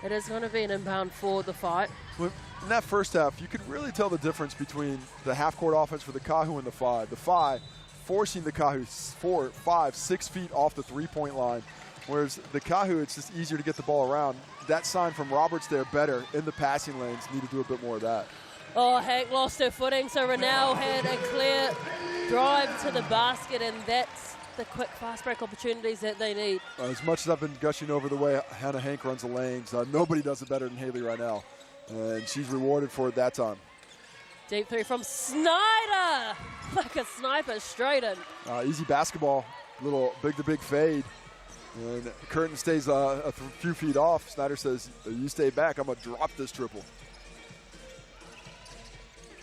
it is going to be an inbound for the fight. Well, in that first half, you could really tell the difference between the half-court offense for the Kāhu and the Phi. The Phi forcing the Kāhu 4, 5, 6 feet off the three-point line, whereas the Kāhu, it's just easier to get the ball around. That sign from Roberts there, better in the passing lanes. Need to do a bit more of that. Oh, Hank lost her footing, so Rynell had a clear drive to the basket, and that's the quick fast break opportunities that they need. As much as I've been gushing over the way Hannah Hank runs the lanes, nobody does it better than Haley Rynell, and she's rewarded for it that time. Deep three from Snyder, like a sniper, straight in. Easy basketball, little big-to-big fade, and Curtin stays a few feet off. Snyder says, you stay back, I'm going to drop this triple.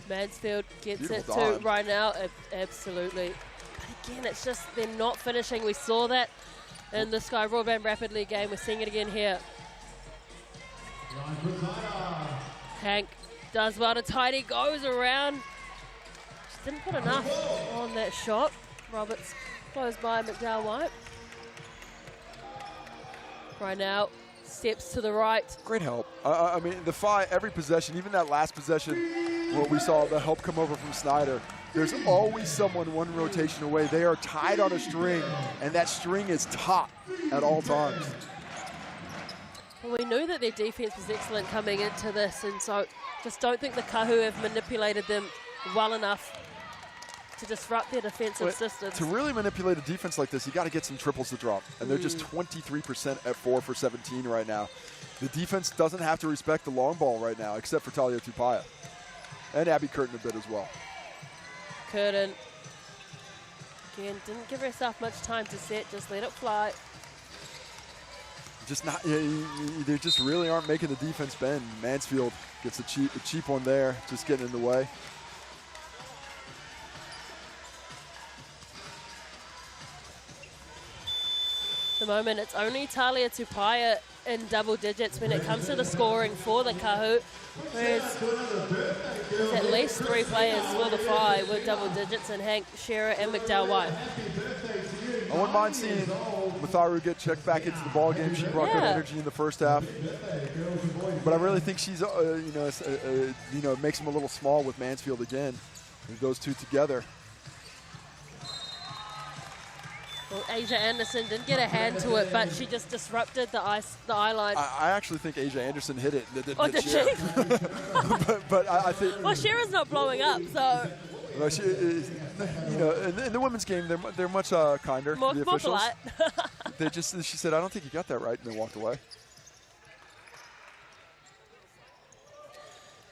Mansfield gets Beautiful it to dime. Rynell, absolutely. But again, it's just they're not finishing. We saw that in the Sky Broadband Rapid League game. We're seeing it again here. Hank does well to tidy, goes around. Just didn't put enough on that shot. Roberts goes by McDowell White. Rynell steps to the right. Great help. I mean, the Phi, every possession, even that last possession where we saw the help come over from Snyder, there's always someone one rotation away. They are tied on a string, and that string is taut at all times. Well, we knew that their defense was excellent coming into this, and so just don't think the Kāhu have manipulated them well enough to disrupt their defensive systems. To really manipulate a defense like this, you got to get some triples to drop, and they're just 23% at 4 for 17 right now. The defense doesn't have to respect the long ball right now, except for Talia Tupai. And Abby Curtin a bit as well. Curtin, again, didn't give herself much time to set, just let it fly. just not. They just really aren't making the defense bend. Mansfield gets a cheap one there, just getting in the way. At the moment, it's only Talia Tupaia in double digits when it comes to the scoring for the Kāhu, whereas there's at least 3 players for the Whai with double digits in Hank, Shearer, and McDowell White. I wouldn't mind seeing Matharu get checked back into the ball game. She brought good energy in the first half, but I really think she's, it makes them a little small with Mansfield again. Those two together. Well, Asia Anderson didn't get a hand to it, but she just disrupted the eye line. I actually think Asia Anderson hit it. Did she? but I think. Well, Shearer's not blowing up, so. No, she, in the women's game, they're much kinder. More the officials. polite. She said, "I don't think you got that right," and they walked away.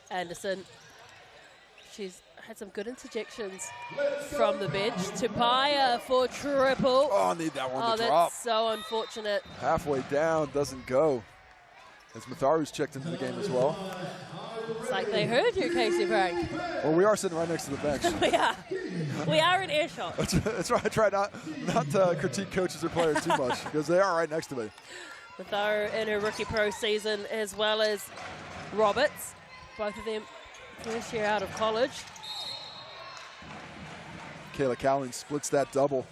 Anderson, she's had some good interjections from the bench. Tupaia for triple. Oh, I need that one to that's drop. So unfortunate. Halfway down, doesn't go. As Matharu's checked into the game as well. It's like they heard you, Casey Frank. Well, we are sitting right next to the bench. We are in earshot. That's right. I try not to critique coaches or players too much because they are right next to me. Matharu in her rookie pro season, as well as Roberts. Both of them first year out of college. Kayla Cowling splits that double.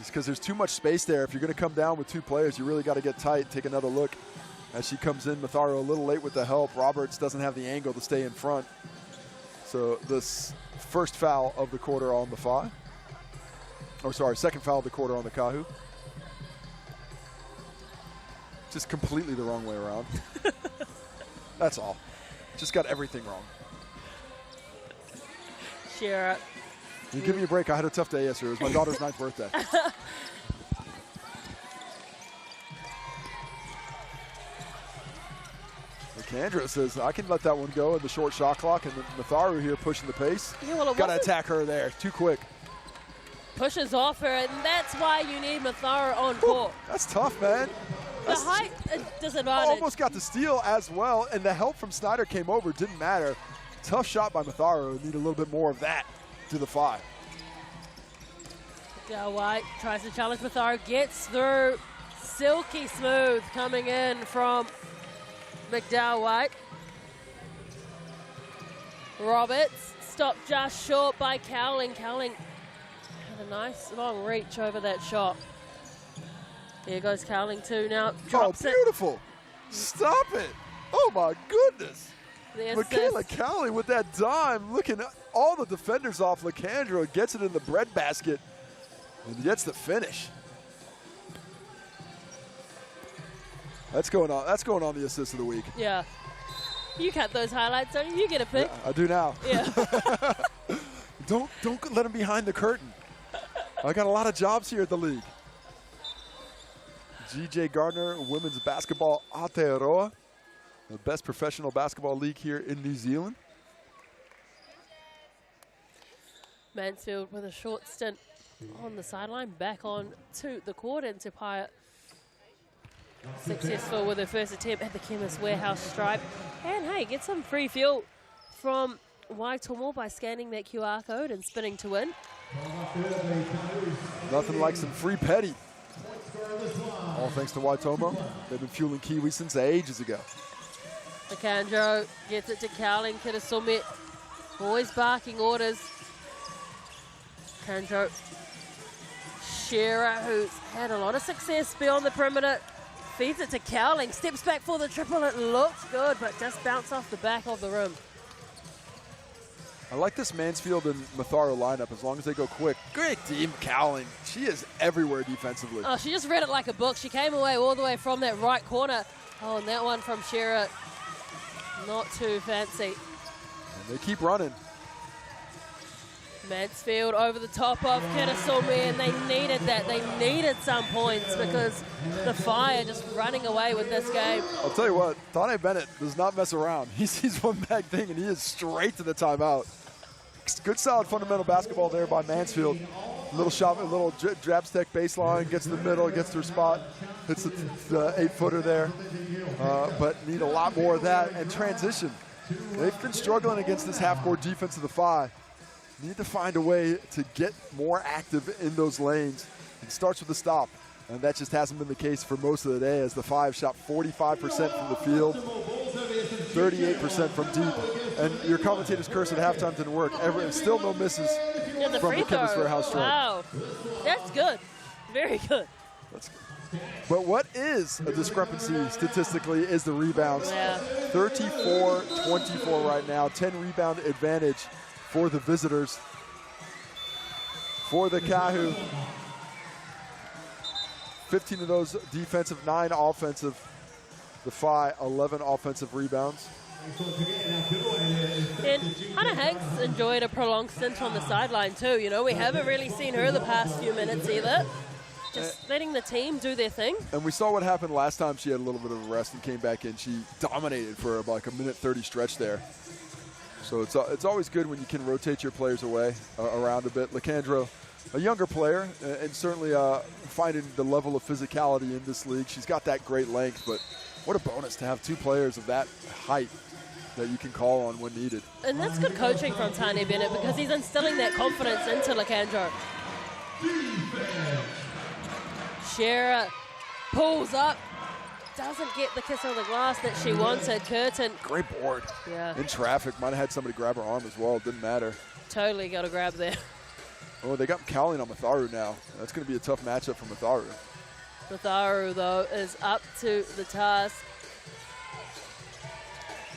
It's because there's too much space there. If you're going to come down with 2 players, you really got to get tight, take another look. As she comes in, Matharu a little late with the help. Roberts doesn't have the angle to stay in front. So this first foul of the quarter on the Whai. Oh, sorry, second foul of the quarter on the Kāhu. Just completely the wrong way around. That's all. Just got everything wrong. Shearer. You give me a break. I had a tough day yesterday. It was my daughter's 9th birthday. Kendra says, I can let that one go in the short shot clock, and Matharu here pushing the pace. Yeah, well, got to attack her there. Too quick. Pushes off her, and that's why you need Matharu on court. That's tough, man. The height disadvantage. Almost got the steal as well, and the help from Snyder came over. Didn't matter. Tough shot by Matharu. Need a little bit more of that to the 5. Yeah, White tries to challenge Matharu, gets through. Silky smooth coming in from McDowell White. Roberts stopped just short by Cowling. Cowling had a nice long reach over that shot. Here goes Cowling too now. Drops beautiful. Stop it. Oh my goodness. The Michaela Cowling with that dime, looking at all the defenders off Lacandro, gets it in the breadbasket and gets the finish. That's going on the assist of the week. Yeah. You cut those highlights, don't you? You get a pick. Yeah, I do now. Yeah. Don't let him behind the curtain. I got a lot of jobs here at the league. GJ Gardner, Women's Basketball Aotearoa, the best professional basketball league here in New Zealand. Mansfield with a short stint on the sideline, back on to the court, and Tupaia successful with her first attempt at the Chemist Warehouse stripe. And hey, get some free fuel from Waitomo by scanning that QR code and spinning to win. Nothing like some free petty. All thanks to Waitomo. They've been fueling Kiwi since ages ago. Lacandro gets it to Cowling. Kitasumet always barking orders. Lacandro. Shearer, who's had a lot of success beyond the perimeter, feeds it to Cowling. Steps back for the triple. It looks good, but just bounced off the back of the rim. I like this Mansfield and Matharu lineup as long as they go quick. Great team, Cowling. She is everywhere defensively. Oh, she just read it like a book. She came away all the way from that right corner. Oh, and that one from Shearer, not too fancy. And they keep running. Mansfield over the top of Kitasumet, and they needed that. They needed some points because the Whai are just running away with this game. I'll tell you what, Tane Bennett does not mess around. He sees one bad thing, and he is straight to the timeout. next. Good solid fundamental basketball there by Mansfield. Little shot, a little drab step baseline, gets to the middle, gets to her spot, hits the 8-footer there. But need a lot more of that. And transition. They've been struggling against this half-court defense of the Phi. Need to find a way to get more active in those lanes. It starts with a stop. And that just hasn't been the case for most of the day, as the Five shot 45% from the field, 38% from deep. And your commentator's curse at halftime didn't work. Still no misses from the Chemist House strike. Wow, that's good. Very good. That's good. But what is a discrepancy statistically is the rebounds. Yeah. 34-24 right now, 10 rebound advantage for the visitors. For the Kāhu, 15 of those defensive, 9 offensive. The Phi, 11 offensive rebounds. And Hannah Hanks enjoyed a prolonged stint on the sideline too. You know, we haven't really seen her the past few minutes either. Just letting the team do their thing. And we saw what happened last time she had a little bit of a rest and came back in. She dominated for like a minute 30 stretch there. So it's always good when you can rotate your players away, around a bit. LaCandro, a younger player, and certainly finding the level of physicality in this league. She's got that great length, but what a bonus to have 2 players of that height that you can call on when needed. And that's good coaching from Tani Bennett, because he's instilling that confidence into LaCandro. Shera pulls up, doesn't get the kiss on the glass that she wanted. Curtin. Great board. Yeah. In traffic, might have had somebody grab her arm as well. Didn't matter. Totally got a grab there. Oh, they got Cowling on Matharu now. That's going to be a tough matchup for Matharu. Matharu, though, is up to the task.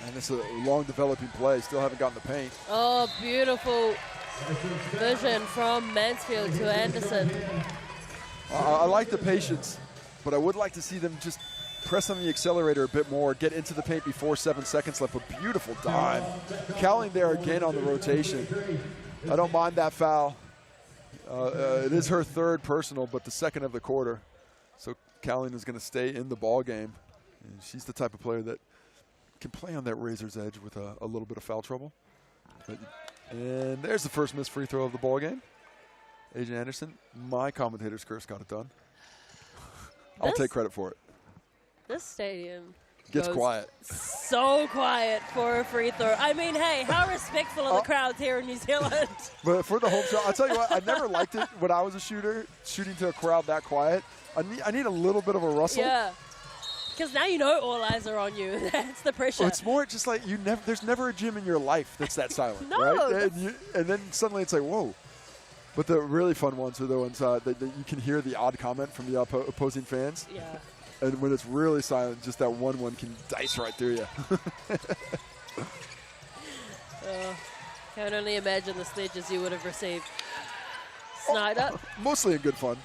And it's a long developing play. Still haven't gotten the paint. Oh, beautiful vision from Mansfield to Anderson. I like the patience, but I would like to see them just press on the accelerator a bit more, get into the paint before 7 seconds left. A beautiful dime. Cowling there again on the rotation. I don't mind that foul. It is her 3rd personal, but the 2nd of the quarter. So Cowling is going to stay in the ball game. And she's the type of player that can play on that razor's edge with a little bit of foul trouble. And there's the first missed free throw of the ball game. AJ Anderson, my commentator's curse, got it done. I'll take credit for it. This stadium gets quiet. So quiet for a free throw. I mean, hey, how respectful are the crowds here in New Zealand? But for the home shot, I'll tell you what, I never liked it when I was a shooter, shooting to a crowd that quiet. I need a little bit of a rustle. Yeah. Because now you know all eyes are on you. That's the pressure. Well, it's more just like there's never a gym in your life that's that silent, no, right? And then suddenly it's like, whoa. But the really fun ones are the ones that you can hear the odd comment from the opposing fans. Yeah. And when it's really silent, just that one can dice right through you. Can only imagine the sledges you would have received. Snyder. Mostly in good fun.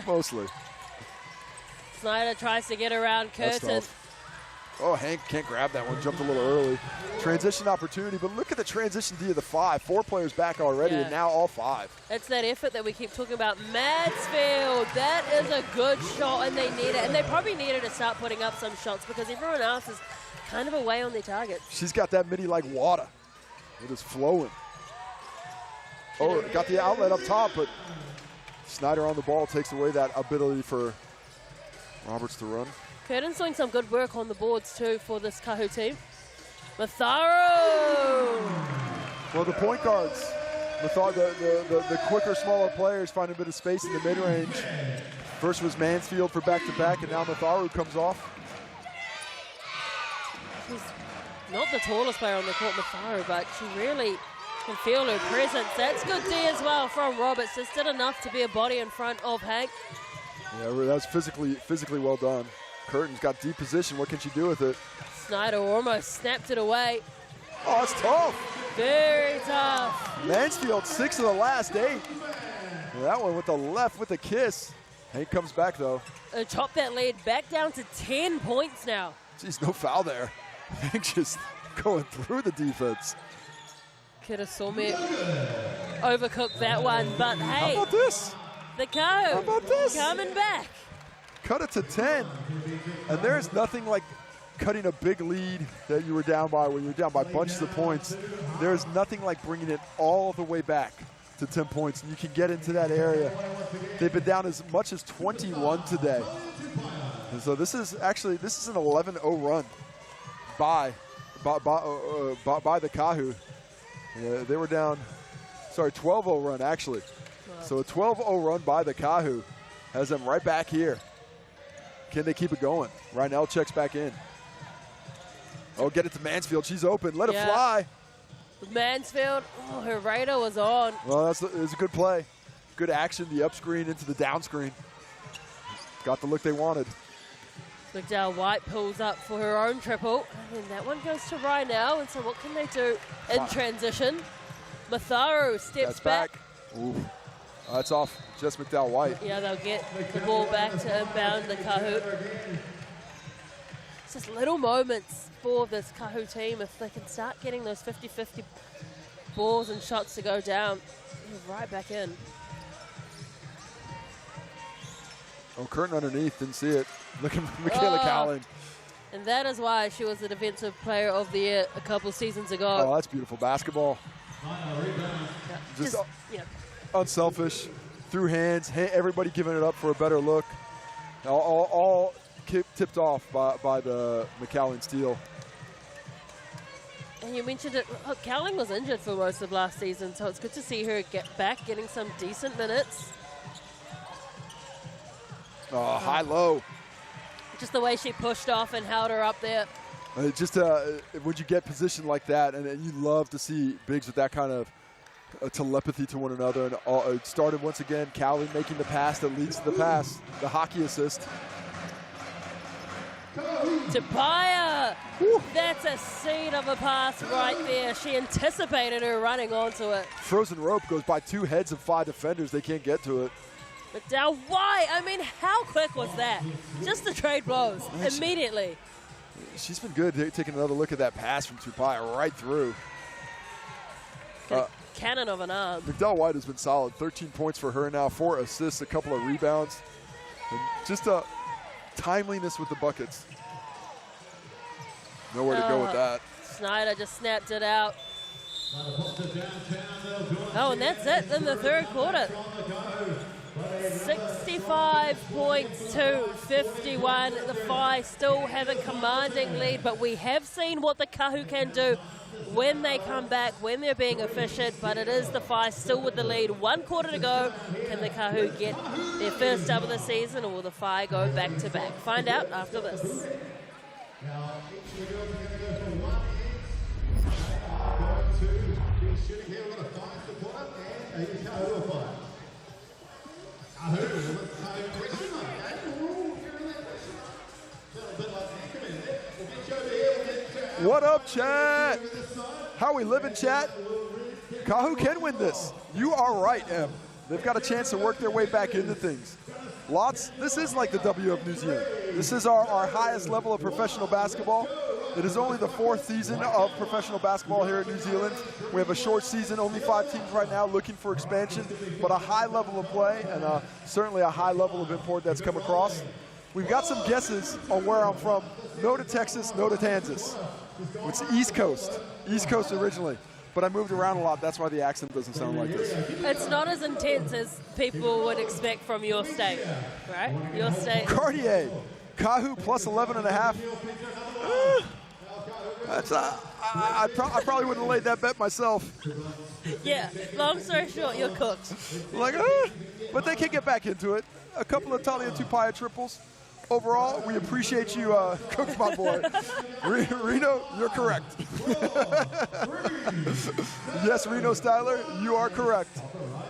Mostly. Snyder tries to get around Curtin. Oh, Hank can't grab that one. Jumped a little early. Transition opportunity, but look at the transition D of the 5. 4 players back already, and now all 5. It's that effort that we keep talking about. Mansfield, that is a good shot, and they need it. And they probably needed to start putting up some shots because everyone else is kind of away on their targets. She's got that midi like water. It is flowing. Oh, got the outlet up top, but Snyder on the ball takes away that ability for Roberts to run. Curtin's doing some good work on the boards too for this Kāhu team. Matharu! Well, the point guards, the quicker, smaller players find a bit of space in the mid-range. First was Mansfield for back-to-back, and now Matharu comes off. She's not the tallest player on the court, Matharu, but she really can feel her presence. That's good D as well from Roberts. Just did enough to be a body in front of Hank. Yeah, that's physically well done. Curtin's got deep position. What can she do with it? Snyder almost snapped it away. Oh, that's tough. Very tough. Mansfield, 6 of the last 8. And that one with the left with a kiss. Hank comes back, though. And chop that lead back down to 10 points now. Jeez, no foul there. Hank just going through the defense. Kirasome overcooked that one, but hey. How about this? The Kāhu. How about this? Coming back. Cut it to 10. And there's nothing like cutting a big lead that you were down by, when you're down by bunches of points, there's nothing like bringing it all the way back to 10 points, and you can get into that area. They've been down as much as 21 today. And so this is an 11-0 run by the Kāhu. Yeah, they were down, 12-0 run actually. So a 12-0 run by the Kāhu has them right back here. Can they keep it going? Rynell checks back in. Oh, get it to Mansfield. She's open. Let it fly. Mansfield, her radar was on. Well, it was a good play. Good action, the up screen into the down screen. Got the look they wanted. McDowell White pulls up for her own triple. And that one goes to Rynell. And so what can they do in transition? Matharu steps back. Ooh. That's off just McDowell White. Yeah, they'll get the ball back to inbound the Kāhu. It's just little moments for this Kāhu team. If they can start getting those 50-50 balls and shots to go down, right back in. Oh, Curtin underneath, didn't see it. Look at Michaela Cowling. And that is why she was the Defensive Player of the Year a couple seasons ago. Oh, that's beautiful basketball. Just unselfish, through hands, everybody giving it up for a better look. All tipped off by the McCallan steal. And you mentioned it, Cowling was injured for most of last season, so it's good to see her get back, getting some decent minutes. Oh, high-low. Just the way she pushed off and held her up there. When you get positioned like that, and you love to see bigs with that kind of telepathy to one another. And it started once again, Cowley making the pass that leads to the pass, the hockey assist. Tapia, that's a seed of a pass right there. She anticipated her running onto it. Frozen rope goes by two heads of 5 defenders. They can't get to it. McDowell, why? I mean, how quick was that? Just the trade blows immediately. She's been good taking another look at that pass from Tupaya right through. Cannon of an arm. McDowell White has been solid. 13 points for her now, 4 assists, a couple of rebounds. And just a timeliness with the buckets. Nowhere to go with that. Snyder just snapped it out. Oh, and that's it in the third quarter. 65 points to 51. The Phi still have a commanding lead, but we have seen what the Kāhu can do when they come back, when they're being efficient, but it is the Phi still with the lead. 1 quarter to go. Can the Kāhu get their first dub of the season, or will the Phi go back-to-back? Find out after this. Now, each of the girls are going to go for 1 and 2. Shooting here, we've got a 5 supporter and a Kāhu Phi. What up, chat? How we living, chat? Kāhu can win this. You are right, Em. They've got a chance to work their way back into things. This is like the W of New Zealand. This is our highest level of professional basketball. It is only the 4th season of professional basketball here in New Zealand. We have a short season, only 5 teams right now looking for expansion, but a high level of play and certainly a high level of import that's come across. We've got some guesses on where I'm from. No to Texas, no to Kansas. It's East Coast originally, but I moved around a lot. That's why the accent doesn't sound like this. It's not as intense as people would expect from your state, right? Your state. Cartier, Kāhu plus 11.5. I probably wouldn't have laid that bet myself. Yeah, long story short, you're cooked. But they can get back into it. A couple of Talia Tupaya triples. Overall, we appreciate you, cooked my boy. Reno, you're correct. Yes, Reno Styler, you are correct.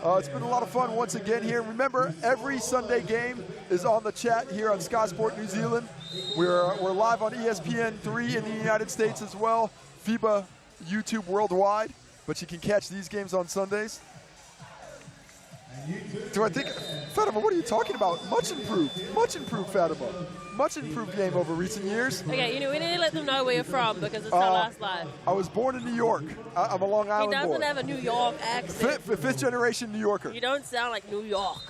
It's been a lot of fun once again here. Remember, every Sunday game is on the chat here on Sky Sport New Zealand. We're live on ESPN3 in the United States as well, FIBA YouTube worldwide, but you can catch these games on Sundays. Do I think, Fatima, what are you talking about? Much improved, Fatima. Much improved game over recent years. Okay, we need to let them know where you're from because it's our last live. I was born in New York. I'm a Long Island boy. He doesn't have a New York accent. Fifth generation New Yorker. You don't sound like New York.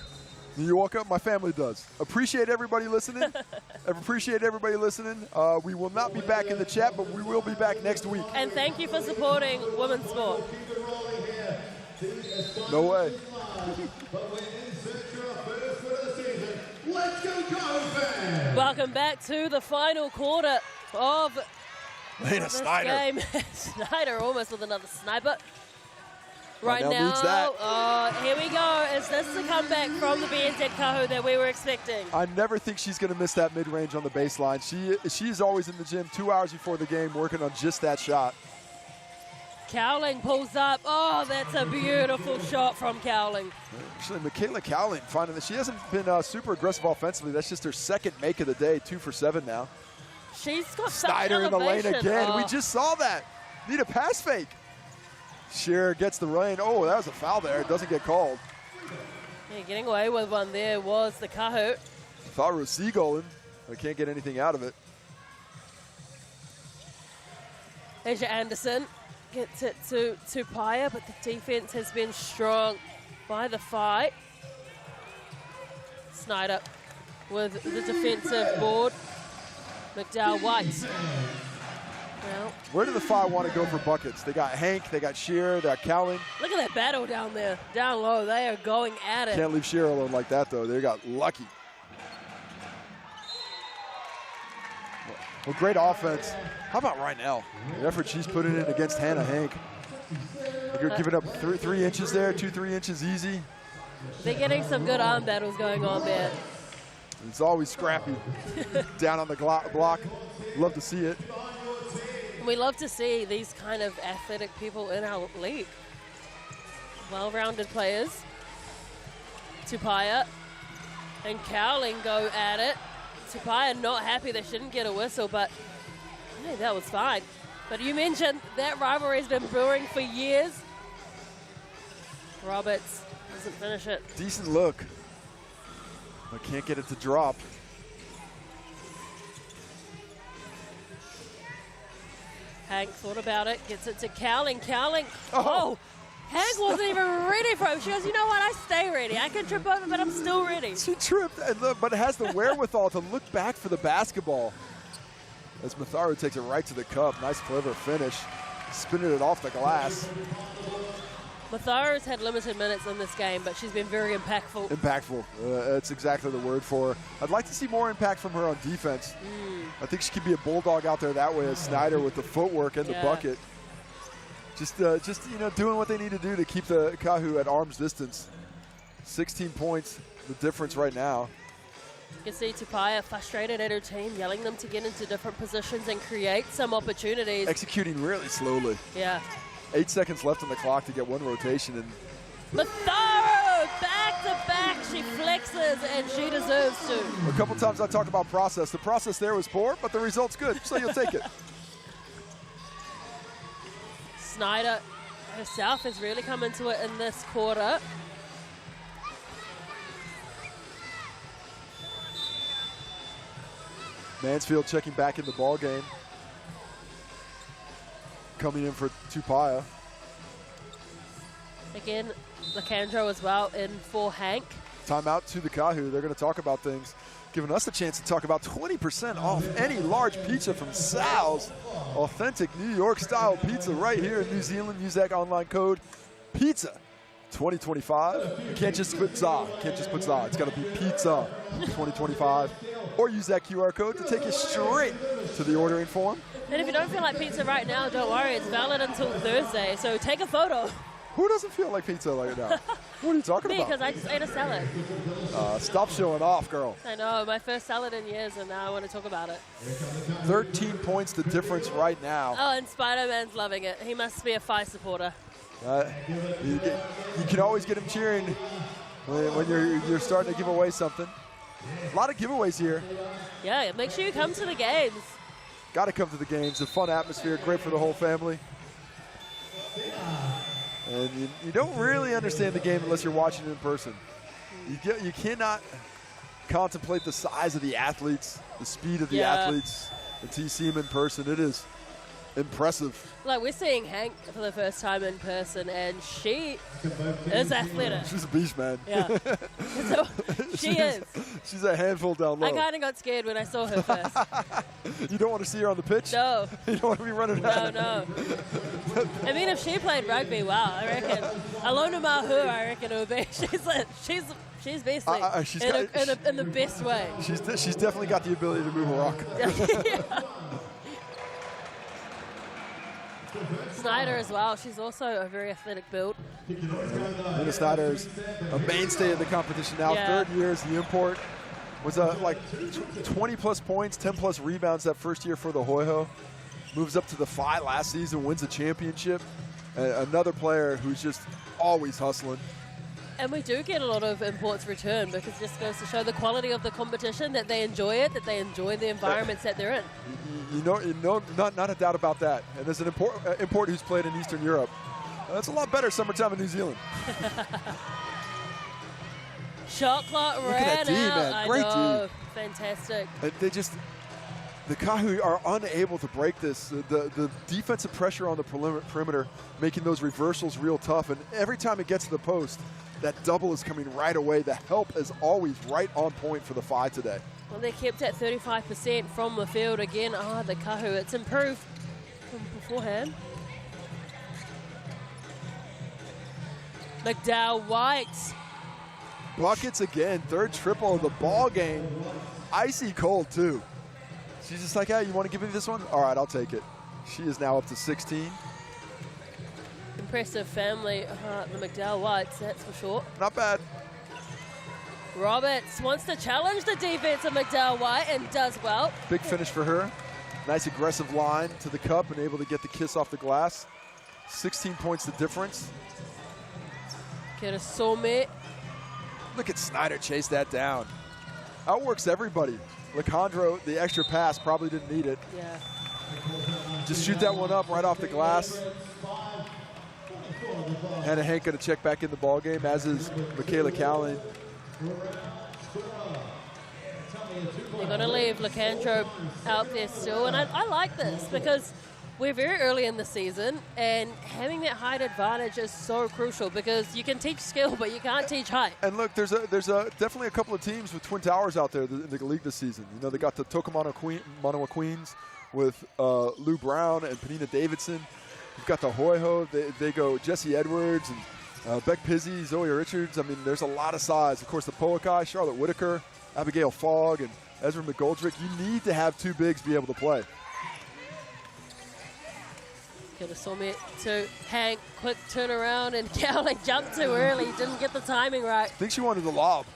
You woke up, my family does. Appreciate everybody listening. Appreciate everybody listening. We will not be back in the chat, but we will be back next week. And thank you for supporting women's sport. No way. Welcome back to the final quarter of Lena this Snyder. game. Snyder almost with another sniper. Right Now now, leads that. here we go. Is this the comeback from the BNZ Kāhu that we were expecting? I never think she's going to miss that mid-range on the baseline. She's always in the gym 2 hours before the game working on just that shot. Cowling pulls up. Oh, that's a beautiful shot from Cowling. Actually, Michaela Cowling finding that she hasn't been super aggressive offensively. That's just her second make of the day, 2 for 7 now. She's got Snyder in the lane again. Oh. We just saw that. Need a pass fake. Shearer gets the rain. Oh, that was a foul there. It doesn't get called. Yeah, getting away with one there was the Kāhu. Thought it was Seagolden. I can't get anything out of it. Asia Anderson gets it to Tauihi, but the defense has been strong by the fight. Snyder with the defensive board. McDowell White. Well, Where do the Five want to go for buckets? They got Hank, they got Shearer, they got Cowling. look at that battle down there. Down low, they are going at it. Can't leave Shearer alone like that, though. They got lucky. Well, great offense. How about Rynell? The effort she's putting in against Hannah Hank. You're giving up 3 inches there, 2-3 inches easy. They're getting some good arm battles going on there. It's always scrappy down on the block. Love to see it. We love to see these kind of athletic people in our league. Well-rounded players. Tauihi and Cowling go at it. Tauihi not happy they shouldn't get a whistle, but hey, that was fine. But you mentioned that rivalry has been brewing for years. Roberts doesn't finish it. Decent look. But can't get it to drop. Hank thought about it, gets it to Cowling. Cowling, Oh. Hank wasn't even ready for it. She goes, you know what, I stay ready. I can trip over, but I'm still ready. She tripped, and but has the wherewithal to look back for the basketball. As Matharu takes it right to the cup. Nice, clever finish. Spinning it off the glass. Matharu's had limited minutes in this game, but she's been very impactful. Impactful. That's exactly the word for her. I'd like to see more impact from her on defense. I think she could be a bulldog out there that way as Snyder with the footwork and the bucket. Just doing what they need to do to keep the Kāhu at arm's distance. 16 points, the difference right now. You can see Tauihi frustrated at her team, yelling them to get into different positions and create some opportunities. Executing really slowly. Yeah. 8 seconds left on the clock to get one rotation. And Matharu, back to back, she flexes and she deserves to. a couple times I talk about process. The process there was poor, but the result's good, so you'll take it. Snyder herself has really come into it in this quarter. Mansfield checking back in the ball game. Coming in for Tauihi. Again, Lacandro as well in for Hank. Timeout to the Kāhu. They're going to talk about things, giving us a chance to talk about 20% off any large pizza from Sal's. Authentic New York style pizza right here in New Zealand. Use that online code PIZZA 2025. You can't just put ZA. It's got to be pizza 2025. Or use that QR code to take you straight to the ordering form. And if you don't feel like pizza right now, don't worry, it's valid until Thursday, so take a photo. Who doesn't feel like pizza right now? What are you talking Me, about? because I just ate a salad. Stop showing off, girl. I know, my first salad in years, and now I want to talk about it. 13 points the difference right now. Oh, and Spider-Man's loving it. He must be a Phi supporter. You can always get him cheering when you're starting to give away something. A lot of giveaways here. Yeah, make sure you come to the games. Got to come to the games. A fun atmosphere, great for the whole family. And you don't really understand the game unless you're watching it in person. You cannot contemplate the size of the athletes, the speed of the athletes until you see them in person. It is impressive. Like, we're seeing Hank for the first time in person, and she is athletic. She's a beast, man. Yeah. So, she is. She's a handful down low. I kind of got scared when I saw her first. You don't want to see her on the pitch? No. You don't want to be running around? No. I mean, if she played rugby, wow, I reckon. Alona Mahu, I reckon it would be. She's basically in the best way. She's definitely got the ability to move a rock. Yeah. Snyder as well. She's also a very athletic build. Nina Snyder is a mainstay of the competition now. Yeah. 3rd year as the import. Was like 20-plus points, 10-plus rebounds that first year for the Hoiho. Moves up to the FI last season, wins a championship. Another player who's just always hustling. And we do get a lot of imports return because it just goes to show the quality of the competition, that they enjoy it, that they enjoy the environments that they're in. You know, not a doubt about that. And there's an import who's played in Eastern Europe. That's a lot better summertime in New Zealand. Shot clock ran Look at that D, out. man. Great D. Fantastic. The Kāhu are unable to break this. The defensive pressure on the perimeter, making those reversals real tough. And every time it gets to the post, that double is coming right away. The help is always right on point for the FI today. Well, they're kept at 35% from the field again. The Kāhu, it's improved from beforehand. McDowell White. Buckets again, 3rd triple of the ball game. Icy cold, too. She's just like, hey, you want to give me this one? All right, I'll take it. She is now up to 16. Impressive family, the McDowell Whites, that's for sure. Not bad. Roberts wants to challenge the defense of McDowell White and does well. Big finish for her. Nice aggressive line to the cup and able to get the kiss off the glass. 16 points the difference. Kirasome. Look at Snyder chase that down. Outworks everybody. Lacandro, the extra pass, probably didn't need it. Yeah. Just shoot that one up right off the glass. Hannah Hank going to check back in the ball game, as is Michaela Cowling. They're going to leave Lacandro out there still, and I like this because we're very early in the season, and having that height advantage is so crucial because you can teach skill, but you can't teach height. And look, there's definitely a couple of teams with Twin Towers out there in the league this season. You know, they got the Tokomanoa Queens with Lou Brown and Panina Davidson. You've got the Hoiho. They go Jesse Edwards and Beck Pizzi, Zoe Richards. I mean, there's a lot of size. Of course, the Poakai, Charlotte Whitaker, Abigail Fogg, and Ezra McGoldrick. You need to have 2 bigs be able to play. Kirasome to Hank, quick turnaround, and Cowling jumped too early. Didn't get the timing right. I think she wanted the lob.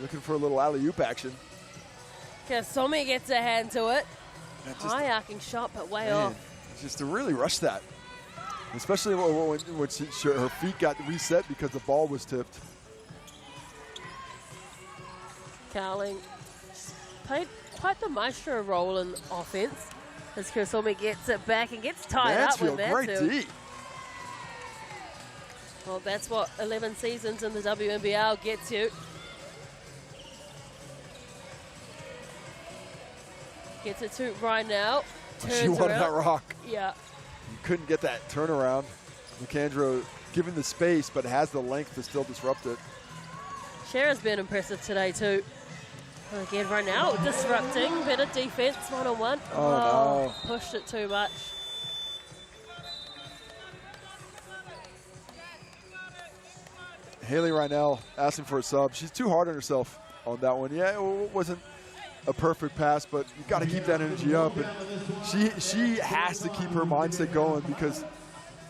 Looking for a little alley-oop action. Kirasome gets a hand to it. High arcing shot, but way off. Just to really rush that. Especially when her feet got reset because the ball was tipped. Cowling played quite the maestro role in offense as Kirasome gets it back and gets tied up with that. Great D. Well, that's what 11 seasons in the WNBL gets you. Gets it to right now. She wanted that rock. Yeah. You couldn't get that turnaround. McAndrew given the space, but has the length to still disrupt it. Shara's been impressive today, too. Again, right now, disrupting. Better defense, one-on-one. Oh, no. Pushed it too much. Haley Rynell asking for a sub. She's too hard on herself on that one. Yeah, it wasn't a perfect pass, but you got to keep that energy up. And she has to keep her mindset going because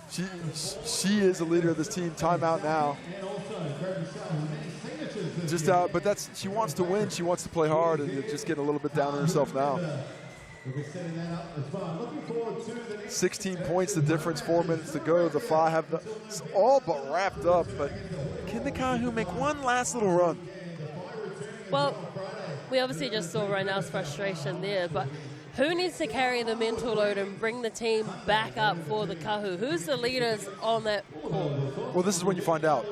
she is the leader of this team. Timeout now. But she wants to win. She wants to play hard, and just getting a little bit down on herself now. 16 points the difference, 4 minutes to go. The FI have it's all but wrapped up, but can the Kāhu make one last little run? Well, we obviously just saw Rynell's frustration there, but who needs to carry the mental load and bring the team back up for the Kāhu? Who's the leaders on that court? Well, this is when you find out.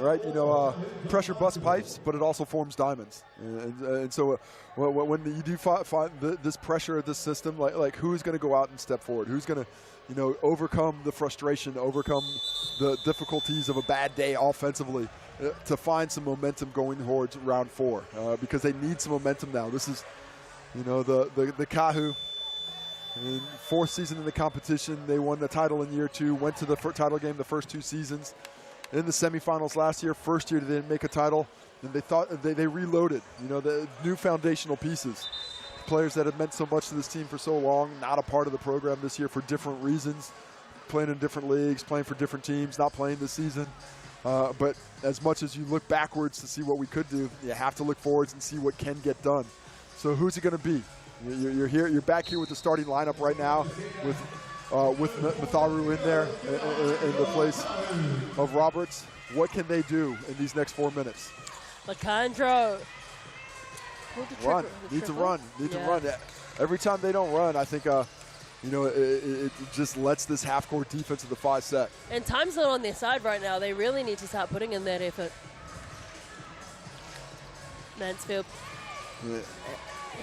right? You know, pressure busts pipes, but it also forms diamonds. And so when you do find this pressure of this system, like who's going to go out and step forward? Who's going to, you know, overcome the frustration, overcome the difficulties of a bad day offensively to find some momentum going towards round 4? Because they need some momentum now. This is, you know, the Kāhu. In 4th season in the competition, they won the title in year 2, went to the title game the first 2 seasons. In the semifinals last year, first year they didn't make a title, and they thought they reloaded. You know, the new foundational pieces, players that have meant so much to this team for so long, not a part of the program this year for different reasons, playing in different leagues, playing for different teams, not playing this season. But as much as you look backwards to see what we could do, you have to look forwards and see what can get done. So who's it going to be? You're here. You're back here with the starting lineup right now, with Matharu in there in the place of Roberts. What can they do in these next 4 minutes? Lacandro. Run. Need to run. Every time they don't run, I think, you know, it just lets this half-court defense of the 5 set. And time's not on their side right now. They really need to start putting in that effort. Mansfield. Yeah.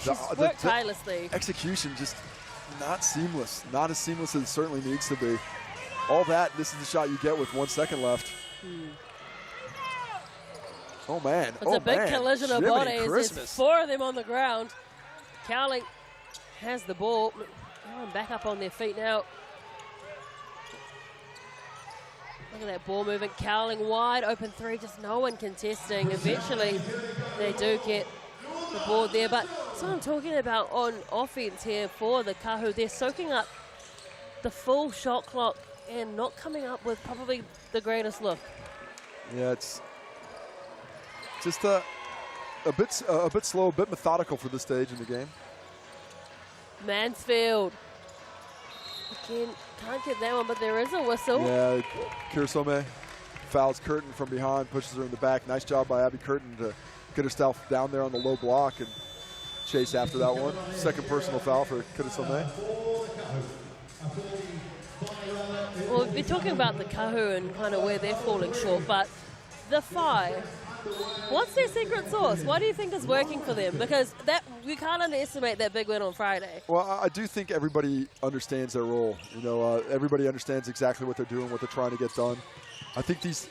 She's worked tirelessly. Execution just not seamless. Not as seamless as it certainly needs to be. All that, this is the shot you get with 1 second left. Oh, man. It's a big collision of bodies. There's 4 of them on the ground. Cowling has the ball. Back up on their feet now. Look at that ball movement. Cowling wide open 3, just no one contesting. Eventually, they do get the board there, but that's what I'm talking about on offense here for the Kāhu. They're soaking up the full shot clock and not coming up with probably the greatest look. Yeah, it's just a bit slow, a bit methodical for this stage in the game. Mansfield again, can't get that one, but there is a whistle. Yeah, Kirisome fouls Curtin from behind, pushes her in the back. Nice job by Abby Curtin to get herself down there on the low block and chase after that one. Second personal foul for Kirisome. Well, we've been talking about the Kāhu and kind of where they're falling short, but the Whai, what's their secret sauce? What do you think is working for them? Because that we can't underestimate that big win on Friday. Well, I do think everybody understands their role. You know, everybody understands exactly what they're doing, what they're trying to get done. I think these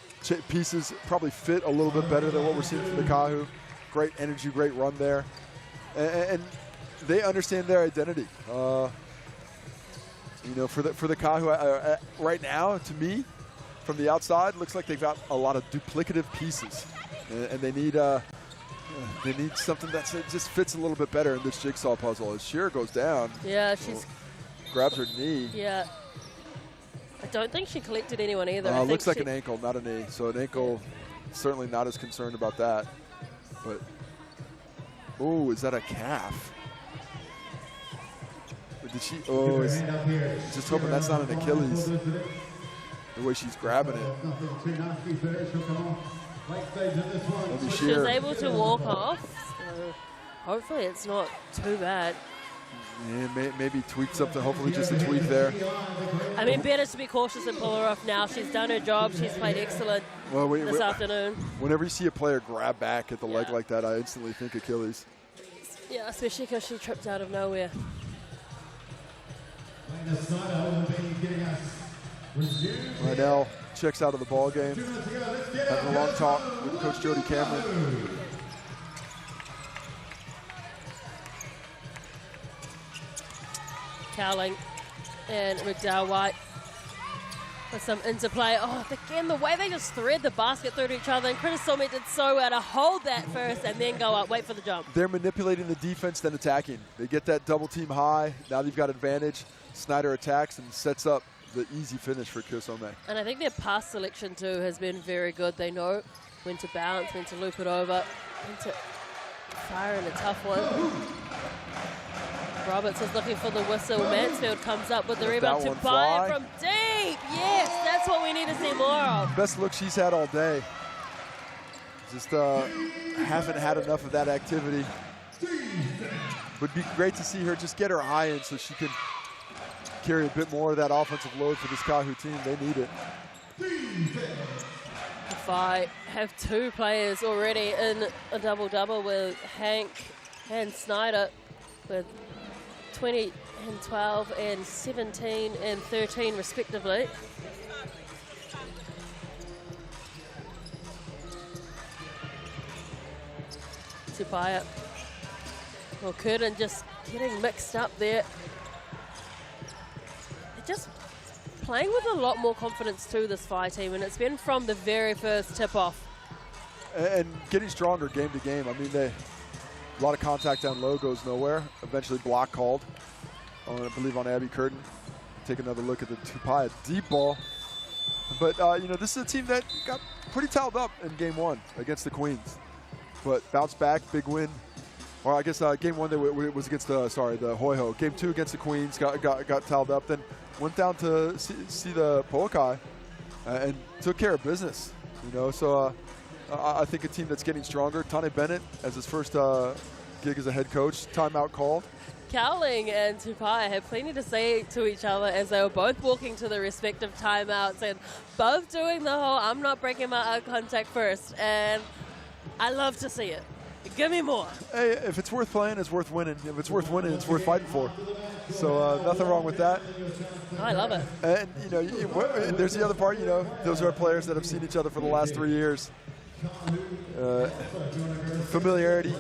pieces probably fit a little bit better than what we're seeing from the Kāhu. Great energy, great run there. And they understand their identity. You know, for the Kāhu, right now, to me, from the outside, looks like they've got a lot of duplicative pieces. And they need something that just fits a little bit better in this jigsaw puzzle. As Shearer goes down, yeah, she's grabs her knee. Yeah, I don't think she collected anyone either. Looks like an ankle, not a knee. So an ankle, certainly not as concerned about that. But oh, is that a calf? Did she? Oh, just hoping that's not an Achilles. The way she's grabbing it. She was able to walk off, so hopefully it's not too bad. Yeah, maybe tweak something, hopefully just a tweak there. I mean, better to be cautious and pull her off now. She's done her job. She's played excellent this afternoon. Whenever you see a player grab back at the leg like that, I instantly think Achilles. Yeah, especially because she tripped out of nowhere. Rydell checks out of the ball game. Having a long talk with Coach Jody Cameron. Cowling and McDowell White with some interplay. Oh, again, the way they just thread the basket through to each other, and Kirisome did so well to hold that first and then go up, wait for the jump. They're manipulating the defense, then attacking. They get that double team high. Now they've got advantage. Snyder attacks and sets up the easy finish for Kirisome. And I think their pass selection, too, has been very good. They know when to bounce, when to loop it over, when to fire in a tough one. Roberts is looking for the whistle. Mansfield comes up with the rebound to buy from deep. Yes, that's what we need to see more of. Best look she's had all day. Just haven't had enough of that activity. Would be great to see her just get her eye in so she can carry a bit more of that offensive load for this Kāhu team. They need it. The Whai have 2 players already in a double-double with Hank and Snyder with 20 and 12 and 17 and 13 respectively. Tupaya. Well, Curtin just getting mixed up there. They're just playing with a lot more confidence too, this Whai team, and it's been from the very first tip-off. And getting stronger game to game. I mean, a lot of contact down low, goes nowhere. Eventually block called, I believe on Abby Curtin. Take another look at the Tupaya deep ball. But, you know, this is a team that got pretty towed up in game 1 against the Queens. But bounced back, big win. Or I guess game 1 was against the Hoi Ho. Game 2 against the Queens, got towed up. Then went down to see the Poakai and took care of business. You know, so I think a team that's getting stronger. Tane Bennett as his first gig as a head coach. Timeout called. Cowling and Tupaya had plenty to say to each other as they were both walking to the respective timeouts and both doing the whole I'm not breaking my eye contact first. And I love to see it. Give me more. Hey, if it's worth playing, it's worth winning. If it's worth winning, it's worth fighting for. So nothing wrong with that. Oh, I love it. And, you know, there's the other part, you know, those are players that have seen each other for the last 3 years. Familiarity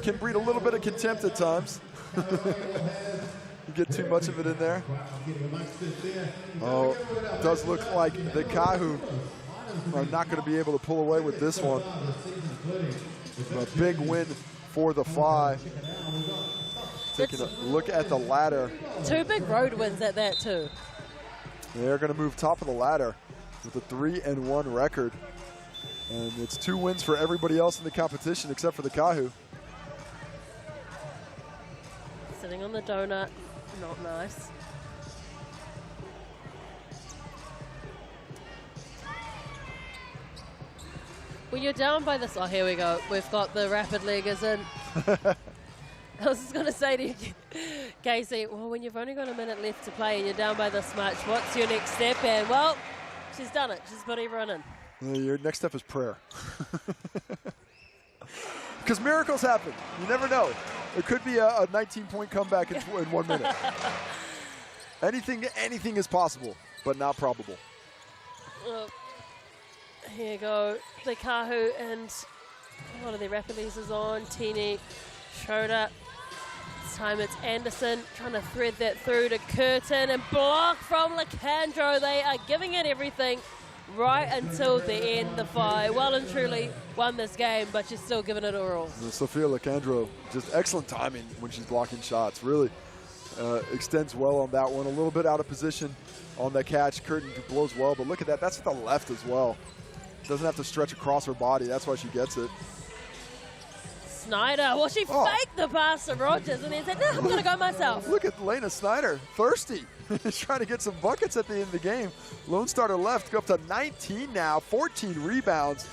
can breed a little bit of contempt at times. You get too much of it in there. Oh, it does look like the Kāhu are not going to be able to pull away with this one. A big win for the Whai. Taking a look at the ladder. 2 big road wins at that too. They're going to move top of the ladder with a 3-1 record. And it's 2 wins for everybody else in the competition except for the Kāhu. Sitting on the donut, not nice. When you're down by this, oh, here we go. We've got the rapid leggers in. I was just going to say to you, Casey, well, when you've only got a minute left to play and you're down by this much, what's your next step? And, well, she's done it. She's put everyone in. Your next step is prayer. Because miracles happen. You never know. It could be a 19-point comeback in 1 minute. Anything is possible, but not probable. Here you go. The Kāhu and a lot of their rapid leaders on. Tini, Schroeder. This time it's Anderson trying to thread that through to Curtin and block from Lacandro. They are giving it everything right until the end. The Whai well and truly won this game, but she's still giving it her all. Sophia Lacandro, just excellent timing when she's blocking shots. Really extends well on that one. A little bit out of position on that catch. Curtin blows well, but look at that. That's to the left as well. Doesn't have to stretch across her body. That's why she gets it. Snyder, well, she faked the pass to Rogers and he said, no, I'm going to go myself. Look at Lena Snyder, thirsty. She's trying to get some buckets at the end of the game. Lone starter left, go up to 19 now, 14 rebounds.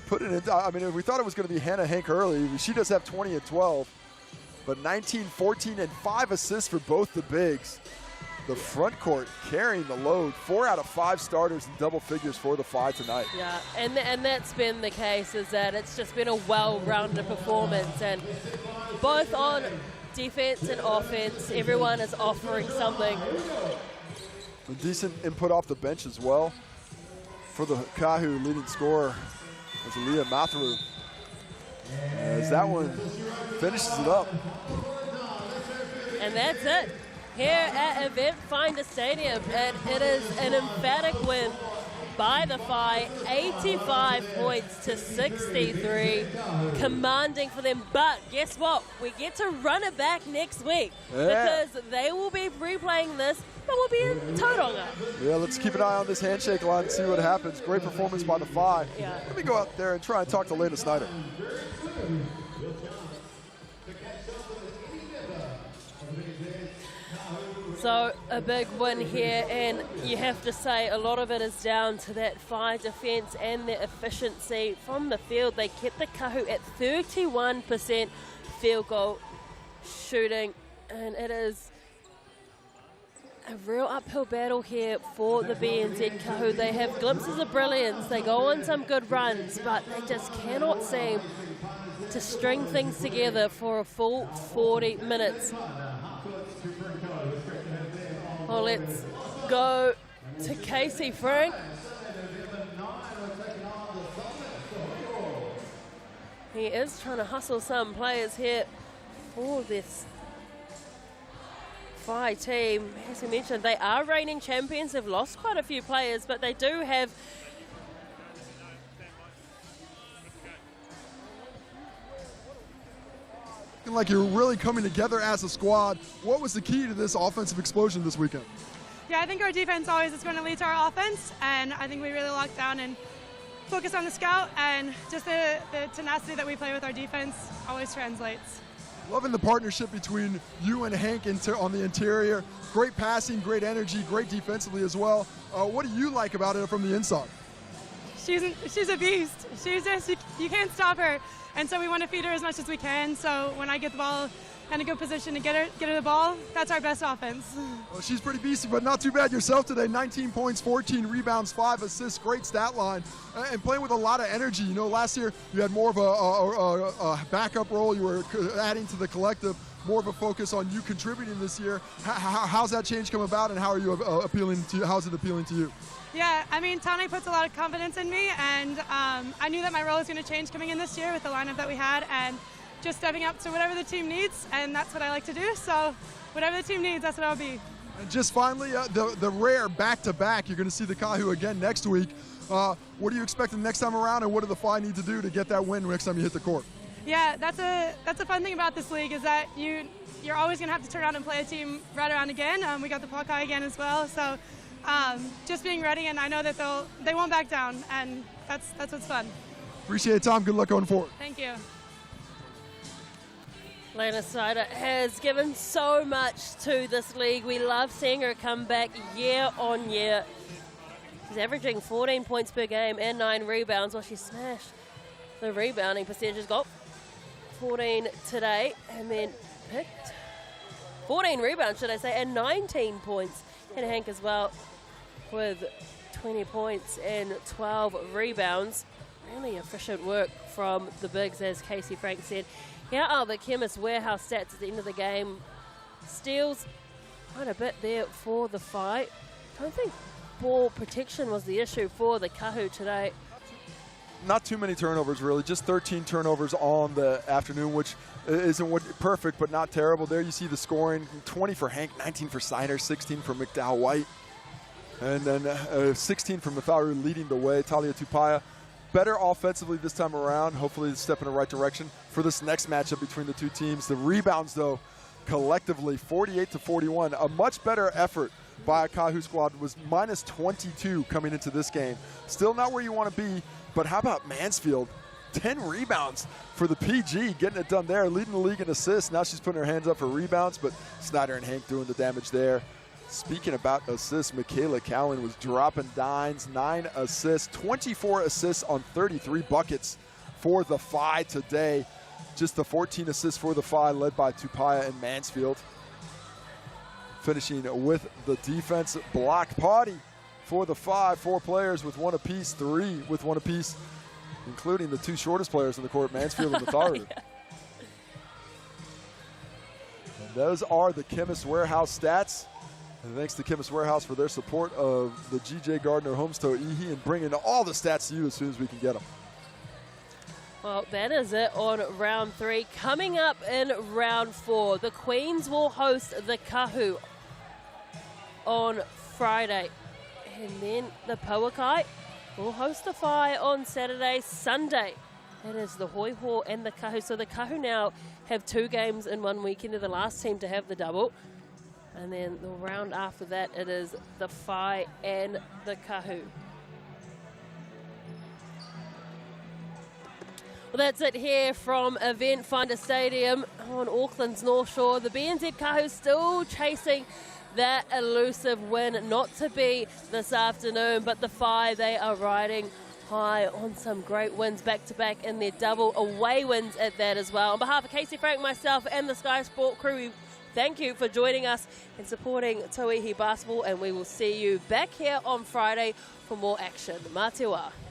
Put it in, I mean, we thought it was going to be Hannah Hank early. She does have 20 and 12, but 19, 14, and 5 assists for both the bigs. The front court carrying the load. 4 out of 5 starters in double figures for the Whai tonight. Yeah, and that's been the case, is that it's just been a well-rounded performance, and both on defense and offense, everyone is offering something. A decent input off the bench as well for the Kāhu. Leading scorer is Aaliyah Matharu. As that one finishes it up. And that's it. Here at Eventfinda Stadium, and it is an emphatic win by the Whai, 85 points to 63, commanding for them. But guess what? We get to run it back next week because they will be replaying this, but we'll be in Tauranga. Yeah, let's keep an eye on this handshake line and see what happens. Great performance by the Whai. Yeah. Let me go out there and try and talk to Lena Snyder. So a big win here, and you have to say a lot of it is down to that Whai defense and their efficiency from the field. They kept the Kāhu at 31% field goal shooting, and it is a real uphill battle here for the BNZ Kāhu. They have glimpses of brilliance. They go on some good runs, but they just cannot seem to string things together for a full 40 minutes. Well, let's go to Casey Frank. He is trying to hustle some players here for this Whai team. As we mentioned, they are reigning champions. They've lost quite a few players, but they do have like you're really coming together as a squad. What was the key to this offensive explosion this weekend? Yeah, I think our defense always is going to lead to our offense, and I think we really locked down and focused on the scout, and just the tenacity that we play with our defense always translates. Loving the partnership between you and Hank on the interior. Great passing, great energy, great defensively as well. What do you like about it from the inside? She's a beast. She's just, you can't stop her. And so we want to feed her as much as we can. So when I get the ball in a good position to get her the ball, that's our best offense. Well, she's pretty beastly, but not too bad yourself today. 19 points, 14 rebounds, 5 assists, great stat line, and playing with a lot of energy. You know, last year you had more of a backup role. You were adding to the collective, more of a focus on you contributing this year. How's that change come about, and how are you how's it appealing to you? Yeah, I mean, Tauihi puts a lot of confidence in me, and I knew that my role was going to change coming in this year with the lineup that we had, and just stepping up to whatever the team needs, and that's what I like to do. So whatever the team needs, that's what I'll be. And just finally, the rare back-to-back, you're going to see the Kāhu again next week. What do you expect the next time around, and what do the Whai need to do to get that win next time you hit the court? Yeah, that's a fun thing about this league, is that you're always going to have to turn around and play a team right around again. We got the Whai again as well, so just being ready, and I know that they won't back down, and that's what's fun. Appreciate it, Tom. Good luck going forward. Thank you. Lana Snyder has given so much to this league. We love seeing her come back year on year. She's averaging 14 points per game and 9 rebounds. Well, she smashed the rebounding percentages. Got 14 today, and then picked 14 rebounds, should I say, and 19 points. And Hank as well with 20 points and 12 rebounds. Really efficient work from the bigs, as Casey Frank said. Here are the Chemist Warehouse stats at the end of the game. Steals quite a bit there for the Whai. Don't think ball protection was the issue for the Kāhu today. Not too many turnovers, really. Just 13 turnovers on the afternoon, which isn't perfect, but not terrible. There you see the scoring. 20 for Hank, 19 for Snyder, 16 for McDowell White. And then 16 from Matharu leading the way. Talia Tupaya better offensively this time around. Hopefully a step in the right direction for this next matchup between the two teams. The rebounds, though, collectively 48-41. A much better effort by a Kāhu squad. Was minus 22 coming into this game. Still not where you want to be, but how about Mansfield? 10 rebounds for the PG, getting it done there, leading the league in assists. Now she's putting her hands up for rebounds, but Snyder and Hank doing the damage there. Speaking about assists, Michaela Cowan was dropping dimes, 9 assists, 24 assists on 33 buckets for the Whai today. Just the 14 assists for the Whai, led by Tupaya and Mansfield. Finishing with the defense block party for the Whai. 4 players with 1 apiece, 3 with 1 apiece, including the 2 shortest players on the court, Mansfield and Matharu. Yeah. And those are the Chemist Warehouse stats. And thanks to Chemist Warehouse for their support of the G.J. Gardner Homes Tauihi and bringing all the stats to you as soon as we can get them. Well, that is it on round 3. Coming up in round 4, the Queens will host the Kāhu on Friday. And then the Pauakai will host the Whai on Saturday, Sunday. It is the Hoiho and the Kāhu. So the Kāhu now have 2 games in 1 weekend. They're the last team to have the double. And then the round after that, it is the Whai and the Kāhu. Well, that's it here from Eventfinda Stadium on Auckland's North Shore. The BNZ Kāhu still chasing that elusive win, not to be this afternoon, but the Whai, they are riding high on some great wins back-to-back in their double away wins at that as well. On behalf of Casey Frank, myself, and the Sky Sport crew, we thank you for joining us and supporting Tauihi Basketball, and we will see you back here on Friday for more action. Mā te wā.